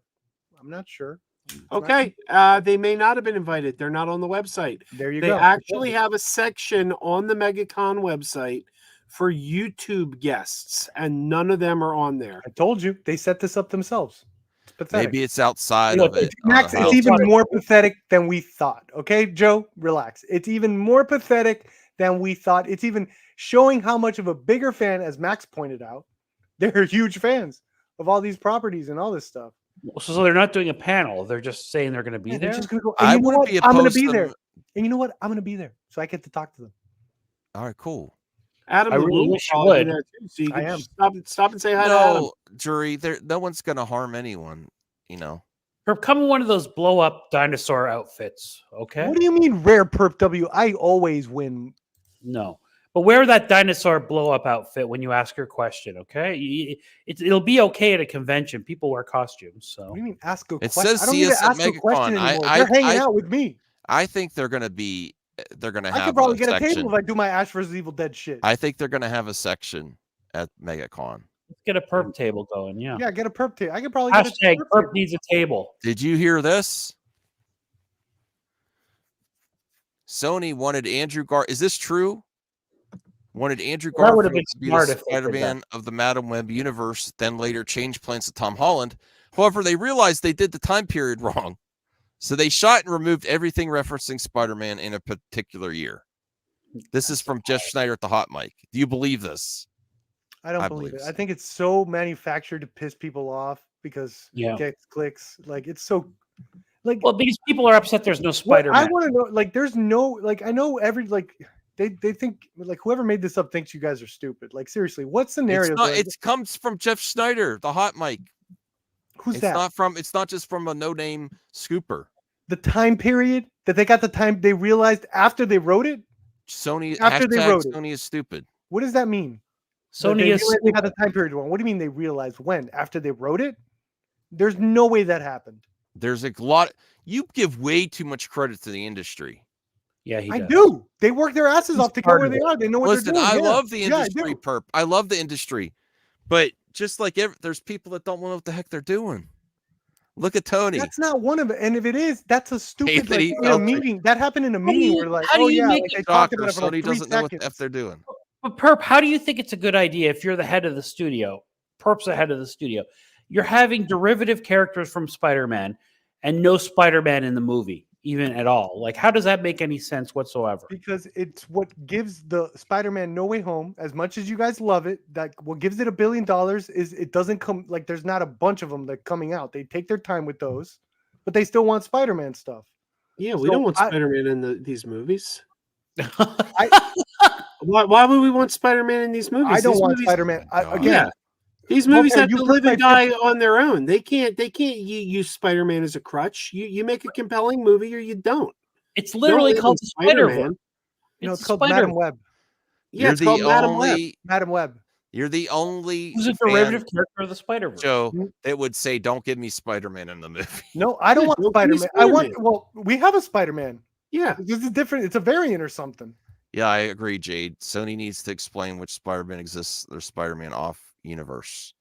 I'm not sure. It's not- Okay, they may not have been invited. They're not on the website. there you They go. actually have a section on the MegaCon website for YouTube guests, and none of them are on there. I told you they set this up themselves. It's pathetic. Maybe it's outside Look, of it. Max, it's how- even more pathetic than we thought. Okay, Joe, relax. It's even more pathetic than we thought. It's even showing how much of a bigger fan, as Max pointed out, they're huge fans of all these properties and all this stuff. So they're not doing a panel. They're just saying they're going to be Yeah, there. they're just gonna go. I And you know wouldn't what? be I'm gonna opposed be to there. them. And you know what? I'm gonna be there, so I get to talk to them. All right, cool. Adam I the really Woo wish you probably would. be there too, so you I can am. stop and say hi to Adam. No, jury, no one's gonna harm anyone. You know, Or come in one of those blow up dinosaur outfits. Okay. What do you mean, rare perp W? I always win. No. But wear that dinosaur blow up outfit when you ask your question. Okay. It'll be okay at a convention. People wear costumes. So What do you mean? Ask a It question. says I don't see need to us at ask a question MegaCon. anymore. They're hanging out with me. I think they're gonna be. They're gonna I have could probably a get a section. table if I do my Ash vs. Evil Dead shit. I think they're gonna have a section at MegaCon. let's get a perp table going. Yeah. Yeah, get a perp table. I could probably get a Hashtag perp perp table. needs a table. Did you hear this? Sony wanted Andrew Is this true? Wanted Andrew That would have Garfield been to be smart the if they did Spider-Man of the Madam Web universe, then later changed plans to Tom Holland. However, they realized they did the time period wrong. So they shot and removed everything referencing Spider-Man in a particular year. This is from Jeff Schneider at the Hot Mic. Do you believe this? I don't I believe it. believe I so. think it's so manufactured to piss people off because Yeah. it gets clicks. Like it's so like Well, these people are upset there's no what Spider I Man. want to know, like, there's no, like, I know every, like, they think, like, whoever made this up thinks you guys are stupid. Like, seriously, what scenario? It comes from Jeff Schneider, the Hot Mic. Who's It's that? It's not just from a no-name scooper. The time period that they got the time they realized after they wrote it. Sony After they hashtag wrote it. Sony is stupid. What does that mean? That Sony they is realized they got the time period wrong. What do you mean they realized when? After they wrote it? There's no way that happened. There's a lot. You give way too much credit to the industry. Yeah, he I does. do. They work their asses He's off to get part where of they it. are. They know what Listen, they're doing. I Yeah. love the Yeah, I industry, do. perp. I love the industry, but just like there's people that don't know what the heck they're doing. Look at Tony. That's not one of it. And if it is, that's a stupid that like, he in a felt like- meeting. That happened in a do meeting you- where like, how do oh you yeah, make like it they talked about Shocker, it for like Sony 3 doesn't know what the seconds. F they're doing. But Perp, how do you think it's a good idea if you're the head of the studio? Perp's the head of the studio. You're having derivative characters from Spider-Man and no Spider-Man in the movie, even at all. Like, how does that make any sense whatsoever? Because it's what gives the Spider-Man No Way Home, as much as you guys love it, that what gives it $1 billion is it doesn't come like there's not a bunch of them that coming out. They take their time with those, but they still want Spider-Man stuff. Yeah, we So don't want I- Spider-Man in these movies. I Why would we want Spider-Man in these movies? I don't These want movies- Spider-Man. God. Again, Yeah, these movies Okay, have you to took live and my die on their own. They can't use Spider-Man as a crutch. You make a compelling movie or you don't. It's literally Don't called live the in Spider-Verse. no, it's It's called Spider- Madam Web. Yeah, You're it's called the Madam Web. only. Madam Web. You're the only Who's a fan, derivative character of the Spider-Verse? Joe, that would say, "Don't give me Spider-Man in the movie." No, I don't Yeah, want don't give me Spider-Man. I want. Spider-Man. Well, we have a Spider-Man. Yeah, This is different. It's a variant or something. Yeah, I agree, Jade. Sony needs to explain which Spider-Man exists. Their Spider-Man off universe.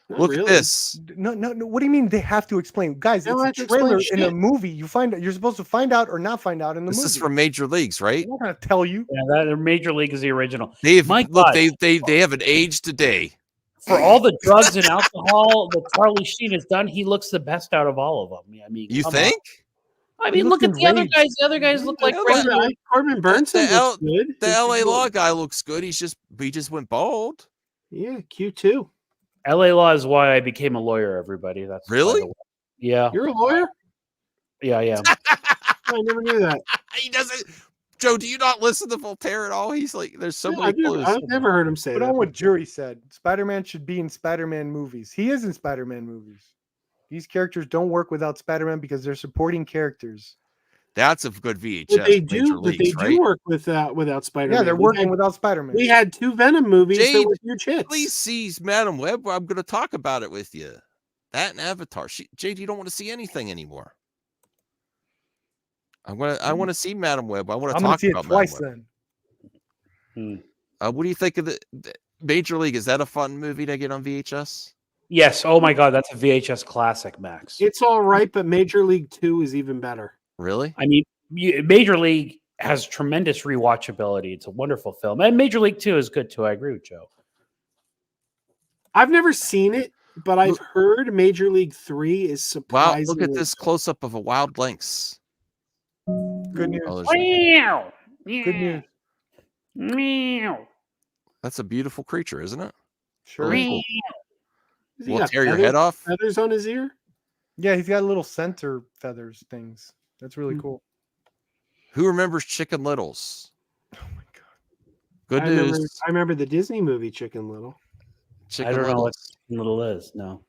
not Look really. at this. No. What do you mean they have to explain, guys? They don't have It's to a trailer explain in a shit. movie. You find out. You're supposed to find out or not find out in the This movie. is from Major Leagues, right? I'm not gonna tell you. Yeah, that Major League is the original. They've My look. God. They haven't aged today. For all the drugs and alcohol that Charlie Sheen has done, he looks the best out of all of them. I mean, You come think? on. I He mean, look looks at the other enraged. guys. The other guys look like Yeah, regular. Corbin Burnson The looks good. The He's LA good. Law guy looks good. He just went bald. Yeah, Q2. LA Law is why I became a lawyer. Everybody, that's by Really? the way. Yeah, You're a lawyer? Yeah, yeah. I never knew that. He doesn't. Joe, do you not listen to Voltaire at all? He's like, there's so Yeah, many clues. I've never heard him say Put that. on what Jury said. Spider-Man should be in Spider-Man movies. He is in Spider-Man movies. These characters don't work without Spider-Man because they're supporting characters. That's a good VHS. But they Major do. But they Leagues, right? do work without Spider-Man. Yeah, they're working without Spider-Man. We had 2 Venom movies that Jade, were huge hits. Please sees Madam Web. I'm going to talk about it with you. That and Avatar. Jade, you don't want to see anything anymore. I want to see Madam Web. I want to talk see it about twice Madam then. Web. What do you think of the Major League? Is that a fun movie to get on VHS? Yes. Oh my God, that's a VHS classic, Max. It's all right, but Major League 2 is even better. Really? I mean, Major League has tremendous rewatchability. It's a wonderful film, and Major League 2 is good too. I agree with Joe. I've never seen it, but I've heard Major League 3 is Wow! surprisingly. Look at this close up of a wild lynx. Good news. Oh, Meow. Good news. Meow. that's a beautiful creature, isn't it? Sure. Really cool. Has he We'll got tear your feathers- head off. Feathers on his ear. Yeah, he's got little center feathers things. That's really cool. Who remembers Chicken Littles? Oh my god. Good news. I remember the Disney movie Chicken Little. Chicken I don't know what Littles. Little is. No.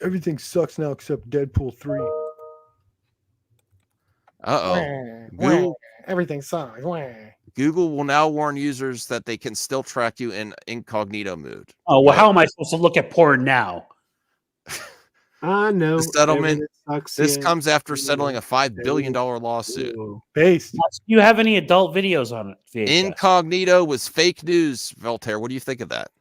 Everything sucks now except Deadpool 3. Uh-oh. Google, Everything sucks. Google will now warn users that they can still track you in incognito mode. Oh well, how am I supposed to look at porn now? No. The settlement. Sucks, This yeah. comes after settling a $5 billion lawsuit. Based. Do you have any adult videos on it? VHS? Incognito was fake news, Voltaire. What do you think of that?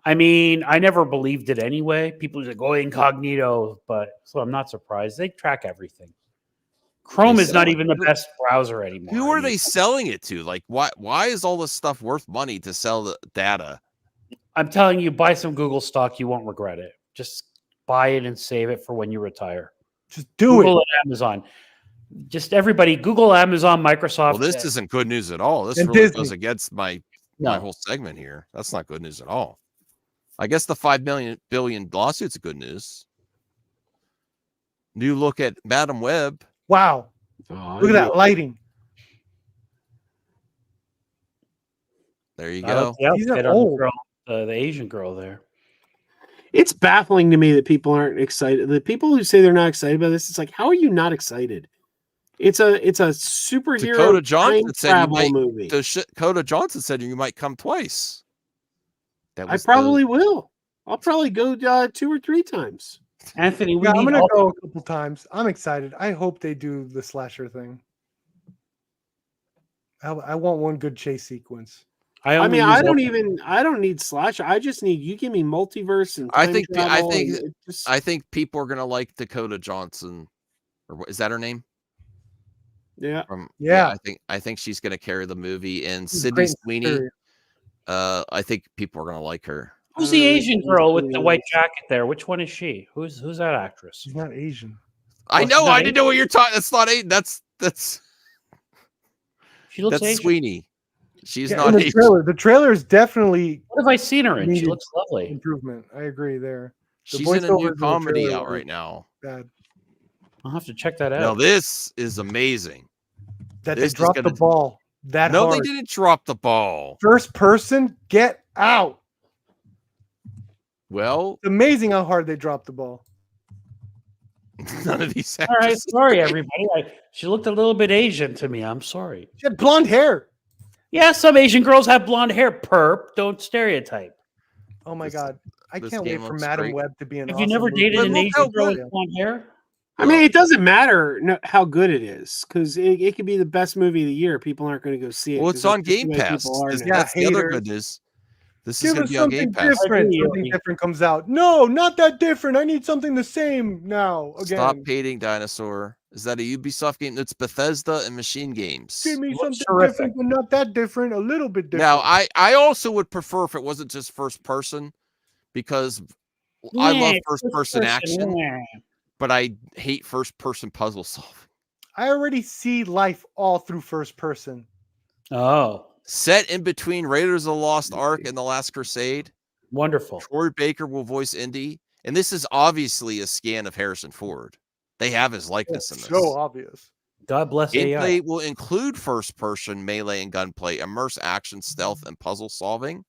I mean, I never believed it anyway. People just go incognito, but so I'm not surprised. They track everything. Chrome They is not sell it. even the best browser anymore. Who I are mean, they selling it to? Like, why is all this stuff worth money to sell the data? I'm telling you, buy some Google stock. You won't regret it. Just buy it and save it for when you retire. Just do Google it. and Amazon. Just everybody, Google, Amazon, Microsoft. Well, this isn't good news at all. This And really Disney. goes against my No. whole segment here. That's not good news at all. I guess the $5 billion lawsuit's good news. New look at Madam Web. Wow. Oh, Look at that lighting. There you I go. like the outfit These are on the old. girl, the Asian girl there. It's baffling to me that people aren't excited. The people who say they're not excited about this, it's like, how are you not excited? It's a superhero Dakota Johnson time said you travel might. movie. Dakota Johnson said you might come twice. That I was probably will. I'll probably go 2 or 3 times. Anthony, we Yeah, I'm need gonna all- go a couple times. I'm excited. I hope they do the slasher thing. I want one good chase sequence. I I only mean, use I don't need slasher. I just need you give me multiverse and I time think travel and it just- I think people are gonna like Dakota Johnson, or what is that her name? yeah. Yeah. I think she's gonna carry the movie. And She's Sydney great in Sweeney, Superior. I think people are gonna like her. Who's the Asian girl with the Asian. white jacket there? Which one is she? Who's that actress? She's not Asian. I she's know. not I didn't know what you're talking. That's not a. That's She looks that's Asian. Sweeney. She's Yeah, not in the Asian. trailer. The trailer is definitely What have I seen her in? She Needed. looks lovely. improvement. I agree there. The She's in a voiceovers new in the comedy trailer out were right now. Bad. I'll have to check that Now out. this is amazing. That This they is dropped the gonna- ball that No, hard. they didn't drop the ball. First person, get out. Well, It's amazing how hard they dropped the ball. none of these. All right, actresses- sorry everybody. She looked a little bit Asian to me. I'm sorry. She had blonde hair. Yeah, some Asian girls have blonde hair. Perp, don't stereotype. Oh my This- god. I this can't wait game for looks Madam great. Web to be an Have awesome you never movie. dated But an look how Asian girl good- with blonde hair? I mean, it doesn't matter how good it is because it could be the best movie of the year. People aren't going to go see it. Well, 'cause it's on that's just Game the way Pass. people are That's, now. Yeah, that's the other haters. good news. This is Give going us to be on something Game Pass. different. I do. Something different comes out. No, not that different. I need something the same now. Again. Stop hating Dinosaur. Is that a Ubisoft game? It's Bethesda and Machine Games. Give me Looks something terrific. different, but not that different. A little bit different. Now, I also would prefer if it wasn't just first person, because I love Yeah, first person action, yeah. but I hate first person puzzle solving. I already see life all through first person. Oh, Set in between Raiders of the Lost Ark and The Last Crusade, wonderful. Troy Baker will voice Indy, and this is obviously a scan of Harrison Ford. They have his likeness in It's this. so obvious. God bless AI. Gameplay will include first-person melee and gunplay, immerse action, stealth, and puzzle solving.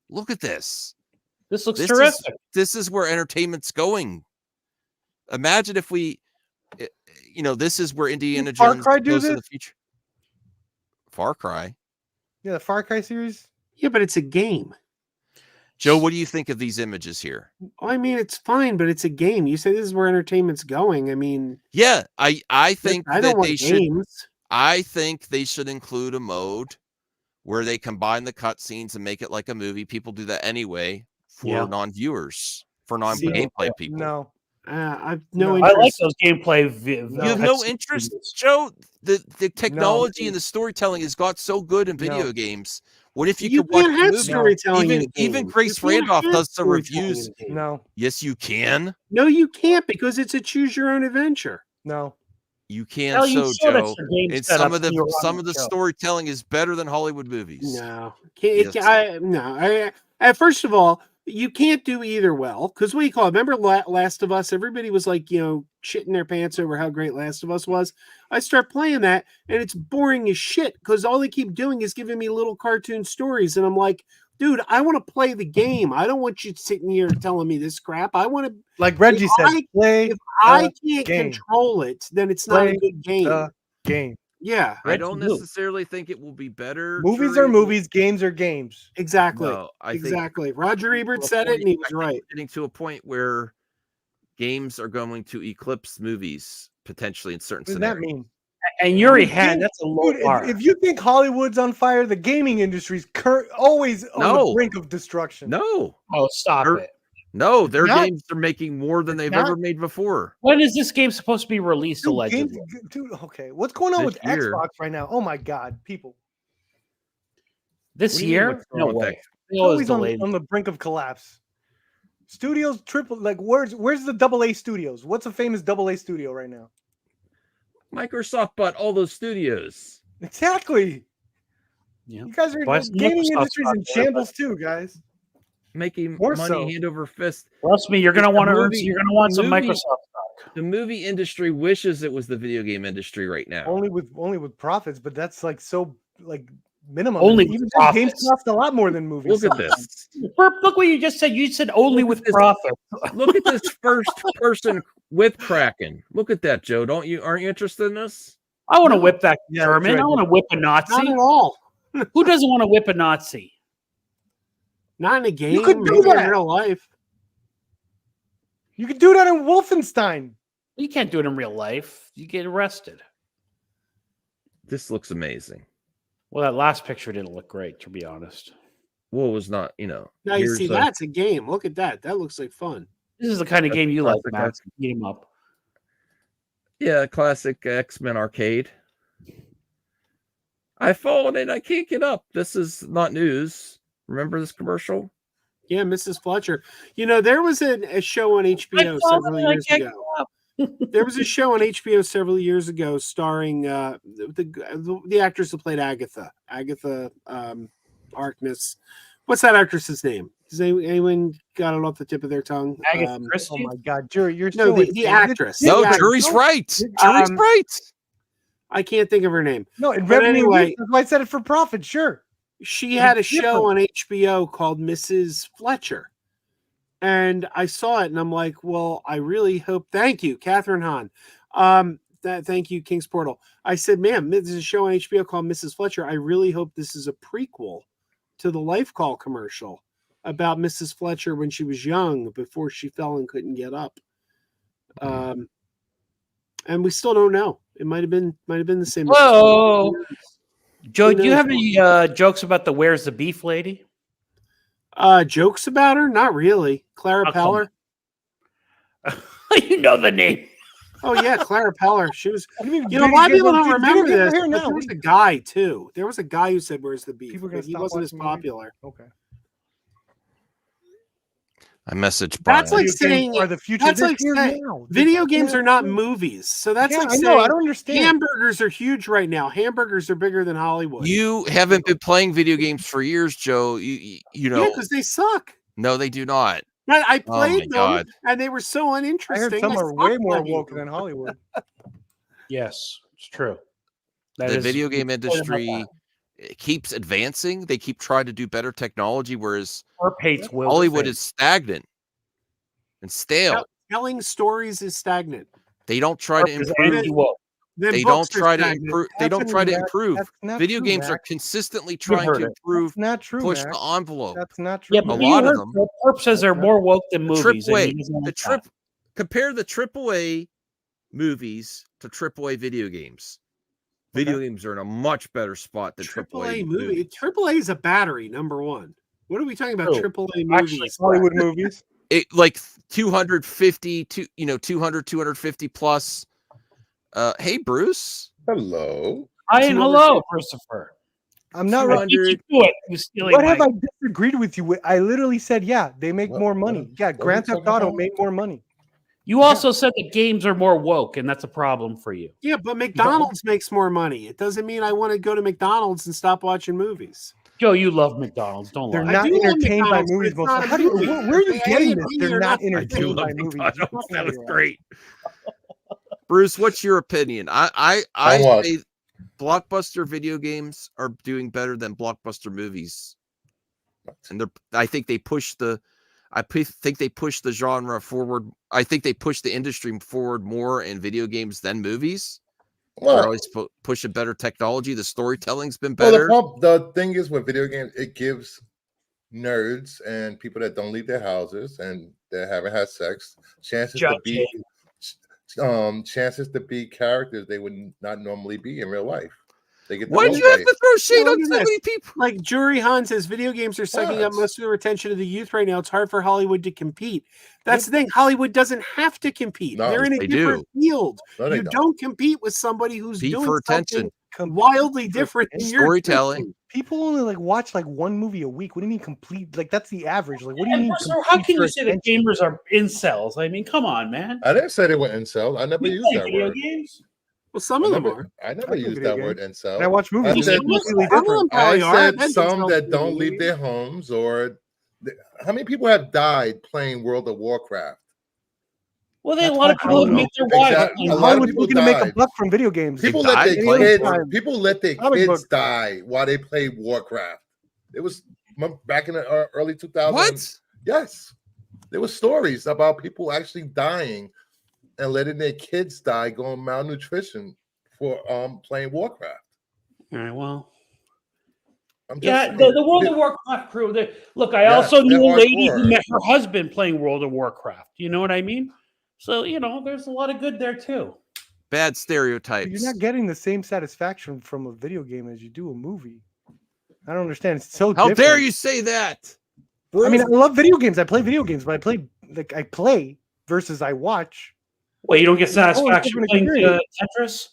Look at this. This looks terrific. This is where entertainment's going. Imagine if we, this is where Indiana Far Jones Cry do goes in this? the future. Far Cry. Yeah, the Far Cry series. Yeah, but it's a game. Joe, what do you think of these images here? I mean, it's fine, but it's a game. You say this is where entertainment's going. I mean, Yeah, I think I don't that want they should. games. I think they should include a mode where they combine the cutscenes and make it like a movie. People do that anyway for non-viewers, for non-gameplay people. No. I've no I interest. like those gameplay. You have no interest, Joe. The technology and the storytelling has got so good in video games. What if you could watch can't have the movie? storytelling in Even games. Grace You can't Randolph have does the storytelling reviews. in games. No. Yes, you can. No, you can't because it's a choose your own adventure. No. You can, Hell, you so showed us Joe. your game And setup some of when you were on some of the show. storytelling is better than Hollywood movies. No, Yes. First of all, you can't do either well because what do you call it? Remember Last of Us? Everybody was like, shitting their pants over how great Last of Us was. I start playing that and it's boring as shit because all they keep doing is giving me little cartoon stories, and I'm like, dude, I want to play the game. I don't want you sitting here telling me this crap. I want to, Like Reggie said, play if I the can't game. control it, then it's not a Play good game. the game. Yeah, I don't necessarily think it will be better. Movies are movies, games are games. exactly. No, I think Exactly. Roger Ebert to a said it, point- and he was I think right. we're getting to a point where games are going to eclipse movies potentially in certain What does that scenarios. mean? And Yuri Dude, had that's a low Dude, bar. if you think Hollywood's on fire, the gaming industry's always on No. the brink of destruction. No, Oh, stop They're- it! no, their not. games are making more than they've not. ever made before. When is this game supposed to be released? Dude, Allegedly, okay, what's going on This with year. Xbox right now? Oh my God, people, this What do you mean, year? what's wrong No with way. that? They always always delayed. on the brink of collapse. Studios triple like where's the AA studios? What's a famous AA studio right now? Microsoft bought all those studios. Exactly. Yeah. You guys are Buy some gaming Microsoft industry's in stock there, shambles too, guys. Making More money so. hand over fist. Trust me, you're gonna The want to earn. movie- You're gonna want the some movie- Microsoft stock. The movie industry wishes it was the video game industry right now. Only with profits, but that's like so like minimum. Only Even with though games profits. cost a lot more than movies. Look at this. Look what you just said. You said only Look with at this. profit. Look at this first person with Kraken. Look at that, Joe. Aren't you interested in this? I want to whip that Yeah, German. that's right. I want to whip a Not Nazi. at all. Who doesn't want to whip a Nazi? Not in a game. could do maybe in that. real life. You could do that in Wolfenstein. You can't do it in real life. You get arrested. This looks amazing. Well, that last picture didn't look great, to be honest. Well, it was not, Now you here's see, that's a game. Look at that. That looks like fun. This is the kind of game you like, classic Max. Game up. Yeah, classic X-Men arcade. I've fallen and I can't get up. This is not news. Remember this commercial? Yeah, Mrs. Fletcher. There was a show on HBO several years ago. There was a show on HBO several years ago starring the actress who played Agatha Harkness. What's that actress's name? Does anyone got it off the tip of their tongue? Agatha Oh Christie? my God, Jury, you're No, so the insane. actress. No, Yeah, Jury's no. right. Jury's right. I can't think of her name. No, in But revenue. anyway- That's why I said it for profit. Sure. She had a It's show on HBO called Mrs. Fletcher. And I saw it and I'm like, well, I really hope. Thank you, Catherine Hahn. Thank you, King's Portal. I said, ma'am, there's a show on HBO called Mrs. Fletcher. I really hope this is a prequel to the Life Call commercial about Mrs. Fletcher when she was young before she fell and couldn't get up. And we still don't know. It might have been the same. Whoa. Joe, Who do you knows? have any jokes about the Where's the Beef lady? Jokes about her? Not really. Clara How come? Peller. You know the name. Oh yeah, Clara Peller. She was. I mean, A lot of people don't video remember games are this. here But now. there was a guy too. There was a guy who said, "Where's the beef?" People are gonna But he stop wasn't as watching movies? popular. Okay. I messaged Brian. That's like Video games saying are the future. that's They're like here saying now. video They're games here are not now. movies. So that's Yeah, like I know. saying I don't understand. hamburgers are huge right now. Hamburgers are bigger than Hollywood. You haven't been playing video games for years, Joe. You yeah, know. because they suck. No, they do not. I Oh my played them, God. and they were so I uninteresting. heard some are way stopped more playing woke them. than Hollywood. Yes, it's true. That The is- video game you're right about industry it keeps advancing. They keep trying to do better technology, whereas that. Herb hates Will Hollywood Defense. is stagnant and stale. Telling stories is stagnant. They don't try to Herb is improve. anti-woke. Then They don't books are try to stagnant. improve. They don't That's try to not- improve. that's not Video true, games are Mac. consistently trying heard to it. improve, That's not true, push Mac. the envelope. That's not true. Yeah, A but lot you of heard them. Herb says they're more woke than The movies. and he AAA, doesn't the like trip, that. compare the AAA movies to AAA video games. Video games are in a much better spot than AAA AAA movie. movies. AAA is a battery. Number one. What are we talking about? True. AAA Actually, movies. Hollywood movies. It like 250 to 200 250 plus. Hey Bruce. Hello. Hi and hello, Christopher. I'm not I right. beat you to it. You're stealing What have my- I disagreed with you with? I literally said, yeah, they make What- more what- money. Yeah, what are Grand you Theft talking Auto about? made more money. You also said that games are more woke, and that's a problem for you. Yeah, but McDonald's makes more money. It doesn't mean I want to go to McDonald's and stop watching movies. Joe, you love McDonald's. Don't They're lie. not do love entertained by McDonald's, but movies. it's Most not a how do you, movie. where are you A getting and this? B They're are not not- I do entertained love by movies. McDonald's. That was Fucking great. Bruce, what's your opinion? I On what? say blockbuster video games are doing better than blockbuster movies, and I think they push the genre forward. I think they push the industry forward more in video games than movies. They're Well, always pushing better technology. The storytelling's been well, better. the thing is with video games, it gives nerds and people that don't leave their houses and that haven't had sex chances to be characters they would not normally be in real life. They get to Why'd role you have play. to throw shade Look on at so this. many people? Like Jury Han says, video games are sucking up What? most of the attention of the youth right now. It's hard for Hollywood to compete. That's the thing. Hollywood doesn't have to compete. No, They're in a they different field. No, they You don't. don't compete with somebody who's Compete doing for something attention. wildly different than you're Storytelling. doing. People only like watch like one movie a week. What do you mean complete? Like that's the average. Like what do you mean? So how complete can for you say that attention? gamers are incels? I mean, come on, man. I didn't say they were incels. I never You used play that video word. games? Well, some of them are. I never play used video that word games. incel. And I watch movies. I It's said- completely Some of them different. I probably are. said That some incels that do don't movie. leave their homes or how many people have died playing World of Warcraft? Well, they a That's lot of why people Hollywood- meet their wives. Exactly. playing A lot of Hollywood's people looking to make a died. buck from video games. People They let died their playing kids. Warcraft. People let their Comic kids book. die while they played Warcraft. It was back in the early 2000s. What? Yes, there were stories about people actually dying and letting their kids die going malnutrition for playing Warcraft. All right, well. I'm just Yeah, saying. the World of Warcraft crew. Look, I Yeah, also knew they're a lady who hardcore. met her husband playing World of Warcraft. You know what I mean? So, there's a lot of good there too. Bad But stereotypes. you're not getting the same satisfaction from a video game as you do a movie. I don't understand. It's so How different. dare you say that? I mean, I love video games. I play video games, but I play versus I watch. Well, you don't get satisfaction different playing experience. Tetris?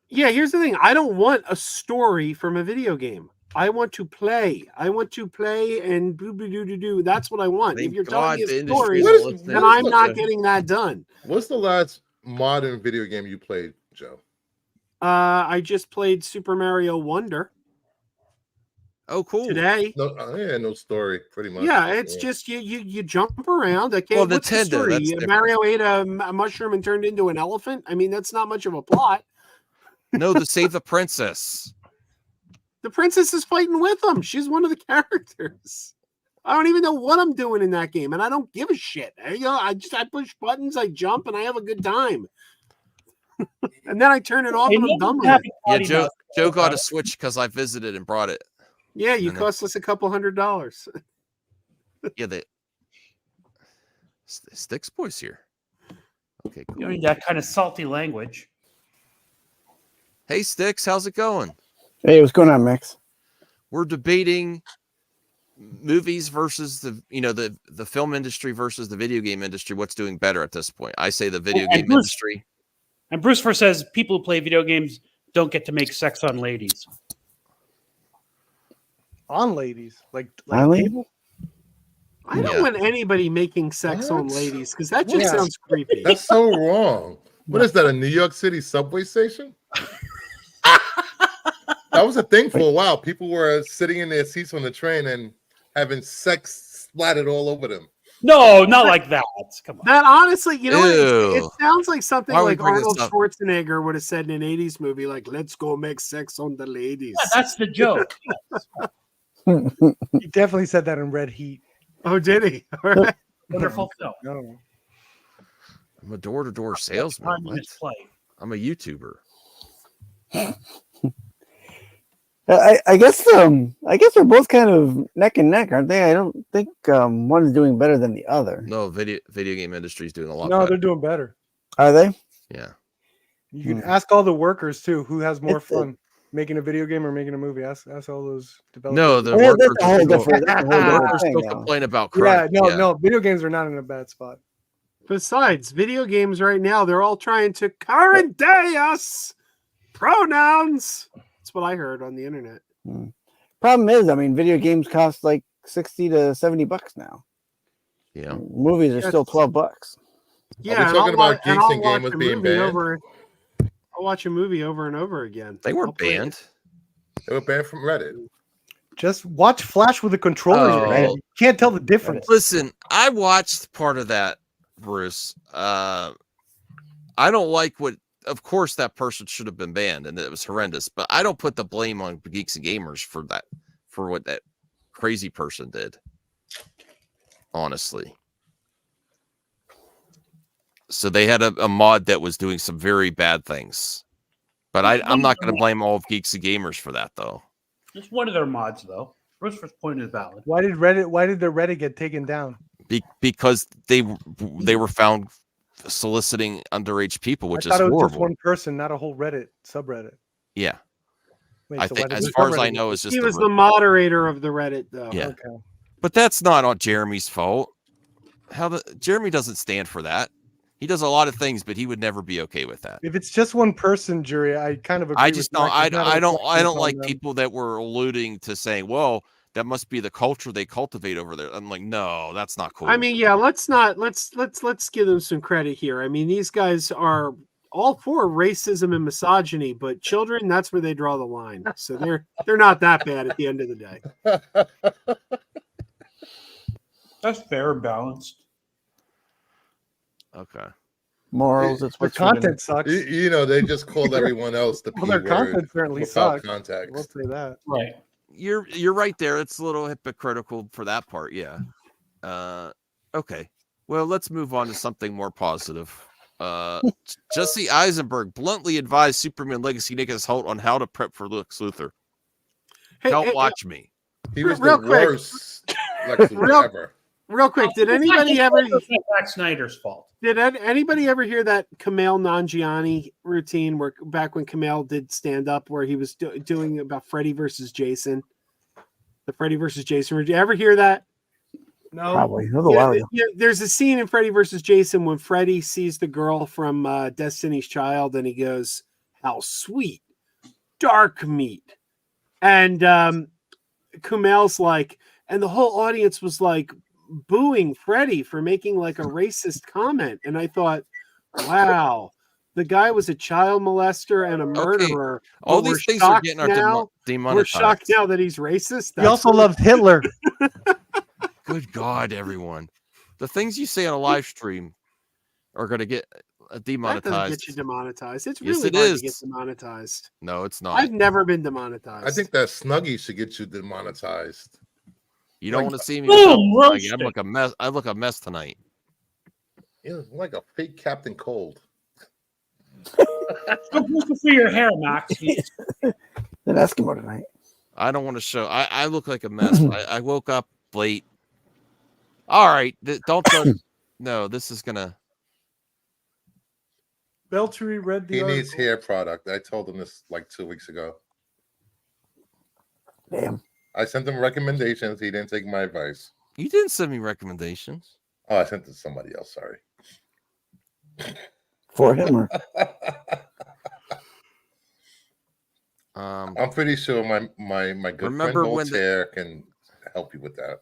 Yeah, here's the thing. I don't want a story from a video game. I want to play. I want to play and do. That's what I want. Thank if you're God telling the me a industry story, is What is- listening. then I'm not getting that done. What's the last modern video game you played, Joe? I just played Super Mario Wonder Oh, cool. today. No, no story, pretty much. Yeah, it's just you jump around. Okay, Well, what's the Nintendo, story? that's different. Mario ate a mushroom and turned into an elephant. I mean, that's not much of a plot. No, to save the princess. The princess is fighting with him. She's one of the characters. I don't even know what I'm doing in that game, and I don't give a shit. I push buttons, I jump, and I have a good time. And then I turn it off, and I'm done with it. Yeah, Joe got a Switch because I visited and brought it. Yeah, you And then- cost us a couple $100. Yeah, the Sticks Boys here. Okay, cool. You need that kind of salty language. Hey, Sticks, how's it going? Hey, what's going on, Max? We're debating movies versus the film industry versus the video game industry. What's doing better at this point? I say the video And game Bruce- industry. And Bruce Fur says people who play video games don't get to make sex on ladies. On ladies, like On ladies? people? I don't Yeah. want anybody making sex on What? ladies because that just Yeah. sounds creepy. That's so wrong. What is that? A New York City subway station? That was a thing for a while. People were sitting in their seats on the train and having sex splattered all over them. No, not like that. Come on. That honestly, you know what? It Ew. sounds like something Why would like we bring this Arnold up? Schwarzenegger would have said in an 80s movie, like, let's go make sex on the ladies. Yeah, that's the joke. He definitely said that in Red Heat. Oh, did he? All right. Wonderful film. No. I'm a door-to-door salesman. Time in What? his play. I'm a YouTuber. I guess they're both kind of neck and neck, aren't they? I don't think one is doing better than the other. No, video game industry is doing a lot No, better. they're doing better. Are they? Yeah. You can ask all the workers too who has more It's- fun, making a video game or making a movie. Ask all those developers. No, the Yeah, workers that's a whole still- different, that's a whole different workers thing still now. complain about Yeah, crunch. no, video games are not in a bad spot. Besides, video games right now, they're all trying to current day us pronouns. That's what I heard on the internet. Problem is, I mean, video games cost like $60 to $70 now. Yeah. Movies are still $12. Yeah, and talking about and Geeks I'll and watch Gamers a being movie banned? I'll watch a movie over and over again. They I'll weren't play it. banned. They were banned from Reddit. Just watch Flash with a controller. Oh. Man. You can't tell the difference. Listen, I watched part of that, Bruce. I don't like what. Of course, that person should have been banned, and it was horrendous. But I don't put the blame on Geeks and Gamers for that, for what that crazy person did. Honestly, so they had a mod that was doing some very bad things. But I'm not going to blame all of Geeks and Gamers for that, though. Just one of their mods, though. Bruce's point is valid. Why did the Reddit get taken down? Because they were found soliciting underage people, which I thought is it was horrible. just one person, not a whole Reddit subreddit. Yeah. Wait, I so think, why did as the far as I subreddit- know, it's just He was the the moderator of the Reddit, though. Yeah. Okay. But that's not on Jeremy's fault. Jeremy doesn't stand for that. He does a lot of things, but he would never be okay with that. If it's just one person, jury, I kind of agree. I just with don't. Mike. It's not a I don't reflection like on them. people that were alluding to saying, "Well, that must be the culture they cultivate over there." I'm like, no, that's not cool. I mean, yeah, let's give them some credit here. I mean, these guys are all for racism and misogyny, but children, that's where they draw the line. So they're not that bad at the end of the day. That's fair and balanced. Okay. Morals, it's Their what's forbidden. content sucks. You know, they just called everyone else the P Well, their word content certainly without sucks. context. We'll say that. Right. You're right there. It's a little hypocritical for that part. Yeah. Okay. Well, let's move on to something more positive. Jesse Eisenberg bluntly advised Superman Legacy Nicholas Holt on how to prep for Lex Luthor. Don't watch me. He was Real the quick. worst Lex Luthor ever. Real quick, did anybody ever Zack Snyder's fault? did anybody ever hear that Kumail Nanjiani routine where back when Kumail did stand up where he was doing about Freddy versus Jason? The Freddy versus Jason. Did you ever hear that? No. Probably. That was a while ago. Yeah, there's a scene in Freddy versus Jason when Freddy sees the girl from Destiny's Child and he goes, "How sweet, dark meat." And Kumail's like, and the whole audience was like booing Freddy for making like a racist comment. And I thought, wow, the guy was a child molester and a murderer. All but these we're things are shocked getting our now. We're demonetized. shocked now that he's racist. He also loved Hitler. Good God, everyone. The things you say on a live stream are going to get That doesn't demonetized. get you demonetized. It's Yes, really it hard is. to get demonetized. No, it's not. I've never been demonetized. I think that Snuggie should get you demonetized. You don't like- want to see me. Boom, without- roasted. I'm like a mess. I look a mess tonight. You're like a fake Captain Cold. Go for your hair, Max. An Eskimo tonight. I don't want to show. I look like a mess. I woke up late. All right, don't. No, this is gonna. Beltry read the He article. needs hair product. I told him this like 2 weeks ago. Damn. I sent him recommendations. He didn't take my advice. You didn't send me recommendations. Oh, I sent it to somebody else. Sorry. For him or I'm pretty sure my good Remember friend when the- Voltaire can help you with that.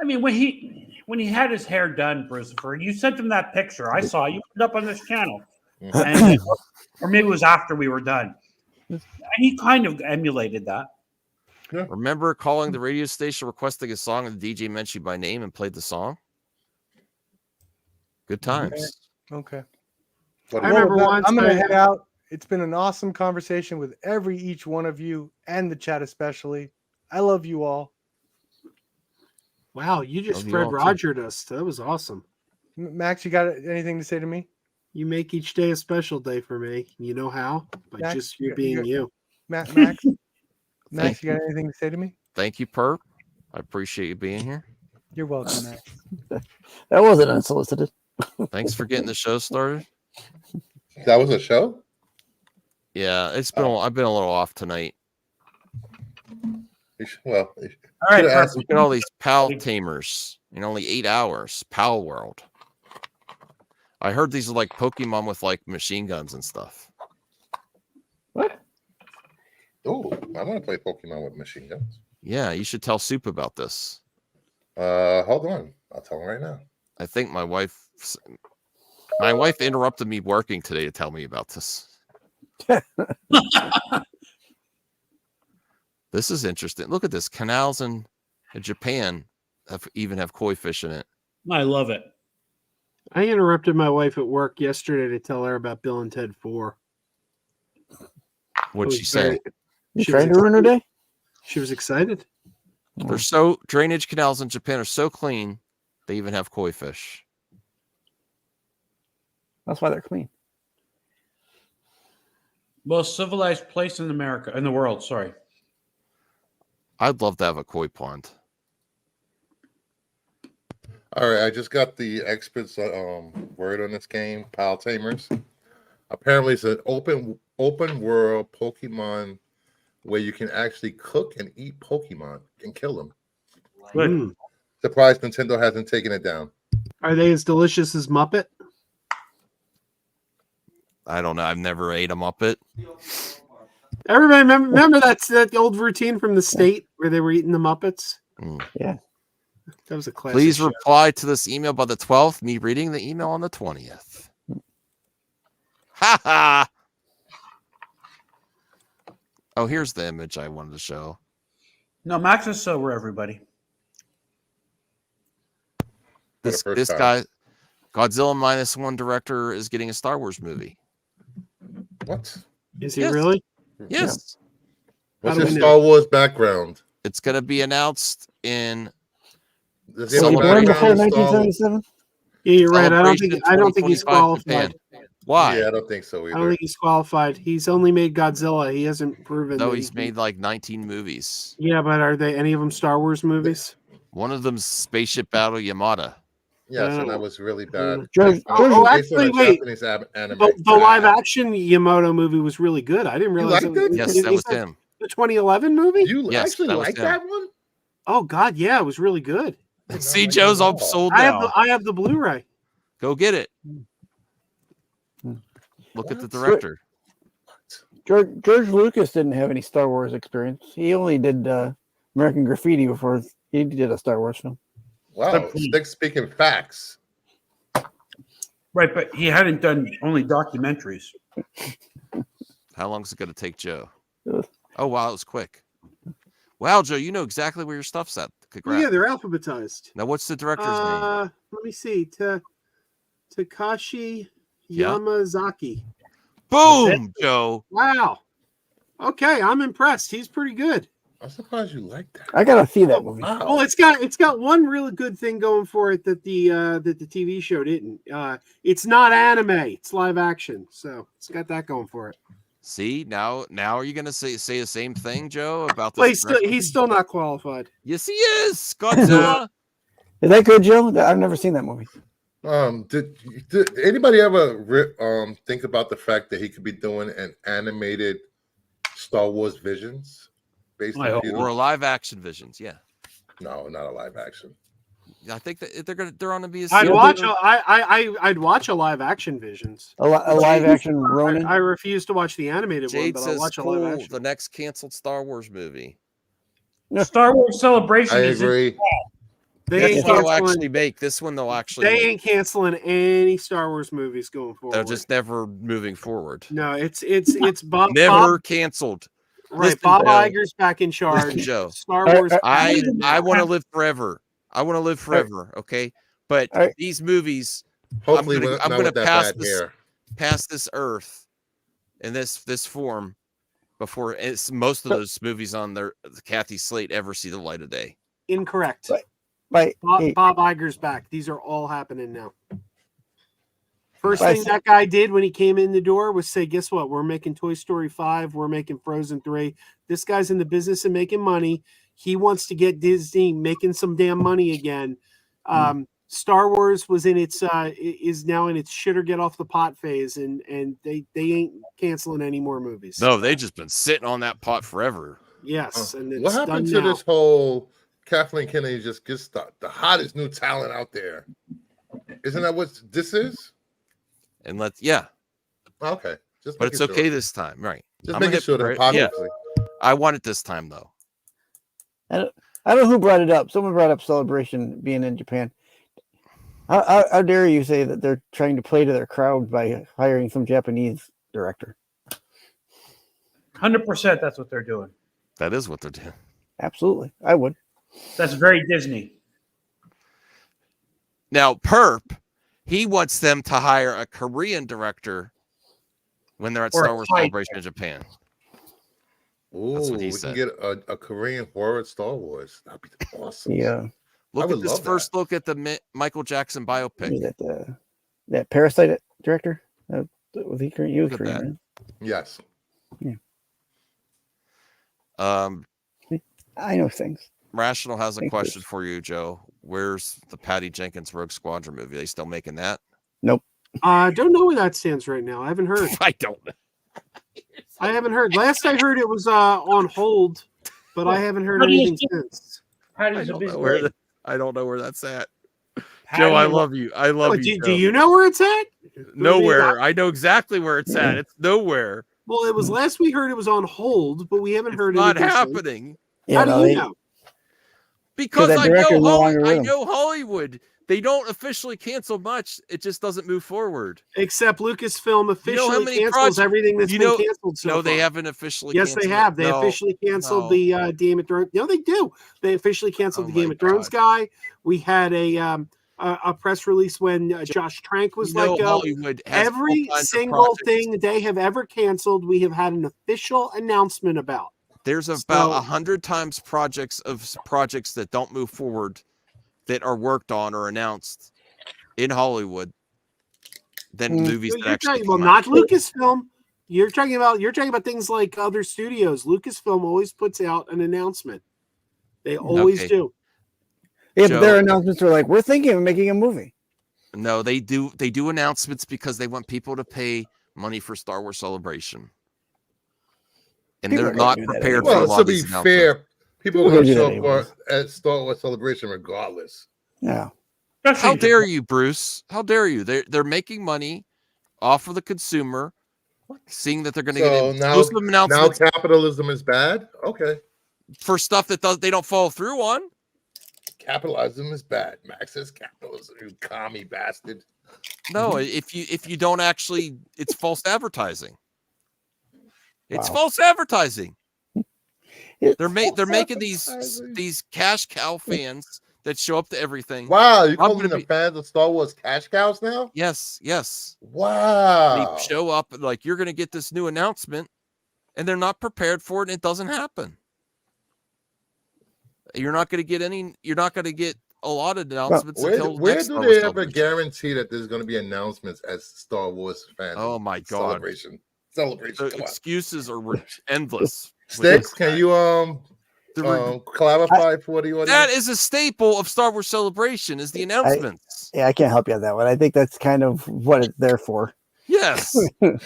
I mean, when he had his hair done, Brucifer, you sent him that picture. I saw you put it up on this channel, and, or maybe it was after we were done. And he kind of emulated that. Remember calling the radio station requesting a song and the DJ mentioned you by name and played the song? Good times. Okay. What I do you- remember Well, once I'm gonna I- head out. It's been an awesome conversation with each one of you and the chat especially. I love you all. Wow, you just Love you Fred all, too. Rogered us. That was awesome. Max, you got anything to say to me? You make each day a special day for me. You know how? By Max, just you you- being you. Max, Thank you got anything to say to me? Thank you, Perp. I appreciate you being here. You're welcome, Max. That wasn't unsolicited. Thanks for getting the show started. That was a show? Yeah, it's been. I've been a little off tonight. Well, All right, asked, Look at all these pal tamers in only 8 hours. Pal World. I heard these are like Pokemon with like machine guns and stuff. What? oh, I want to play Pokemon with machine guns. Yeah, you should tell Soup about this. Hold on. I'll tell him right now. I think my wife interrupted me working today to tell me about this. This is interesting. Look at this. Canals in Japan even have koi fish in it. I love it. I interrupted my wife at work yesterday to tell her about Bill and Ted 4. What'd was she say? very- You She was trying to ruin her day? She was excited. They're so drainage canals in Japan are so clean, they even have koi fish. That's why they're clean. Most civilized place in America, in the world. Sorry. I'd love to have a koi pond. All right, I just got the experts word on this game, Pal Tamers. Apparently, it's an open world Pokemon where you can actually cook and eat Pokemon and kill them. Good. Mm. Surprised Nintendo hasn't taken it down. Are they as delicious as Muppet? I don't know. I've never ate a Muppet. Everybody remember that old routine from the state where they were eating the Muppets? Yeah. That was a classic. Please show. reply to this email by the 12th. Me reading the email on the 20th. Ha ha. Oh, here's the image I wanted to show. No, Max is sober, everybody. This first time. guy, Godzilla -1 director, is getting a Star Wars movie. What? Is he Yes. really? Yes. What's do his we know? Star Wars background? It's going to be announced in Does Was he he have a born before background in Star Wars? 1977? Yeah, you're right. I don't think Celebration he's 2025 qualified. Japan. Why? Yeah, I don't think so I don't either. think he's qualified. He's only made Godzilla. He hasn't proven. No, that he's he can- made like 19 movies. Yeah, but are they any of them Star Wars movies? One of them's Spaceship Battle Yamada. Yes, and Oh. that was really bad. George, Oh, George, oh, Based on a actually, wait. Japanese anime. The live action Yamoto movie was really good. I didn't realize liked it? Yes, Is that was that him. the 2011 movie. You Yes, actually that was like him. that one? Oh God, yeah, it was really good. See, Joe's all sold I now. have the Blu-ray. Go get it. Look at the director. George Lucas didn't have any Star Wars experience. He only did American Graffiti before he did a Star Wars film. Wow, stick speaking facts. Right, but he hadn't done only documentaries. How long is it going to take Joe? Ugh. Oh, wow, it was quick. Wow, Joe, you know exactly where your stuff's at. Oh, Congrats. yeah, they're alphabetized. Now, what's the director's name? Let me see. Takashi Yeah. Yamazaki. Boom, Joe. Wow. Okay, I'm impressed. He's pretty good. I'm surprised you like that. I gotta see that movie. Wow. Well, it's got one really good thing going for it that the TV show didn't. It's not anime; it's live action, so it's got that going for it. See, now are you going to say the same thing, Joe, about Well, this? he's still not qualified. Yes, he is. Godzilla. Is that good, Joe? I've never seen that movie. Did anybody ever think about the fact that he could be doing an animated Star Wars Visions based I on hope- Disney? Or live action visions, yeah. No, not a live action. I think that they're on to be a I'd sequel. watch a live action Visions. A live action Ronin. I refuse to watch the animated one, Jade but I'll says, watch a live cool, action. the next canceled Star Wars movie. Star Wars Celebration I is in- agree. They This ain't one they'll canceling. actually make. This one they'll actually They make. ain't canceling any Star Wars movies going forward. They're just never moving forward. No, it's Bob. Never canceled. Right, Listen, Bob Joe. Iger's back in charge. Listen, Joe. Star Wars. I want to live forever. I want to live forever. Okay, but Alright. these movies Hopefully, I'm not gonna with that pass bad this hair. pass this earth in this form before most of those movies on the Kathy slate ever see the light of day. Incorrect. But Bob Iger's back. These are all happening now. First But- thing that guy did when he came in the door was say, guess what? We're making Toy Story 5. We're making Frozen 3. This guy's in the business of making money. He wants to get Disney making some damn money again. Star Wars was in its is now in its shit or get off the pot phase, and they ain't canceling any more movies. No, they just been sitting on that pot forever. Yes, and it's What happened done to now. this whole Kathleen Kennedy just gets the hottest new talent out there? Isn't that what this is? And Okay, just but it's making okay sure. this time, right? Just I'm a making sure that hypocrite. Yeah. positively. I want it this time though. I don't know who brought it up. Someone brought up Celebration being in Japan. How dare you say that they're trying to play to their crowd by hiring some Japanese director? 100%. That's what they're doing. That is what they're doing. Absolutely, I would. That's very Disney. Now, Perp, he wants them to hire a Korean director when they're at Or Star a Wars Thai Celebration in Japan. Ooh, That's what he we said. can get a Korean horror Star Wars. That'd be awesome. Yeah. I Look would at this love first look at the Michael Jackson biopic. That Parasite director? Was he Korean? He was Look at Korean, that. right? Yes. Yeah. I know things. Rational has a Thank question for you, Joe. Where's the Patty Jenkins Rogue Squadron movie? Are they still making that? Nope. I don't know where that stands right now. I haven't heard. I don't know. I haven't heard. Last I heard, it was on hold, but I haven't heard Patty is anything just- since. Patty's a busy lady. I don't know where that's at. Patty Joe, I and- love you. I love What, you. do you know where it's at? Nowhere. I know exactly where it's at. It's nowhere. Well, it was last we heard it was on hold, but we haven't heard Not anything since. happening. Yeah, How do no, you they- know? Because that I director's no know longer with I them. know Hollywood. They don't officially cancel much. It just doesn't move forward. Except Lucasfilm officially You know how many cancels projects- everything that's you been know- canceled so No, far. they haven't officially Yes, they canceled have. it. They No, officially canceled no. the Game of Thrones. No, they do. They officially canceled Oh the Game my of Thrones God. guy. We had a press release when Josh Trank was You know let go. Hollywood has all Every kinds of single projects. thing they have ever canceled, we have had an official announcement about. There's about So- 100 times projects that don't move forward that are worked on or announced in Hollywood than movies Well, that you're actually talking, well, come not out. Lucasfilm. You're talking about things like other studios. Lucasfilm always puts out an announcement. They always Okay. do. Yeah, Joe- but their announcements are like, we're thinking of making a movie. No, they do announcements because they want people to pay money for Star Wars Celebration. And People they're are gonna not do that prepared anyway. for a Well, lot to of be these announcements. fair, people are People going to do that show up anyways. at Star Wars Celebration regardless. Yeah. How dare you, Bruce? How dare you? They're making money off of the consumer, seeing that they're going to So get now, exclusive now announcements capitalism is bad. Okay, for stuff that they don't follow through on. capitalism is bad. Max says capitalism, you commie bastard. No, if you don't actually, it's false advertising. It's Wow. false advertising. It's They're false making advertising. these cash cow fans that show up to everything. Wow, you I'm calling gonna the be- fans of Star Wars cash cows now? Yes. Wow. They show up like you're going to get this new announcement, and they're not prepared for it, and it doesn't happen. You're not going to get any. You're not going to get a lot of announcements until Where next do Star they Wars ever Celebration. guarantee that there's going to be announcements as Star Wars fans? Oh my God. Celebration. The Come on. excuses are endless. Sticks, can you The clarify for the audience? That is a staple of Star Wars Celebration is the announcements. Yeah, I can't help you on that one. I think that's kind of what it's there for. Yes. I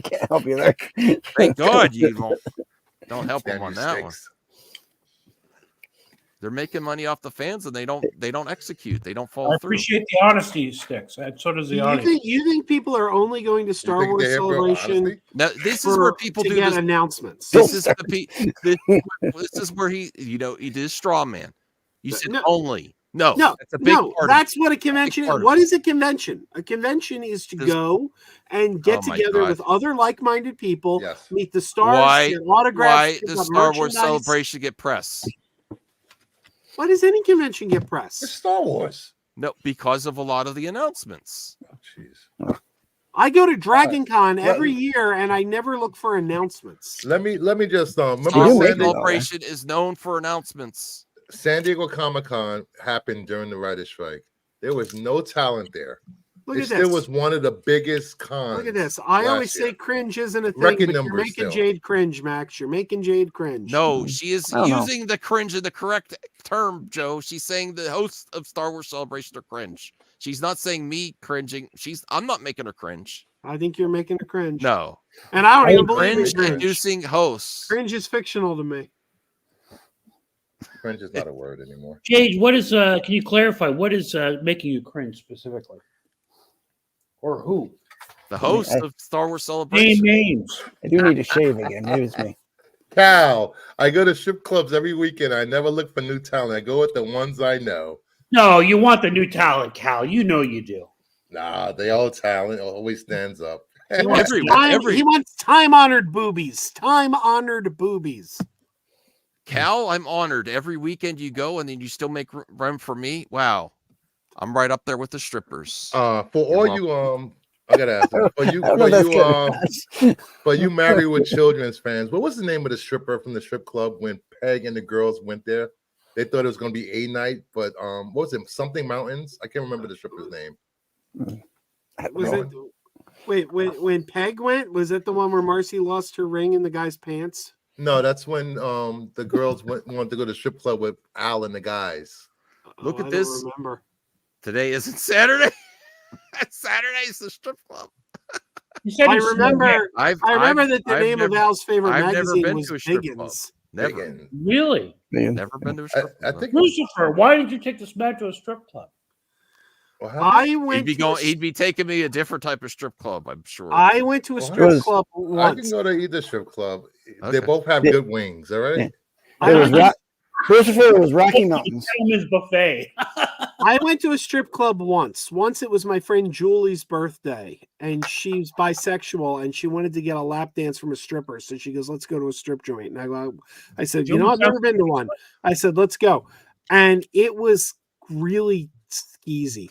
can't help you there. Thank God you don't help Damn them on you, that one. Sticks. They're making money off the fans and they don't execute. They don't follow I through. appreciate the honesty, Sticks. And so does the audience. You think people are only going to Star think Wars they have real Celebration honesty? Now, this is where people to do get this. announcements? This is this is where he did straw man. You said No. only. No, No, that's a big no, part of that's what a convention part is. of What is a convention? A convention is to This- go and get Oh my together God. with other like-minded people, Yes. meet the stars, Why get autographs, why pick does up Star Wars merchandise. Celebration get press? Why does any convention get It's press? Star Wars. No, because of a lot of the announcements. Oh, jeez. I go to Dragon Con every year, and I never look for announcements. Let me just remember Star Wars San Diego, Celebration is known for announcements. San Diego Comic-Con happened during the writer's strike. There was no talent there. Look It at still this. was one of the biggest cons. Look at this. I last always year. say cringe isn't a thing, Record but you're numbers making still. Jade cringe, Max. You're making Jade cringe. No, she is I don't know. using the cringe in the correct term, Joe. She's saying the hosts of Star Wars Celebration are cringe. She's not saying me cringing. I'm not making her cringe. I think you're making her cringe. No. And I don't even believe Cringe it's cringe. inducing hosts. Cringe is fictional to me. Cringe is not a word anymore. Jade, what is can you clarify what is making you cringe specifically? Or who? The host I- of Star Wars Name Celebration. names. I do need to shave again. Maybe it's me. Cal, I go to strip clubs every weekend. I never look for new talent. I go with the ones I know. No, you want the new talent, Cal. You know you do. Nah, they all talent always stands up. He wants time-honored boobies. Time-honored boobies. Cal, I'm honored. Every weekend you go and then you still make room for me. Wow. I'm right up there with the strippers. For all you I gotta ask you, for you married with children's fans, what was the name of the stripper from the strip club when Peg and the girls went there? They thought it was gonna be a night, but what was it? Something Mountains? I can't remember the stripper's name. Was it? Wait, when Peg went, was it the one where Marcy lost her ring in the guy's pants? No, that's when the girls wanted to go to the strip club with Al and the guys. Look at I this. don't remember. Today isn't Saturday. Saturday's the strip club. I remember. I remember that the I've name never- of Al's favorite I've never magazine been was to a strip club. Biggins. Never. Really? Never been to a strip club. I think Lucifer, why did you take this man to a strip club? I went. He'd be taking me a different type of strip club, I'm sure. I went to a strip club once. I can go to either strip club. They Okay. both have good wings. All right. It was Christopher. It was Rocky Mountains. Gentleman's buffet. I went to a strip club once. Once it was my friend Julie's birthday, and she's bisexual, and she wanted to get a lap dance from a stripper. So she goes, "Let's go to a strip joint." And I said, "You know, I've never been to one." I said, "Let's go," and it was really skeezy.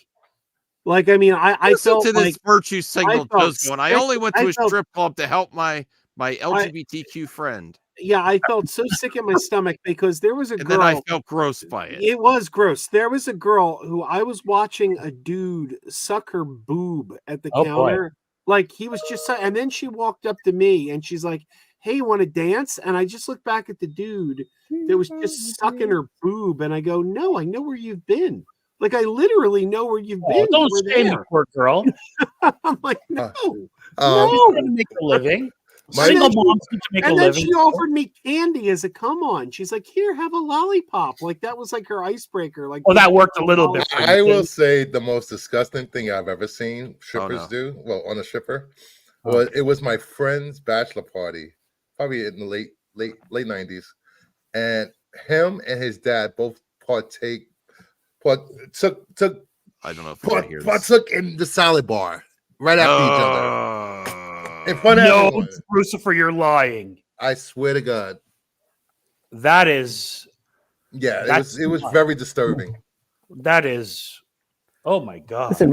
Like, I mean, I Listen felt to this like virtue signal just going. I only went to a felt- strip club to help my LGBTQ friend. Yeah, I felt so sick in my stomach because there was a And girl. then I felt gross by it. It was gross. There was a girl who I was watching a dude suck her boob at the Oh, boy. counter. Like he was just, and then she walked up to me and she's like, "Hey, you want to dance?" And I just looked back at the dude that was just sucking her boob, and I go, "No, I know where you've been. Like I literally know where you've been. Don't You were shame the there." poor girl. I'm like, no, She's no. trying to make a living. My- Single moms need to make a And then living. she offered me candy as a come on. She's like, "Here, have a lollipop." Like that was like her icebreaker. Like, Well, that worked a little bit. For I you. will say the most disgusting thing I've ever seen strippers do. Well, on a stripper, it was my friend's bachelor party, probably in the late 90s, and him and his dad both took I don't know if I hear this. partook in the salad bar right after each other in front of No, everyone. Lucifer, you're lying. I swear to God. That is. Yeah, That's it was too much. very disturbing. That is. Oh my God. Listen,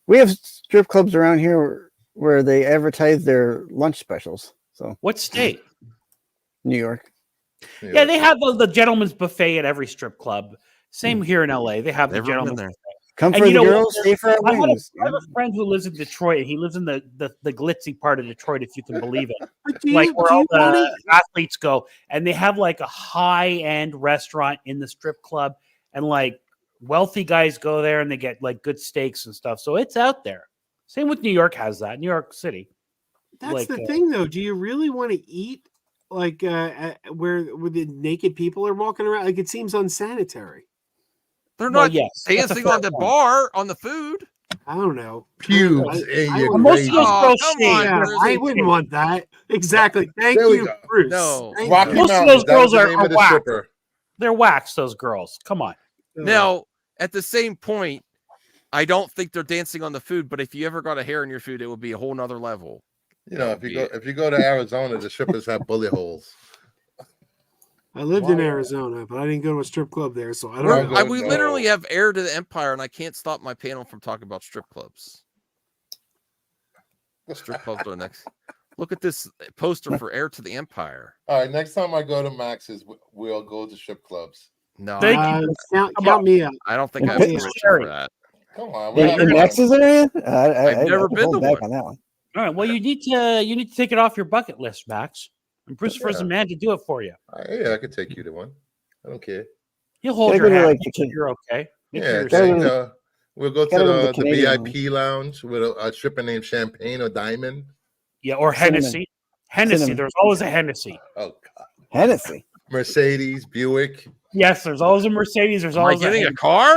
we have strip clubs around here where they advertise their lunch specials. So What state? New York. Yeah, they have the gentleman's buffet at every strip club. Same here in LA. They have the Never been gentleman's there. buffet. Come And for you the know girls, what? stay for our I have wings. a friend who lives in Detroit, and he lives in the glitzy part of Detroit, if you can believe it. But do Like you- where do all you wanna- the athletes go, and they have like a high-end restaurant in the strip club, and like wealthy guys go there and they get like good steaks and stuff. So it's out there. Same with New York has that. New York City. That's like, the thing, though. Do you really want to eat like where the naked people are walking around? Like it seems unsanitary. They're Well, not yes, that's a dancing fair on the point. bar on the food. I don't know. Pubes in your And most of those Oh, girls come shave. on, Yeah, Chris. I wouldn't want that. Exactly. Thank There we you, go. Bruce. No. Thank Rocky you. Most of Mountains, those that was girls the are name of the whack. stripper. They're wax, those girls. Come on. Now, at the same point, I don't think they're dancing on the food, but if you ever got a hair in your food, it would be a whole nother level. You know, if you go to Arizona, the strippers have bullet holes. I lived in Arizona, but I didn't go to a strip club there, so I We're- don't know. we literally have Heir to the Empire, and I can't stop my panel from talking about strip clubs. Strip clubs are next. Look at this poster for Heir to the Empire. All right, next time I go to Max's, we'll go to strip clubs. No, Count me out. I don't think I have Pitt- permission for that. Come on, In Max's area? I've never been hold to back one. on that one. All right. Well, you need to take it off your bucket list, Max. And Christopher's the man to do it for you. Yeah, I could take you to one. I don't care. He'll hold Gotta your go to, hand. like, Make the sure you're okay. Make Yeah, sure you're gotta safe. go to we'll go to gotta go to the the Canadian VIP lounge with a stripper named Champagne or Diamond. Yeah, or Cinnamon. Hennessy. Hennessy. Cinnamon. There's always a Hennessy. Oh God. Hennessy. Mercedes, Buick. Yes, there's always a Mercedes. There's Am I always getting a Hennessy. car?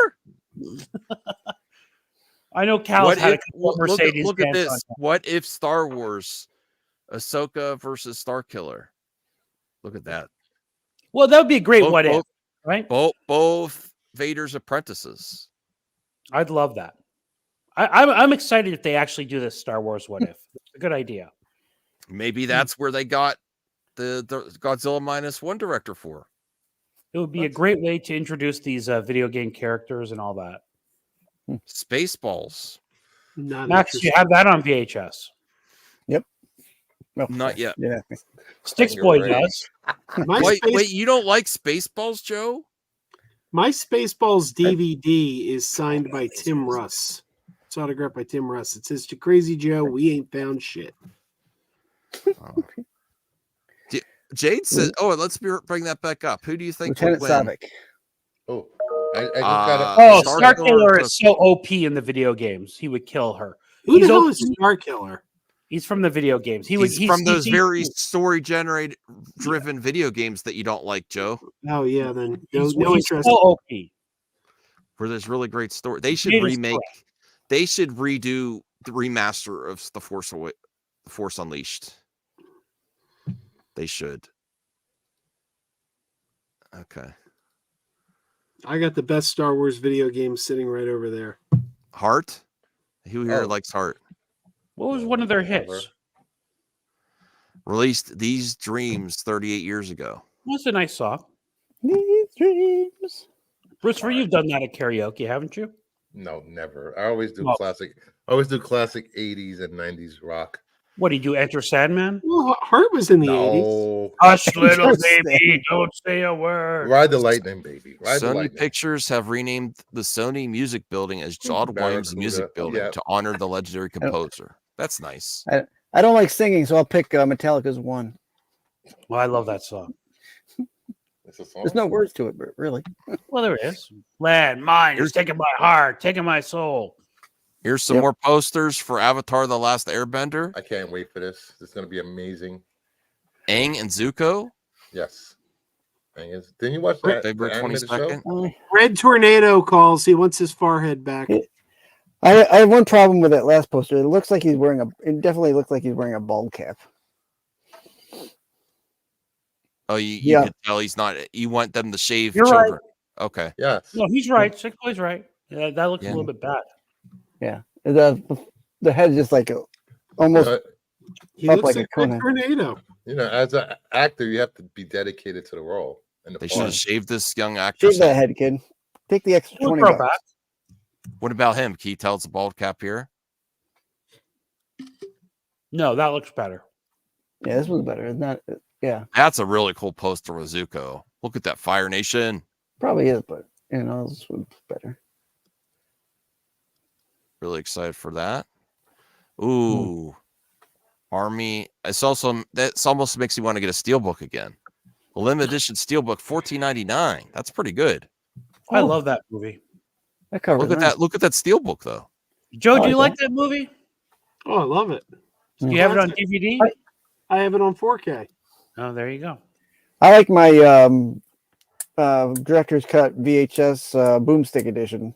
I know Cal's What had a if, couple of look Mercedes. at Benz this. on- What if Star Wars, Ahsoka versus Starkiller? Look at that. Well, that would be a great Both- what if, both- right? Both Vader's apprentices. I'd love that. I'm excited if they actually do this Star Wars what if. It's a good idea. Maybe that's where they got the Godzilla -1 director for. It would be a great way to introduce these video game characters and all that. Spaceballs. Not Max, you interested. have that on VHS. Yep. No, Not yet. Yeah. Sticks You're Boy right. does. Wait, you don't like Spaceballs, Joe? My Spaceballs DVD is signed by Tim Russ. It's autographed by Tim Russ. It says, "To Crazy Joe, we ain't found shit." Jade says, "Oh, let's bring that back up. Who do you think Lieutenant would win?" Savick. Oh, I just got Oh, Starkiller Starkiller took- is so OP in the video games. He would kill her. Who He's the hell OP. is Starkiller? He's from the video games. He's from those very story driven video games that you don't like, Joe, Oh yeah, then no, he's no interest. so OP. where there's really great story. They should Jade is remake. They should redo the remaster of the Force Unleashed. They should. Okay. I got the best Star Wars video game sitting right over there. Heart. Who here Oh. likes Heart? What was one of their hits? Released These Dreams 38 years ago. That's a nice song. These dreams. Bruce, you've done that at karaoke, haven't you? No, never. I always do Oh. classic. I always do classic 80s and 90s rock. What do you do? Enter Sandman? Well, Heart was in the 80s. No. Hush, little Don't baby, don't say a word. Ride the lightning, baby. Ride the Sony lightning. Pictures have renamed the Sony Music Building as John Williams Barracuda, Music Building yeah. to honor the legendary composer. That's nice. I don't like singing, so I'll pick Metallica's One. Well, I love that song. It's a song. There's no words to it, but really. Well, there is. Land, mine, is taking my heart, taking my soul. Here's some more posters for Avatar: The Last Airbender. I can't wait for this. It's going to be amazing. Aang and Zuko. Yes. Didn't you watch that? February the animated 22nd. show? Red Tornado calls. He wants his forehead back. I have one problem with that last poster. It looks like he's wearing it definitely looks like he's wearing a bald cap. Oh, you Yeah. can tell he's not. You want them to shave You're children. Okay. Yes. No, he's right. Sick Boy's right. Yeah, that looks Yeah. a little bit bad. Yeah. The head is just like almost He up looks like a like Red Conan. Tornado. As an actor, you have to be dedicated to the role. And the They should have part. shaved this young actress. shave that head, kid. Take the extra We'll 20 throw bucks. back. What about him? Can you tell it's a bald cap here? No, that looks better. Yeah, this was better. It's not. Yeah, That's a really cool poster with Zuko. Look at that Fire Nation. probably is, but this was better. Really excited for that. Ooh. Army. It's almost makes you want to get a steelbook again. A limited edition steelbook, $14.99. That's pretty good. I Oh. love that movie. That cover. Look at that. Look at that steelbook though. Joe, do I you do. like that movie? Oh, I love it. Do you have it on DVD? I have it on 4K. Oh, there you go. I like my director's cut VHS boomstick edition.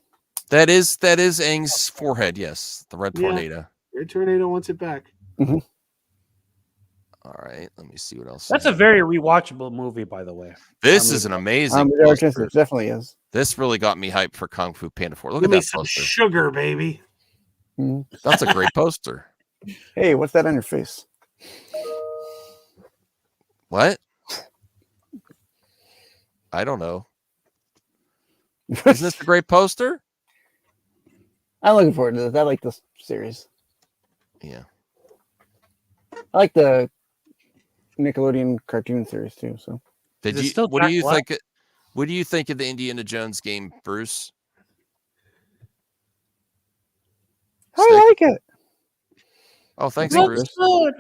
That is Aang's forehead. Yes, the red Yeah. tornado. Red Tornado wants it back. All right, let me see what else. That's a very rewatchable movie, by the way. This is an amazing. The director's poster. it definitely is. This really got me hyped for Kung Fu Panda 4. Look Give at me that some poster. sugar, baby. Mhm. That's a great poster. Hey, what's that on your face? What? I don't know. Isn't this a great poster? I'm looking forward to this. I like this series. Yeah. I like the Nickelodeon cartoon series too. So Did Is it you? still What do Jack you Black? think? What do you think of the Indiana Jones game, Bruce? I like it. Oh, thanks, Thanks, Bruce. Good.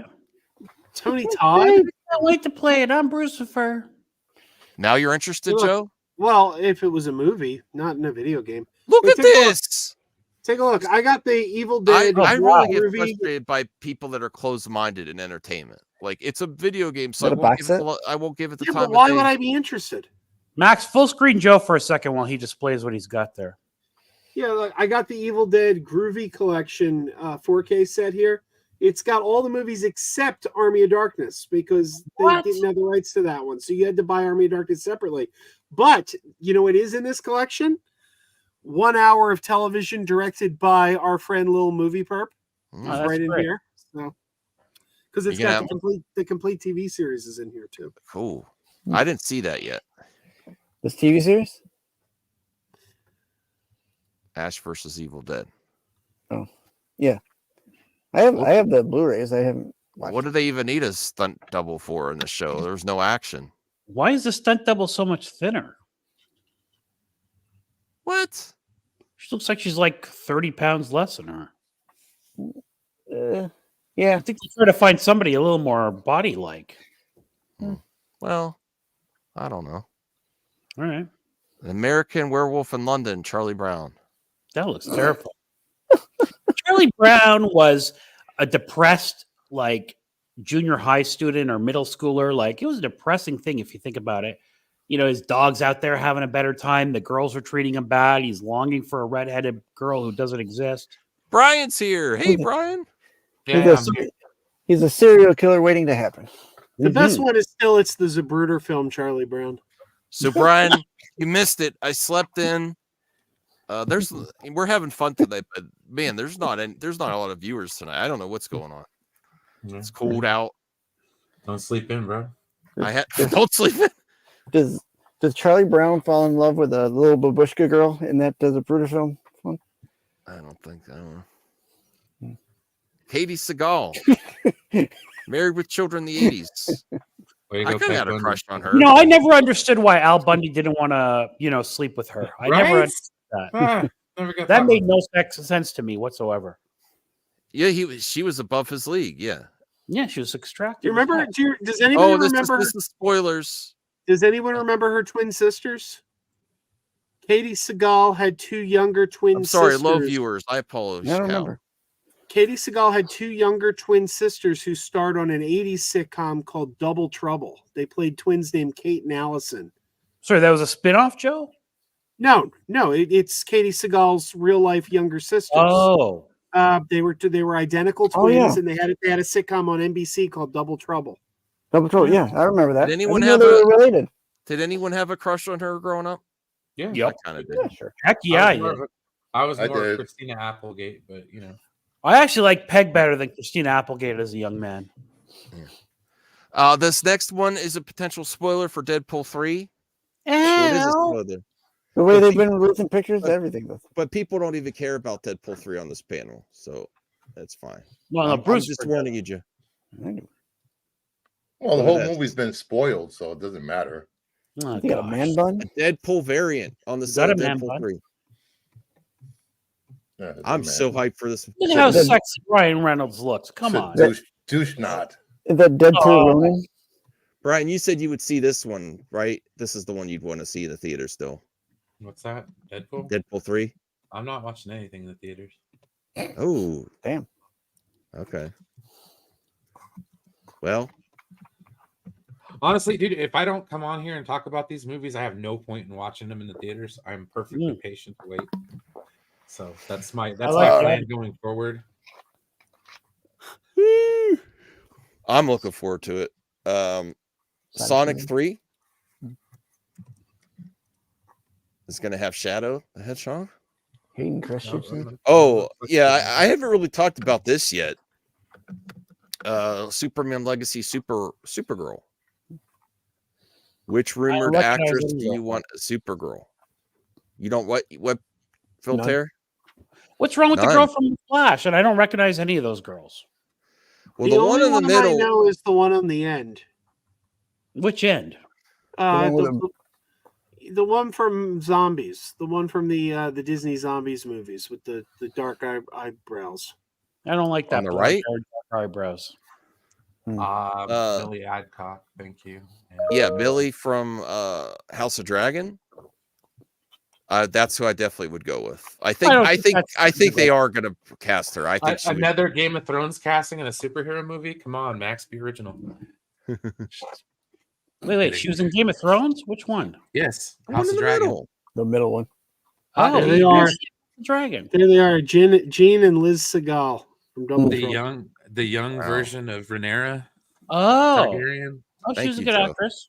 Tony Todd. I can't wait to play it. I'm Brucifer. Now you're interested, Look, Joe? Well, if it was a movie, not in a video game. Look But at this. Take a look. I got the Evil I Dead. really get movie. frustrated by people that are closed-minded in entertainment. Like, it's a video game, so Is that a box set? I won't give it the Yeah, time but of why day. would I be interested? Max, full screen Joe for a second while he displays what he's got there. Yeah, look, I got the Evil Dead Groovy Collection 4K set here. It's got all the movies except Army of Darkness because they What? didn't have the rights to that one. So you had to buy Army of Darkness separately. But you know what is in this collection? 1 hour of television directed by our friend Lil Movie Perp. Mm. It's Oh, that's right in great. here. So because it's You got gonna the complete TV series is in here too. Cool. I didn't see that yet. This TV series? Ash versus Evil Dead. Yeah. I have the Blu-rays. I haven't watched. What do they even need a stunt double for in the show? There's no action. Why is the stunt double so much thinner? What? She looks like she's like 30 pounds less than her. Yeah. I think they try to find somebody a little more body-like. Well, I don't know. All right. An American Werewolf in London, Charlie Brown. That looks terrible. Charlie Brown was a depressed, like, junior high student or middle schooler. Like, it was a depressing thing if you think about it. You know, his dog's out there having a better time. The girls are treating him bad. He's longing for a redheaded girl who doesn't exist. Brian's here. Hey, Brian. He's a serial killer waiting to happen. The best one is still it's the Zapruder film, Charlie Brown. So, Brian, you missed it. I slept in. We're having fun today, but man, there's not a lot of viewers tonight. I don't know what's going on. It's cold out. Don't sleep in, bro. Don't sleep in. Does Charlie Brown fall in love with a little babushka girl in that Zapruder film? I don't know. Katie Seagal, married with children in the 80s. I could have had a crush on her. You know, I never understood why Al Bundy didn't want to, sleep with her. I never understood that. That made no sense to me whatsoever. Yeah, she was above his league. Yeah. Yeah, she was extracted. You remember? Does anybody remember? This is spoilers. Does anyone remember her twin sisters? Katie Seagal had two younger twin sisters. I'm sorry, low viewers. I apologize. I don't remember. Katie Seagal had two younger twin sisters who starred on an 80s sitcom called Double Trouble. They played twins named Kate and Allison. Sorry, that was a spin-off, Joe? No, it's Katie Seagal's real life younger sisters. Oh. They were identical twins, and they had a sitcom on NBC called Double Trouble. Double Trouble, yeah, I remember that. Did anyone they were related? Did anyone have a crush on her growing up? Yeah, yep. I kind of did. Yeah, sure. Heck yeah, I was more did. Christina Applegate, but you know. I actually like Peg better than Christina Applegate as a young man. Yeah. This next one is a potential spoiler for Deadpool 3. Well, it is a spoiler. The way they've been releasing pictures, everything. But people don't even care about Deadpool 3 on this panel, so that's fine. Well, no, I'm Bruce just warning you, Joe. Well, the whole movie's been spoiled, so it doesn't matter. Oh, You got a man bun? A Deadpool variant on the Is set that of a man Deadpool bun? 3. Yeah, it's a I'm man. so hyped for this. Look at how sexy Ryan Reynolds looks. Come It's a on. douche knot. Is that Deadpool Ronin? Brian, you said you would see this one, right? This is the one you'd want to see in the theater still. What's that? Deadpool? Deadpool 3? I'm not watching anything in the theaters. Oh, damn. Okay. Well, Honestly, dude, if I don't come on here and talk about these movies, I have no point in watching them in the theaters. I'm perfectly patient to wait. So that's my plan going forward. I'm looking forward to it. Sonic 3 is going to have Shadow the Hedgehog. Hayden Christensen. Oh, yeah, I haven't really talked about this yet. Superman Legacy Supergirl. Which rumored recognize actress any do you of want a Supergirl? You don't what Phil None. Terry? What's wrong with the None. girl from Flash? And I don't recognize any of those girls. Well, the the one only in the one I middle. know is the one on the end. Which end? one with The one from Zombies, the one from the Disney Zombies movies with the dark eyebrows. I don't like that. On the blonde right? haired, dark eyebrows. Billy Adcock, thank you. Yeah, Billy from House of Dragon. That's who I definitely would go with. I think they are going to cast her. I think Another Game of Thrones casting in a superhero movie. Come on, Max, be original. Wait, she was in Game of Thrones? Which one? Yes, The House one of in the Dragon. middle. The middle one. Oh, There they are. Dragon. There they are, Jean and Liz Segal from Double Trouble. The young Wow. version of Rhaenyra Oh, Targaryen. oh, she Thank was a you, good Joe. actress.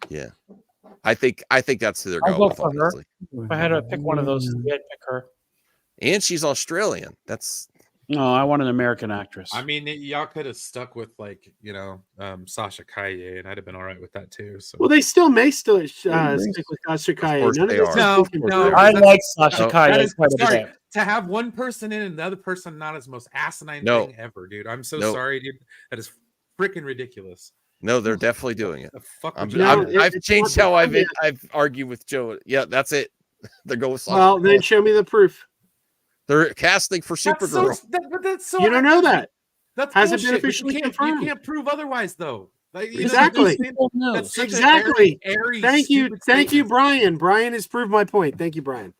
Yeah, I think that's who they're I'll going go with. for her. Honestly. If I had to pick one of those, I'd pick her. And she's Australian. That's No, I want an American actress. I mean, y'all could have stuck with Sasha Kaye, and I'd have been all right with that too. So Well, they still may still stick with Sasha Kaye. course None of they this are. has No, been no, confirmed. I that's- like Sasha No. Kaye that is, quite a sorry, bit. to have one person in and the other person not is the most asinine No. thing ever, dude. I'm so No. sorry, dude. That is freaking ridiculous. no, they're definitely doing it. The fuck I'm, would you No, do? I've it's changed not how I've confirmed argued with Joe. Yeah, that's it. They're going with Sasha. Well, then show me the proof. They're casting for Supergirl. That's so You don't know that. That's Has it been bullshit, but officially you confirmed? can't prove otherwise, though. Like, you know, Exactly. that's such an Exactly. airy, Thank you, stupid thank you, statement. Brian. Brian has proved my point. Thank you, Brian.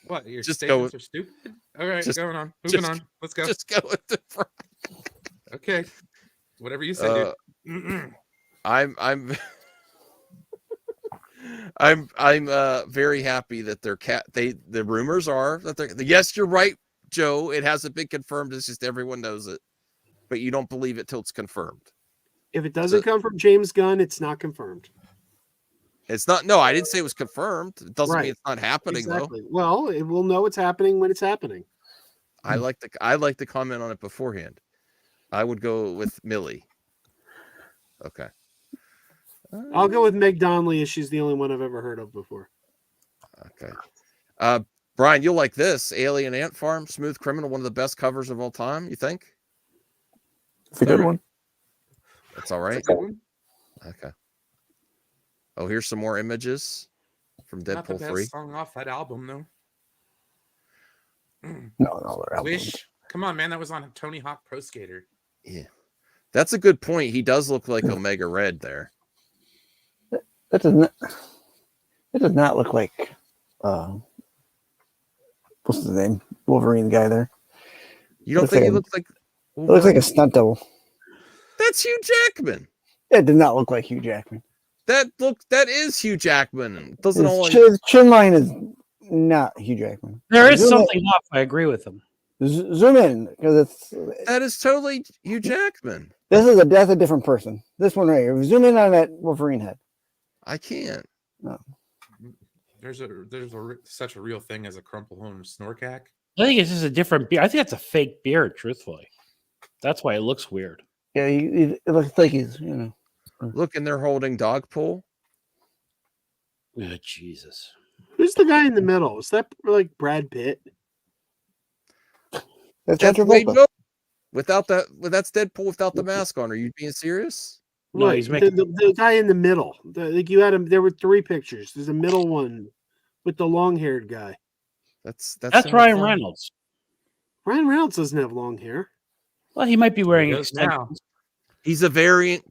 What? Your Just go statements are stupid. All right, just- going on. Moving just- on. Let's go. Just go with the. Okay. Whatever you say, dude. I'm I'm very happy that the rumors are that they're yes, you're right, Joe. It hasn't been confirmed. It's just everyone knows it, but you don't believe it till it's confirmed. If it doesn't come from James Gunn, it's not confirmed. It's not. No, I didn't say it was confirmed. It doesn't Right. mean it's not happening Exactly. Well, we'll know it's happening when it's happening. though. I like to comment on it beforehand. I would go with Millie. Okay. I'll go with Meg Donnelly, as she's the only one I've ever heard of before. Okay. Brian, you'll like this. Alien Ant Farm, Smooth Criminal, one of the best covers of all time, you think? It's a good one. That's all right. That's a good one. Okay. Oh, here's some more images from Not the Deadpool best 3. song off that album, though. No, they're out. Wish. Come on, man. That was on Tony Hawk Pro Skater. Yeah. That's a good point. He does look like Omega Red there. That does not. It does not look like. What's his name? Wolverine guy there. You don't Looks think like he a- looks like It looks like a stunt double. That's Hugh Jackman. It did not look like Hugh Jackman. That is Hugh Jackman. Doesn't His always his chin line is not Hugh Jackman. There is Zoom something off. I agree with him. Zoom in because it's. that is totally Hugh Jackman. That's a different person. This one right here. Zoom in on that Wolverine head. I can't. No. There's such a real thing as a crumple home snorkack. I think it's just a different beard. I think that's a fake beard, truthfully. That's why it looks weird. Yeah, it looks like he's Look, and they're holding dog pull. Oh, Jesus. Who's the guy in the middle? Is that like Brad Pitt? That's That's John Wade Travolta. Vogt. That's Deadpool without the mask on. Are you being serious? No, Right. he's making. The guy in the middle. Like you had him. There were 3 pictures. There's a middle one with the long-haired guy. That's Ryan fun. Reynolds. Ryan Reynolds doesn't have long hair. Well, he might be wearing He does now. extensions. He's a variant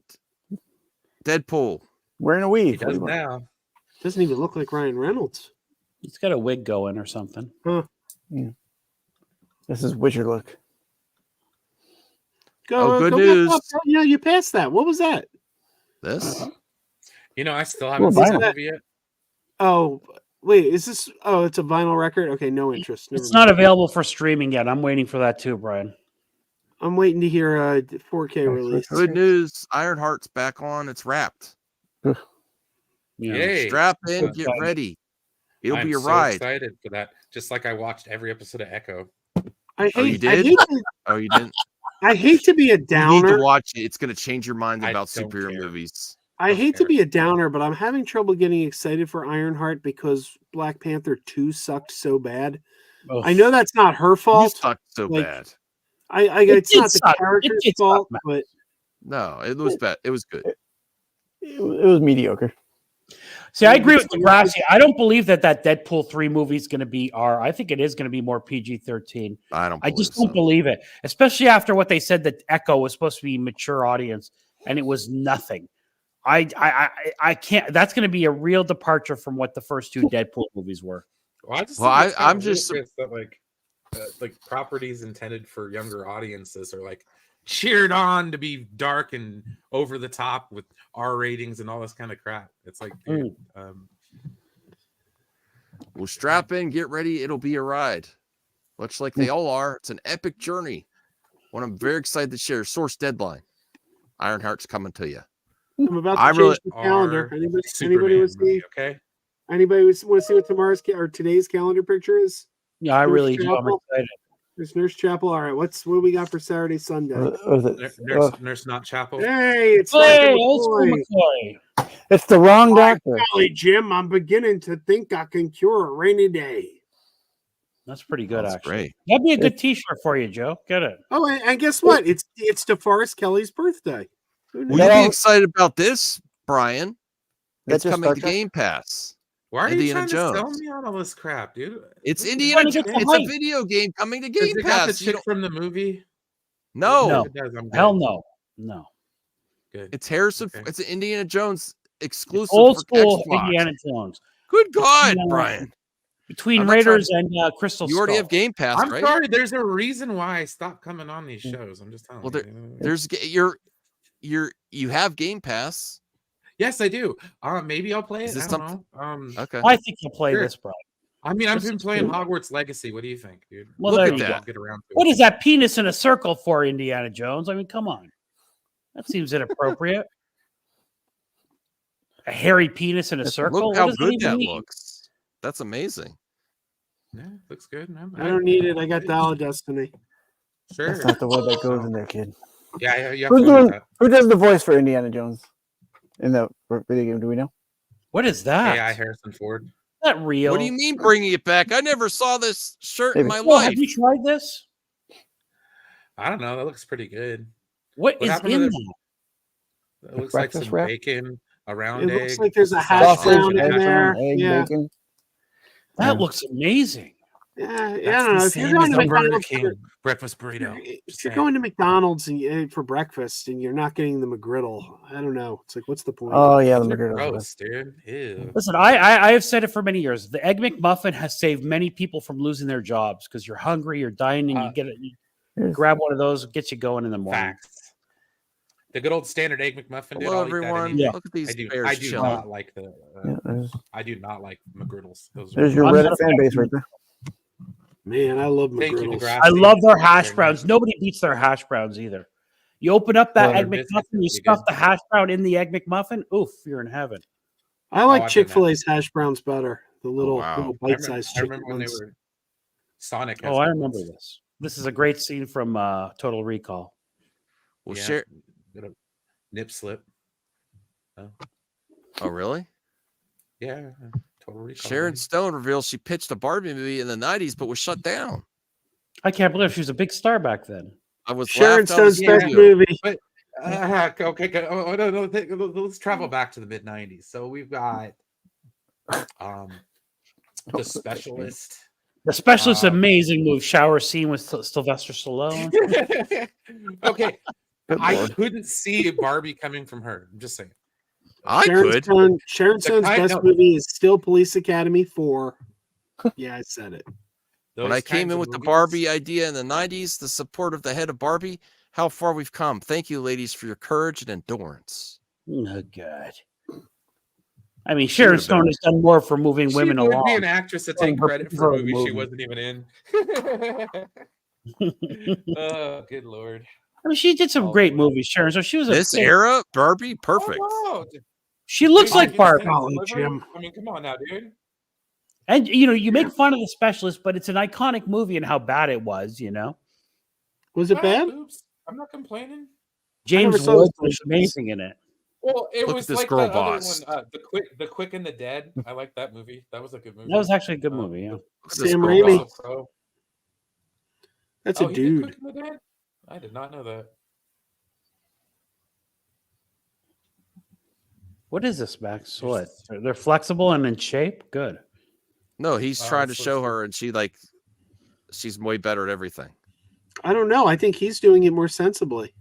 Deadpool. Wearing a He weave. does now. Doesn't even look like Ryan Reynolds. He's got a wig going or something. This is Witcher look. Go. Good go news. back up. Oh, yeah, you passed that. What was that? This You know, I still haven't Well, seen vinyl. that movie yet. Oh, wait. Is this? Oh, it's a vinyl record. Okay, no interest. Never It's mind. not available for streaming yet. I'm waiting for that too, Brian. I'm waiting to hear a 4K release. good news. Ironheart's back on. It's wrapped. Yeah. Yay. Strap in. So Get excited. ready. It'll I'm be a so ride. excited for that. Just like I watched every episode of Echo. I Oh, you hate. did? Oh, you didn't. I hate to be a You need downer. to watch it. It's going to change your mind I about don't superhero care. movies. I hate to be a downer, but I'm having trouble getting excited for Ironheart because Black Panther 2 sucked so bad. Oof. I know that's not her You fault. sucked so Like, bad. It's did not the suck. It character's did suck, fault, man. but No, it was bad. It was good. It was mediocre. See, I agree with Degrassi. I don't believe that Deadpool 3 movie is going to be R. I think it is going to be more PG-13. I just don't believe it, especially after what they said that Echo was supposed to be a mature audience, and it was nothing. I can't. That's going to be a real departure from what the first two Deadpool movies were. Well, I just Well, think it's I'm kinda just- ludicrous that like properties intended for younger audiences are like cheered on to be dark and over the top with R ratings and all this kind of crap. It's like, dude, Well, strap in, get ready. It'll be a ride, much like they all are. It's an epic journey. One I'm very excited to share. Source deadline. Ironheart's coming to you. I'm about to change the calendar. Anybody want to see? Okay. Anybody want to see what tomorrow's or today's calendar picture is? Yeah, I Nurse really do. I'm Chapel? excited. There's Nurse Chapel. All right, what do we got for Saturday, Sunday? Nurse Not Chapel. Hey, it's Hey, Dr. old school McCoy. McCoy. It's the wrong doctor. Golly, Jim, I'm beginning to think I can cure a rainy day. That's pretty good, That's actually. great. That'd be a good T-shirt for you, Joe. Get it. Oh, and guess what? It's DeForest Kelly's birthday. Who knew? Will you be excited about this, Brian? That's It's just coming to Star Trek? Game Pass. Why are you Indiana trying to sell Jones. me on all this crap, dude? It's What- Indiana Trying to Jones. get the It's a hype. video game coming to Does Game it got the Pass. You chick don't- from the movie? No, No. If it does, I'm good. Hell no. No. Good. it's Harrison. Okay. It's an Indiana Jones exclusive Old for school Xbox. Indiana Jones. Good God, Yeah. Brian! Between I'm not Raiders trying and Crystal You already Skull. have Game Pass, I'm right? sorry. There's a reason why I stopped coming on these shows. I'm just telling Well, you. there's you have Game Pass. Yes, I do. Maybe I'll play it. Is this I don't know. Okay. I think you'll play Sure. this, Brian. I mean, I've This been is playing cool. Hogwarts Legacy. What do you think, dude? Well, Look there at you that. I'll get around to What it. is that penis in a circle for, Indiana Jones? I mean, come on. That seems inappropriate. A hairy penis in a circle? Look What how does good even that mean? looks. That's amazing. Yeah, looks good, man. I don't need it. I got Dial of Destiny. Sure. That's not the word that goes in there, kid. Yeah, you have Who's fun with doing, that. who does the voice for Indiana Jones in the video game? Do we know? What is that? AI Harrison Ford. Is that real? What do you mean bringing it back? I never saw this shirt in Maybe. my Well, life. have you tried this? I don't know. That looks pretty good. What is happened to in the- that? It looks like breakfast some wrap? bacon, a round It egg. looks like there's a some hash sausage, brown in hash there. brown. egg, Yeah. bacon. That Yeah. looks amazing. Yeah, I That's don't know. the If you're same going as to the Burger McDonald's, King breakfast burrito. if Just you're saying. going to McDonald's for breakfast and you're not getting the McGriddle, I don't know. It's like, what's the point? Oh yeah, the Those are McGriddle. gross, dude. Ew. Listen, I have said it for many years. The Egg McMuffin has saved many people from losing their jobs because you're hungry, you're dying, and you get it. You grab one of those, gets you going in the morning. Facts. The good old standard egg McMuffin. Dude, Hello, I'll eat that everyone. any day. Look at these I do. bears I do chilling. not like the. Yeah, there's, I do not like McGriddles. Those there's are, your I'm Reddit not a fan base right there. Man, I love Thank you, McGriddles. Degrassi. I love their hash Very browns. nice. Nobody beats their hash browns either. You open up that Butter Egg biscuits McMuffin, are you pretty stuff good. the hash brown in the Egg McMuffin. Oof, you're in heaven. I like I've done Chick-fil-A's hash browns better. The little, wow. little I remember, bite-sized I chicken remember when they ones. were Sonic. Oh, I remember this. This is a great scene from Total Recall. Well, Yeah. share. Bit of nip slip. Oh, really? Yeah. Total Recall. Sharon baby. Stone reveals she pitched a Barbie movie in the 90s, but was shut down. I can't believe she was a big star back then. I was Sharon laughed out of Stone's the best studio. movie. But okay, go. Oh, no, let's travel back to the mid '90s. So we've got the Specialist. The Specialist, Um, amazing move. Shower scene with Sylvester Stallone. Okay, Good I lord. couldn't see Barbie coming from her. I'm just saying. I Sharon could. Sharon Stone's I best know. movie is still Police Academy 4. Yeah, I said it. When Those I came kinds in of with the movies- Barbie idea in the 90s, the support of the head of Barbie, how far we've come. Thank you, ladies, for your courage and endurance. Oh, God. I mean, Sharon would've been- Stone has done more for moving She women would along. be an actress to From take her- credit for for a the movie she movie. wasn't even in. Oh, good lord! I mean, she did some Oh, great Lord. movies, Sharon. So she was a This big- era, Barbie, perfect. Oh, no. She looks Dude, like you Barbie. understand Golly, Deliver? Jim. I mean, come on now, dude. And you make fun of The Specialist, but it's an iconic movie and how bad it was. Was it bad? Oops. I'm not complaining. James never saw The Woods was Specialist. amazing in it. Well, it Look was at this like girl that other boss. one, the Quick and the Dead. I like that movie. That was a good movie. That was actually a good movie. Yeah. Look at this Sam girl Raimi. boss. So, That's a he did dude. Quick and the Dead. I did not know that. What is this, Max? What? They're flexible and in shape. Good. No, he's trying to so show true. her, and she's way better at everything. I don't know. I think he's doing it more sensibly.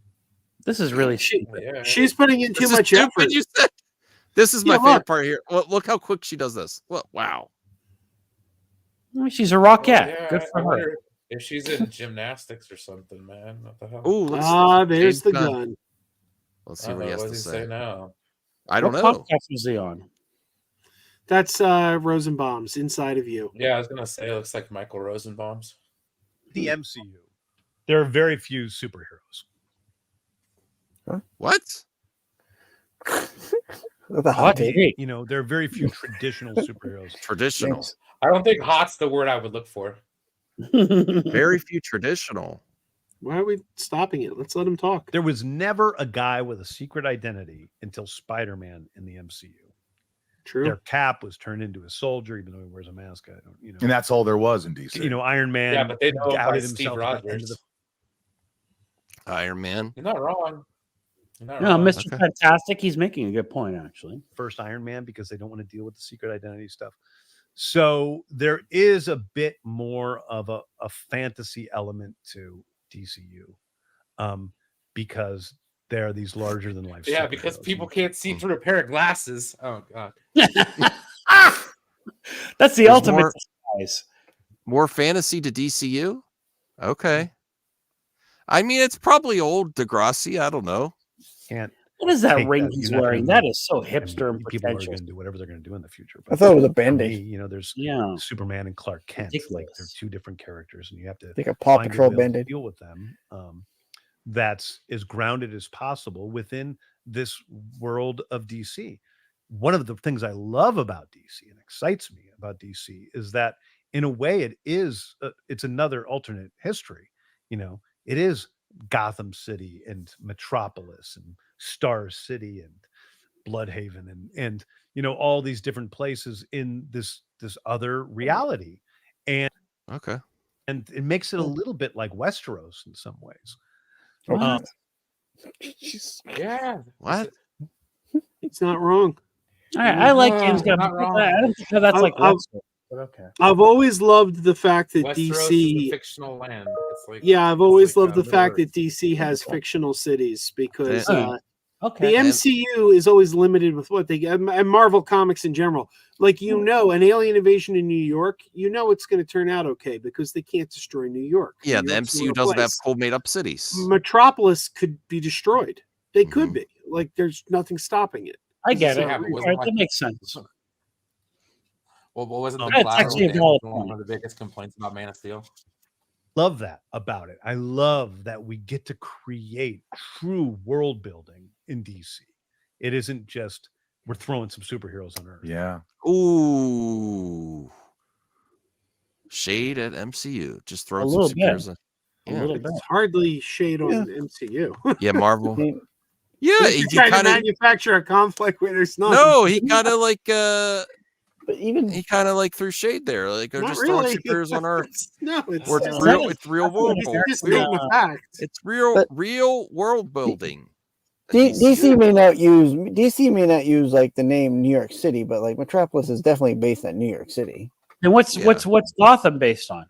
This is really stupid. Yeah. She's putting in too This is much stupid, effort. you said. This is my Yeah, favorite look. part here. Well, look how quick she does this. Well, wow. Well, she's a rockette. Yeah, Good I for her. wonder if she's in gymnastics or something, man. What the hell? Oh, There's the gun. Let's see what he has to does say. now? I don't What know. podcast was he on? That's Rosenbaum's Inside of You. Yeah, I was gonna say it looks like Michael Rosenbaum's. The MCU. There are very few superheroes. What? You know, there are very few traditional superheroes. Traditional. I don't think hot's the word I would look for. Very few traditional. Why are we stopping it? Let's let him talk. There was never a guy with a secret identity until Spider-Man in the MCU. True. Their Cap was turned into a soldier, even though he wears a mask. And that's all there was in DC. You know, Iron Man. Yeah, but they know by outed Steve himself at the end of Rogers. Iron Man. You're not wrong. You're not No, wrong. Mr. Fantastic. He's making a good point, actually. First Iron Man, because they don't want to deal with the secret identity stuff. So there is a bit more of a fantasy element to DCU, because there are these larger than life. Yeah, because people can't see through a pair of glasses. Oh god. That's the There's ultimate more- disguise. More fantasy to DCU? Okay. I mean, it's probably old Degrassi. I don't know. Can't. What is that take ring that. he's You're not wearing? gonna- That is so hipster and People are pretentious. going to do whatever they're going to do in the future. I thought it was a for Band-Aid. me, you know, there's Yeah. Superman and Clark Kent. Like they're Ridiculous. two different characters, and you have to Like a Paw find Patrol a way to Band-Aid. deal with them. That's as grounded as possible within this world of DC. One of the things I love about DC and excites me about DC is that, in a way, it is it's another alternate history. You know, it is Gotham City and Metropolis and Star City and Bloodhaven and you know, all these different places in this other reality, and Okay. and it makes it a little bit like Westeros in some ways. What? Yeah. What? It's not wrong. I like James Gunn. not wrong. I don't think that's like I've- Westeros, but okay. I've always loved the fact that Westeros is a DC. fictional land. It's like, Yeah, I've it's always like, loved the fact Middle that DC has fictional cities because Yeah. Okay. the MCU is always limited with what they get, and Marvel Comics in general. Like, you know, an alien invasion in New York, you know it's going to turn out okay because they can't destroy New York. Yeah, New the York's a MCU real doesn't have place. cool made up cities. Metropolis could be destroyed. They could Mhm. be. Like, there's nothing stopping it. I get it. Yeah, All but wasn't right, like- that makes sense. Well, what wasn't the That's collateral actually a damage valid one point. of the biggest complaints about Man of Steel? Love that about it. I love that we get to create true world building in DC. It isn't just we're throwing some superheroes on Earth. Yeah. Ooh. Shade at MCU. Just throw A some little bit. superheroes in. A Yeah. little bit. It's hardly shade on MCU. Yeah, Marvel. I mean, Yeah, They're he trying to kind of manufacture a conflict where there's none. no, he kind of like but even he kind of like threw shade there. Like they're Not just really. throwing superheroes on Earth. No, it's Or it's Is real. that It's real world. He's building. just stating a fact. It's real, But- real world building. DC may not use like the name New York City, but like Metropolis is definitely based on New York City. And what's Yeah. what's Gotham based on?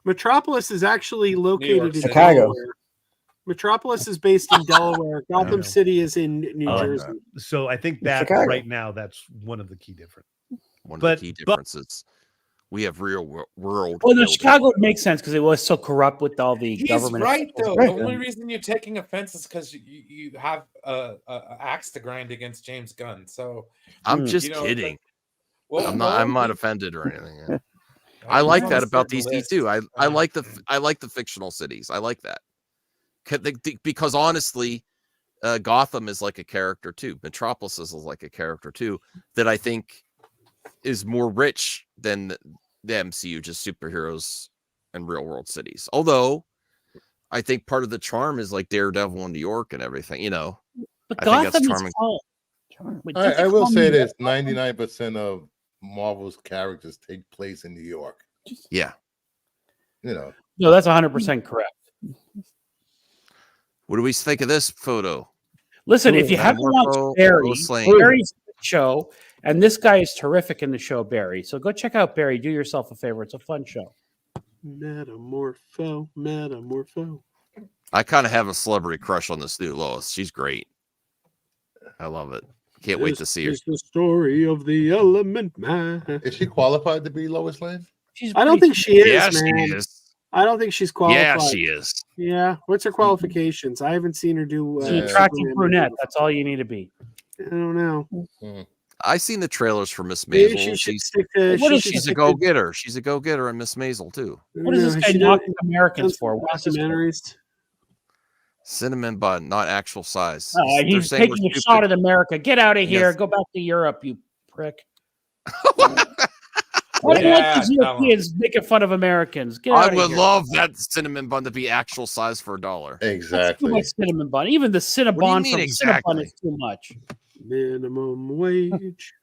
Metropolis is actually located in City. Chicago. Delaware. Metropolis is based in Delaware. Gotham know. City is in New I like Jersey. So I think that Chicago. right now that's one of the key differences. One of But- the key but- differences. We have real world. Well, no, building. Chicago would make sense because it was so corrupt with all the He's government. right though. Right. The only reason you're taking offense is because you have a axe to grind against James Gunn. So I'm Mm. just You know, kidding. well, I'm not he- offended or anything. Yeah. I like he's that on a about certain DC list. too. I like the fictional cities. I like that because honestly, Gotham is like a character too. Metropolis is like a character too that I think is more rich than the MCU, just superheroes and real world cities. Although I think part of the charm is like Daredevil in New York and everything. You know, But I think that's Gotham is charming. full. Wait, I will say this: 99% of Marvel's characters take place in New York. Yeah. You know. No, that's 100% correct. What do we think of this photo? Listen, if you haven't watched Barry, Barry's a good show, and this guy is terrific in the show Barry. So go check out Barry. Do yourself a favor. It's a fun show. Metamorpho. I kind of have a celebrity crush on this new Lois. She's great. I love it. Can't wait to see her. This is the story of the Element Man. Is she qualified to be Lois Lane? I don't think she is. Yeah, man. she is. I don't think she's qualified. Yeah, she is. Yeah. What's her qualifications? I haven't seen her do. She's an attractive brunette. That's all you need to be. I don't know. I seen the trailers for Miss Maybe Maisel. she should She's stick to. she's a go-getter. She's a go-getter in Miss Maisel too. What is this guy knocking Americans for? What's this for? Documentaries. Cinnamon bun, not actual size. He's They're saying taking we're a stupid. shot at America. Get out of here. Yes. Go back to Europe, you prick. Why do you want these Europeans making fun of Americans? Get out I of would here. love that cinnamon bun to be actual size for $1. That's too Exactly. much cinnamon bun. Even the Cinnabon What do you from mean Cinnabon exactly? is too much. Minimum wage.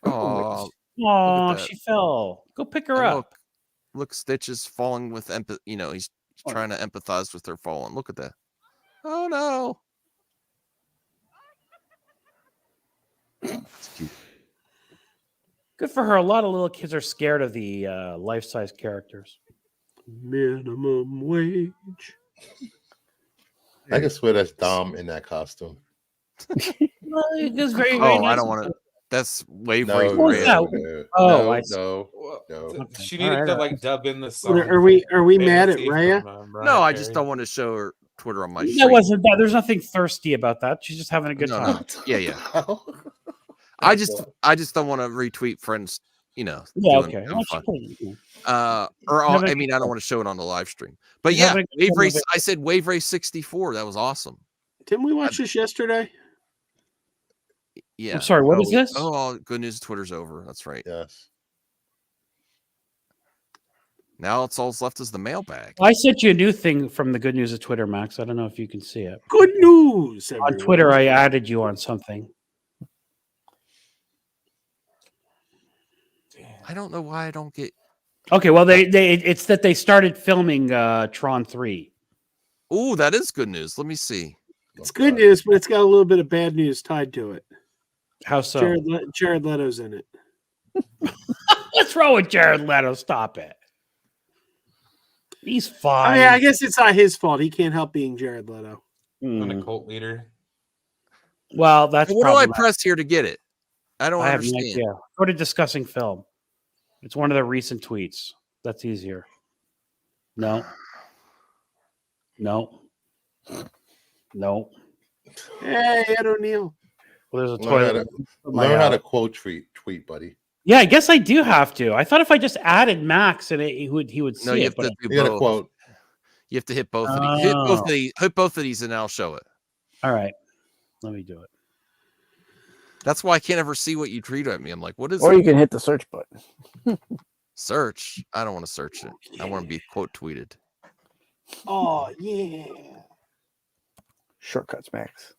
Oh, Oh, that. she fell. Go pick her and up. look, Stitch is falling with empathy. You know, he's trying to empathize with her falling. Look at that. Oh no. That's cute. Good for her. A lot of little kids are scared of the life-size characters. Minimum wage. I can swear that's Dom in that costume. Well, it is very, very Oh, nice. I don't want to. That's way No, way What was red. that? Oh, no, I see. no. She needed to like dub in the song. Are we mad at Fantasy Raya? from, Mariah No, I just Carey. don't want to show her Twitter on my That stream. wasn't that. There's nothing thirsty about that. She's just having a good No, time. no. Yeah. I just don't want to retweet friends. You know. Yeah, doing- okay. having Well, fun. she- I mean, I don't want to show it on the live stream. But She's yeah, having a good Wave time Race. with it. I said Wave Race 64. That was awesome. Didn't we watch this yesterday? Yeah. I'm sorry, what is this? Oh, good news. Twitter's over. That's right. Yes. Now it's all that's left is the mailbag. I sent you a new thing from the Good News of Twitter, Max. I don't know if you can see it. Good news. On everyone. Twitter, I added you on something. I don't know why I don't get. Okay, well, it's that they started filming Tron 3. Oh, that is good news. Let me see. It's good news, but it's got a little bit of bad news tied to it. How so? Jared Leto's in it. What's wrong with Jared Leto? Stop it. He's fine. I mean, I guess it's not his fault. He can't help being Jared Leto. And a cult leader. Well, that's What do I problematic. press here to get it? I don't I have no understand. idea. Go to discussing film. It's one of the recent tweets. That's easier. No. No. No. Hey, Ed O'Neill. Well, there's a Learn, toilet. learn how to quote tweet, buddy. Yeah, I guess I do have to. I thought if I just added Max and he would see No, you it. have But to do You got to both. quote. You have to hit both of Oh. these. Hit both of these, and I'll show it. all right, let me do it. That's why I can't ever see what you tweet at me. I'm like, what is Or it? you can hit the search button. Search? I don't want to search it. I want to be quote tweeted. Oh, yeah. Shortcuts, Max.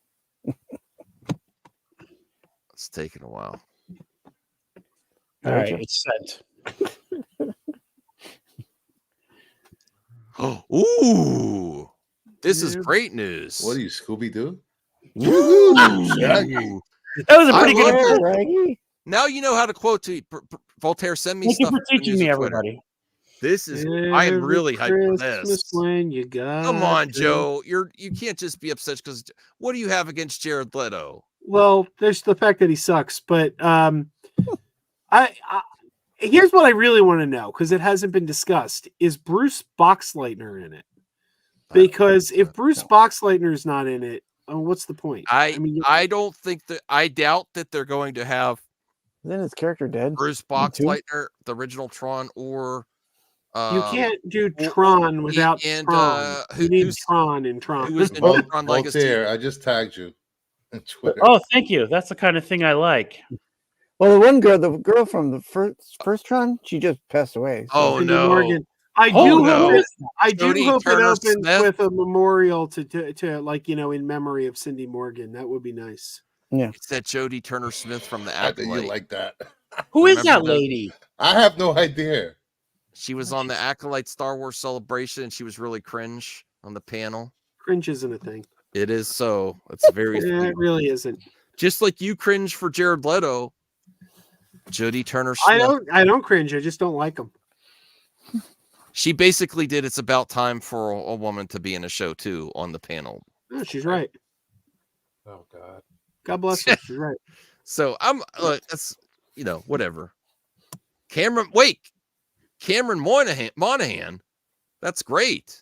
It's taking a while. All right, it's sent. Ooh, this is great news. What are you, Scooby Doo? Ooh. That was a pretty I good. love it. Now you know how to quote tweet. Voltaire, send me Thank you stuff. for teaching me, everybody. This is. I am really hyped for this. When you got Come on, Joe. You can't just be upset because. What do you have against Jared Leto? Well, there's the fact that he sucks, but I here's what I really want to know because it hasn't been discussed: is Bruce Boxleitner in it? Because if Bruce Boxleitner is not in it, what's the point? I don't think that. I doubt that they're going to have. Then his character dead. Bruce Boxleitner, the original Tron, or you can't do Tron without and, Tron. You need Tron in Tron. who is in Tron Legacy? Voltaire, I just tagged you on Twitter. Oh, thank you. That's the kind of thing I like. Well, the girl from the first Tron, she just passed away. Oh Cindy no! Morgan. I do Oh, hope no. I do Jodie hope it Turner opens Smith? with a memorial to like in memory of Cindy Morgan. That would be nice. Yeah. It's that Jodie Turner Smith from the I think you Acolyte. like that. Who is Remember that lady? I have no idea. She was on the Acolyte Star Wars Celebration, and she was really cringe on the panel. Cringe isn't a thing. It is so. It's very. It really isn't. Just like you cringe for Jared Leto, Jodie Turner Smith. I don't cringe. I just don't like him. She basically did. It's about time for a woman to be in a show too on the panel. No, she's right. Oh God. God bless her. She's right. So I'm. That's whatever. Cameron Monahan. That's great.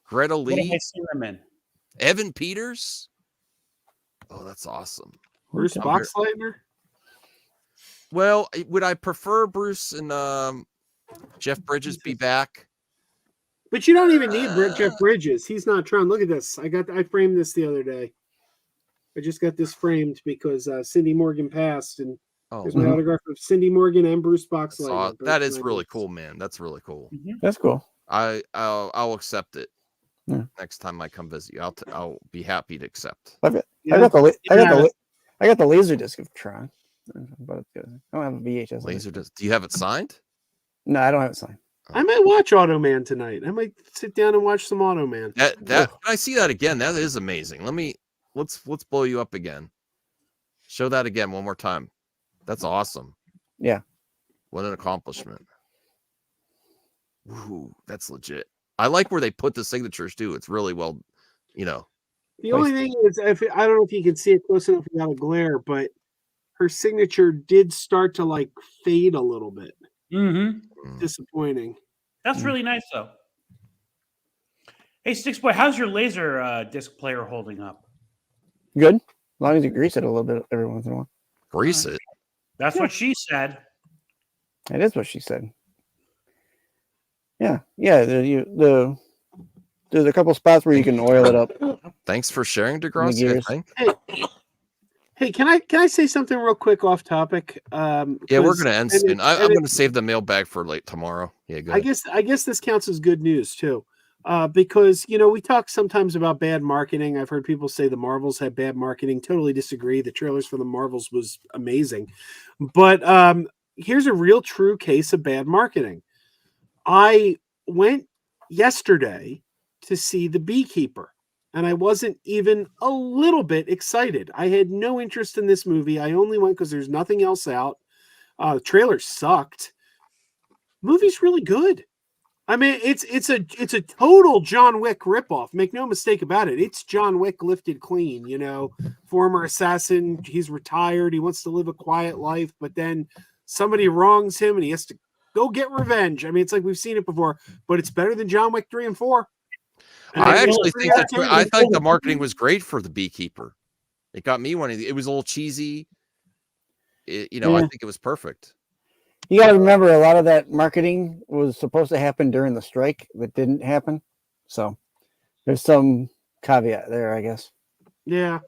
Greta What am I Lee. seeing them in? Evan Peters. Oh, that's awesome. Bruce Boxleitner. Well, would I prefer Bruce and Jeff Bridges be back? But you don't even need Jeff Bridges. He's not trying. Look at this. I framed this the other day. I just got this framed because Cindy Morgan passed, and there's my autograph of Cindy Morgan and Bruce Boxleitner. That is really cool, man. That's really cool. That's cool. I'll accept it. Yeah. Next time I come visit you, I'll be happy to accept. I got the laser disc of Tron, but I don't have a VHS. Laser disc. Do you have it signed? No, I don't have it signed. I might watch Automan tonight. I might sit down and watch some Automan. That can I see that again? That is amazing. Let's blow you up again. Show that again one more time. That's awesome. Yeah. What an accomplishment. Ooh, that's legit. I like where they put the signatures too. It's really well, The only thing is, I don't know if you can see it close enough without a glare, but her signature did start to fade a little bit. Mm-hmm. Disappointing. That's really nice, though. Hey, Six Boy, how's your laser disc player holding up? Good, as long as you grease it a little bit every once in a while. Grease it. That's what she said. That is what she said. Yeah. There's a couple spots where you can oil it up. Thanks for sharing, DeGrasse. Hey, can I say something real quick off topic? Yeah, we're gonna end soon. I'm gonna save the mailbag for tomorrow. Yeah, good. I guess this counts as good news too, because we talk sometimes about bad marketing. I've heard people say the Marvels had bad marketing. Totally disagree. The trailers for the Marvels was amazing, but here's a real true case of bad marketing. I went yesterday to see The Beekeeper, and I wasn't even a little bit excited. I had no interest in this movie. I only went because there's nothing else out. The trailer sucked. Movie's really good. I mean, it's a total John Wick ripoff. Make no mistake about it. It's John Wick lifted clean. Former assassin. He's retired. He wants to live a quiet life, but then somebody wrongs him, and he has to go get revenge. I mean, it's like we've seen it before, but it's better than John Wick 3 and 4. I actually think I think the marketing was great for The Beekeeper. It got me it was a little cheesy. I think it was perfect. You got to remember, a lot of that marketing was supposed to happen during the strike that didn't happen. So there's some caveat there, I guess. Yeah,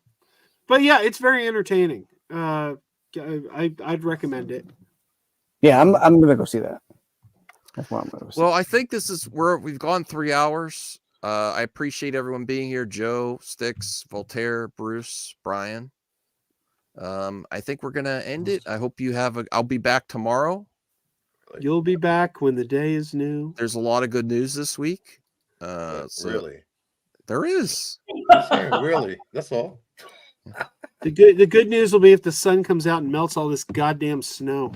but yeah, it's very entertaining. I'd recommend it. Yeah, I'm gonna go see that. That's what I'm gonna see. Well, I think this is where we've gone 3 hours. I appreciate everyone being here. Joe, Sticks, Voltaire, Bruce, Brian. I think we're gonna end it. I hope you have I'll be back tomorrow. You'll be back when the day is new. There's a lot of good news this week. Really? There is. Really? That's all. The good news will be if the sun comes out and melts all this goddamn snow.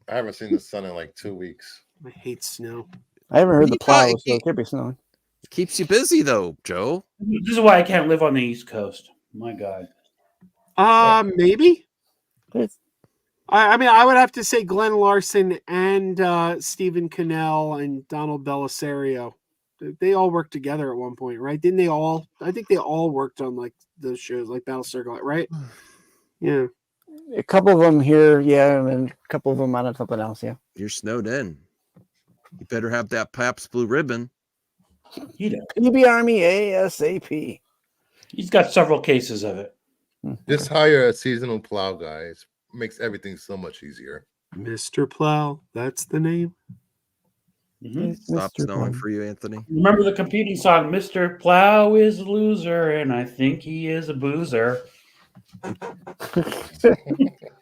I haven't seen the sun in 2 weeks. I hate snow. I haven't heard the plow, so it could be snowing. It keeps you busy though, Joe. This is why I can't live on the East Coast. My God. Maybe. I mean, I would have to say Glenn Larson and Stephen Cannell and Donald Bellisario. They all worked together at one point, right? Didn't they all? I think they all worked on those shows, like Battlestar Galactica, right? Yeah. A couple of them here, yeah, and then a couple of them on something else, yeah. You're snowed in. You better have that Pabst Blue Ribbon. PB Army ASAP. He's got several cases of it. Just hire a seasonal plow, guys. Makes everything so much easier. Mr. Plow, that's the name. Mm-hmm. Stop snowing for you, Anthony. Remember the competing song, Mr. Plow is a loser, and I think he is a boozer.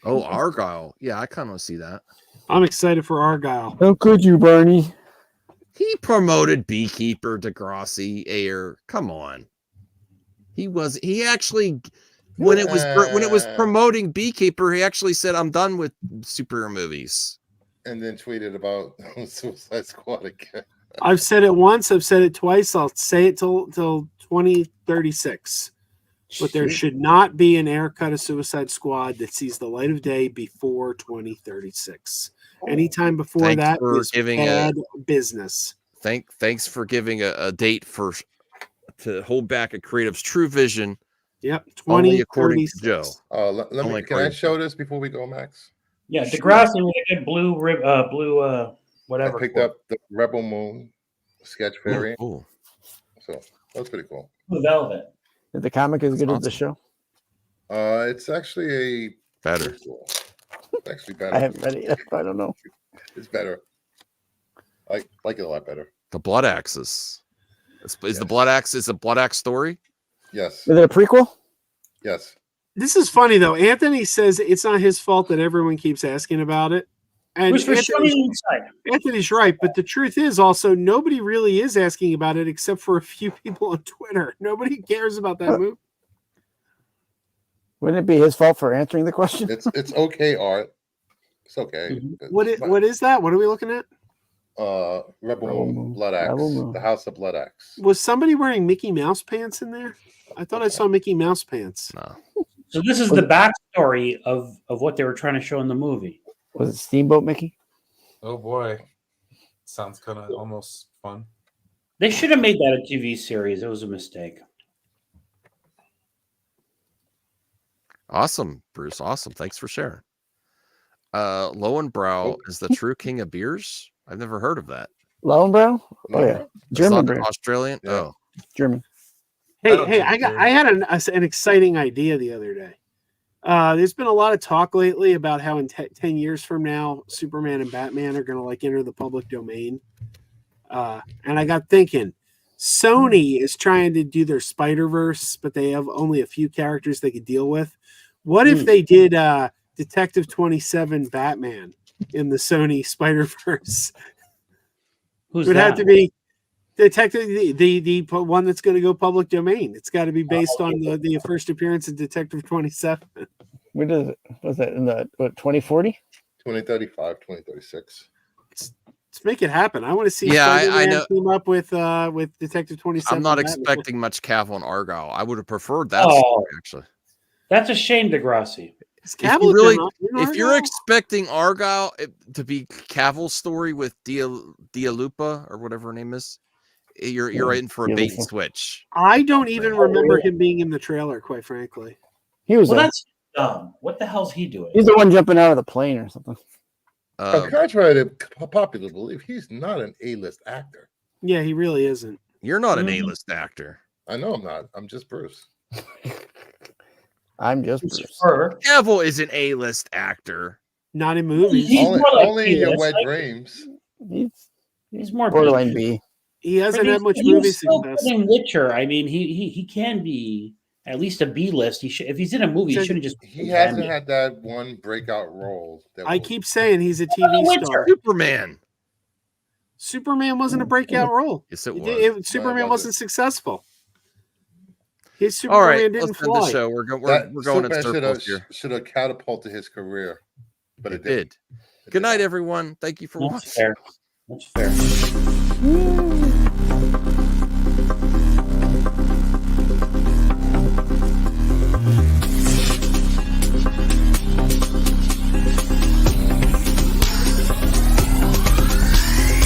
Oh, Argyle. Yeah, I kind of see that. I'm excited for Argyle. How could you, Barney? He promoted Beekeeper Degrassi Air. Come on. He actually when it was promoting Beekeeper, he actually said, "I'm done with superhero movies." And then tweeted about Suicide Squad again. I've said it once. I've said it twice. I'll say it till 2036. But there should not be an air cut of Suicide Squad that sees the light of day before 2036. Anytime before that is bad business. Thanks for giving a date to hold back a creative's true vision. Yep, only according to Joe. Can I show this before we go, Max? Yeah, Degrassi with a good blue whatever. I picked up the Rebel Moon sketch variant. Cool. So that's pretty cool. Blue Velvet. Is the comic as good as the show? It's actually a better. It's actually better. I haven't read it yet. I don't know. It's better. I like it a lot better. The Blood Axis. Is the Blood Axis a Blood Axe story? Yes. Is it a prequel? Yes. This is funny though. Anthony says it's not his fault that everyone keeps asking about it. And Anthony's right, but the truth is also nobody really is asking about it except for a few people on Twitter. Nobody cares about that movie. Wouldn't it be his fault for answering the question? It's okay, Art. It's okay. What is that? What are we looking at? Rebel Moon, Blood Axe. The House of Blood Axe. Was somebody wearing Mickey Mouse pants in there? I thought I saw Mickey Mouse pants. No. So this is the backstory of what they were trying to show in the movie. Was it Steamboat Mickey? Oh boy, sounds kind of almost fun. They should have made that a TV series. It was a mistake. Awesome, Bruce. Awesome. Thanks for sharing. Lowenbrow is the true king of beers. I've never heard of that. Lowenbrow? Oh yeah, German brand. Australian. Yeah. Oh, German. Hey, I had an exciting idea the other day. There's been a lot of talk lately about how in 10 years from now, Superman and Batman are going to enter the public domain. And I got thinking, Sony is trying to do their Spider-Verse, but they have only a few characters they could deal with. What if they did Detective 27 Batman in the Sony Spider-Verse? Who's it would that? have to be Detective, the one that's going to go public domain. It's got to be based on the first appearance of Detective 27. When is it? Was that in the 2040? 2035, 2036. Let's make it happen. I want to see I know. team up with Detective 27. I'm not Batman. expecting much Cavill and Argyle. I would have preferred that Oh. story, actually. That's a shame, Degrassi. If you're expecting Argyle to be Cavill's story with Dialupa or whatever her name is, you're in for a bait and switch. I don't even remember him being in the trailer, quite frankly. He was. That's dumb. What the hell's he doing? He's the one jumping out of the plane or something. Contrary to popular belief, he's not an A-list actor. Yeah, he really isn't. You're not an A-list actor. I know I'm not. I'm just Bruce. I'm just Bruce. Cavill is an A-list actor. Not in movies. Only in your wet dreams. He's more borderline B. He hasn't But had much he's movie still success. good in Witcher. I mean, he can be at least a B list. He should, if he's in a movie, he shouldn't just. He hasn't had that one breakout role. I keep saying he's a TV star. Superman wasn't a breakout role. Yes, it was. Superman wasn't successful. His All right, Superman didn't let's end fly. the show. We're going in circles here. Should have catapulted his career, but it did. Good night, everyone. Thank you for watching. That's fair.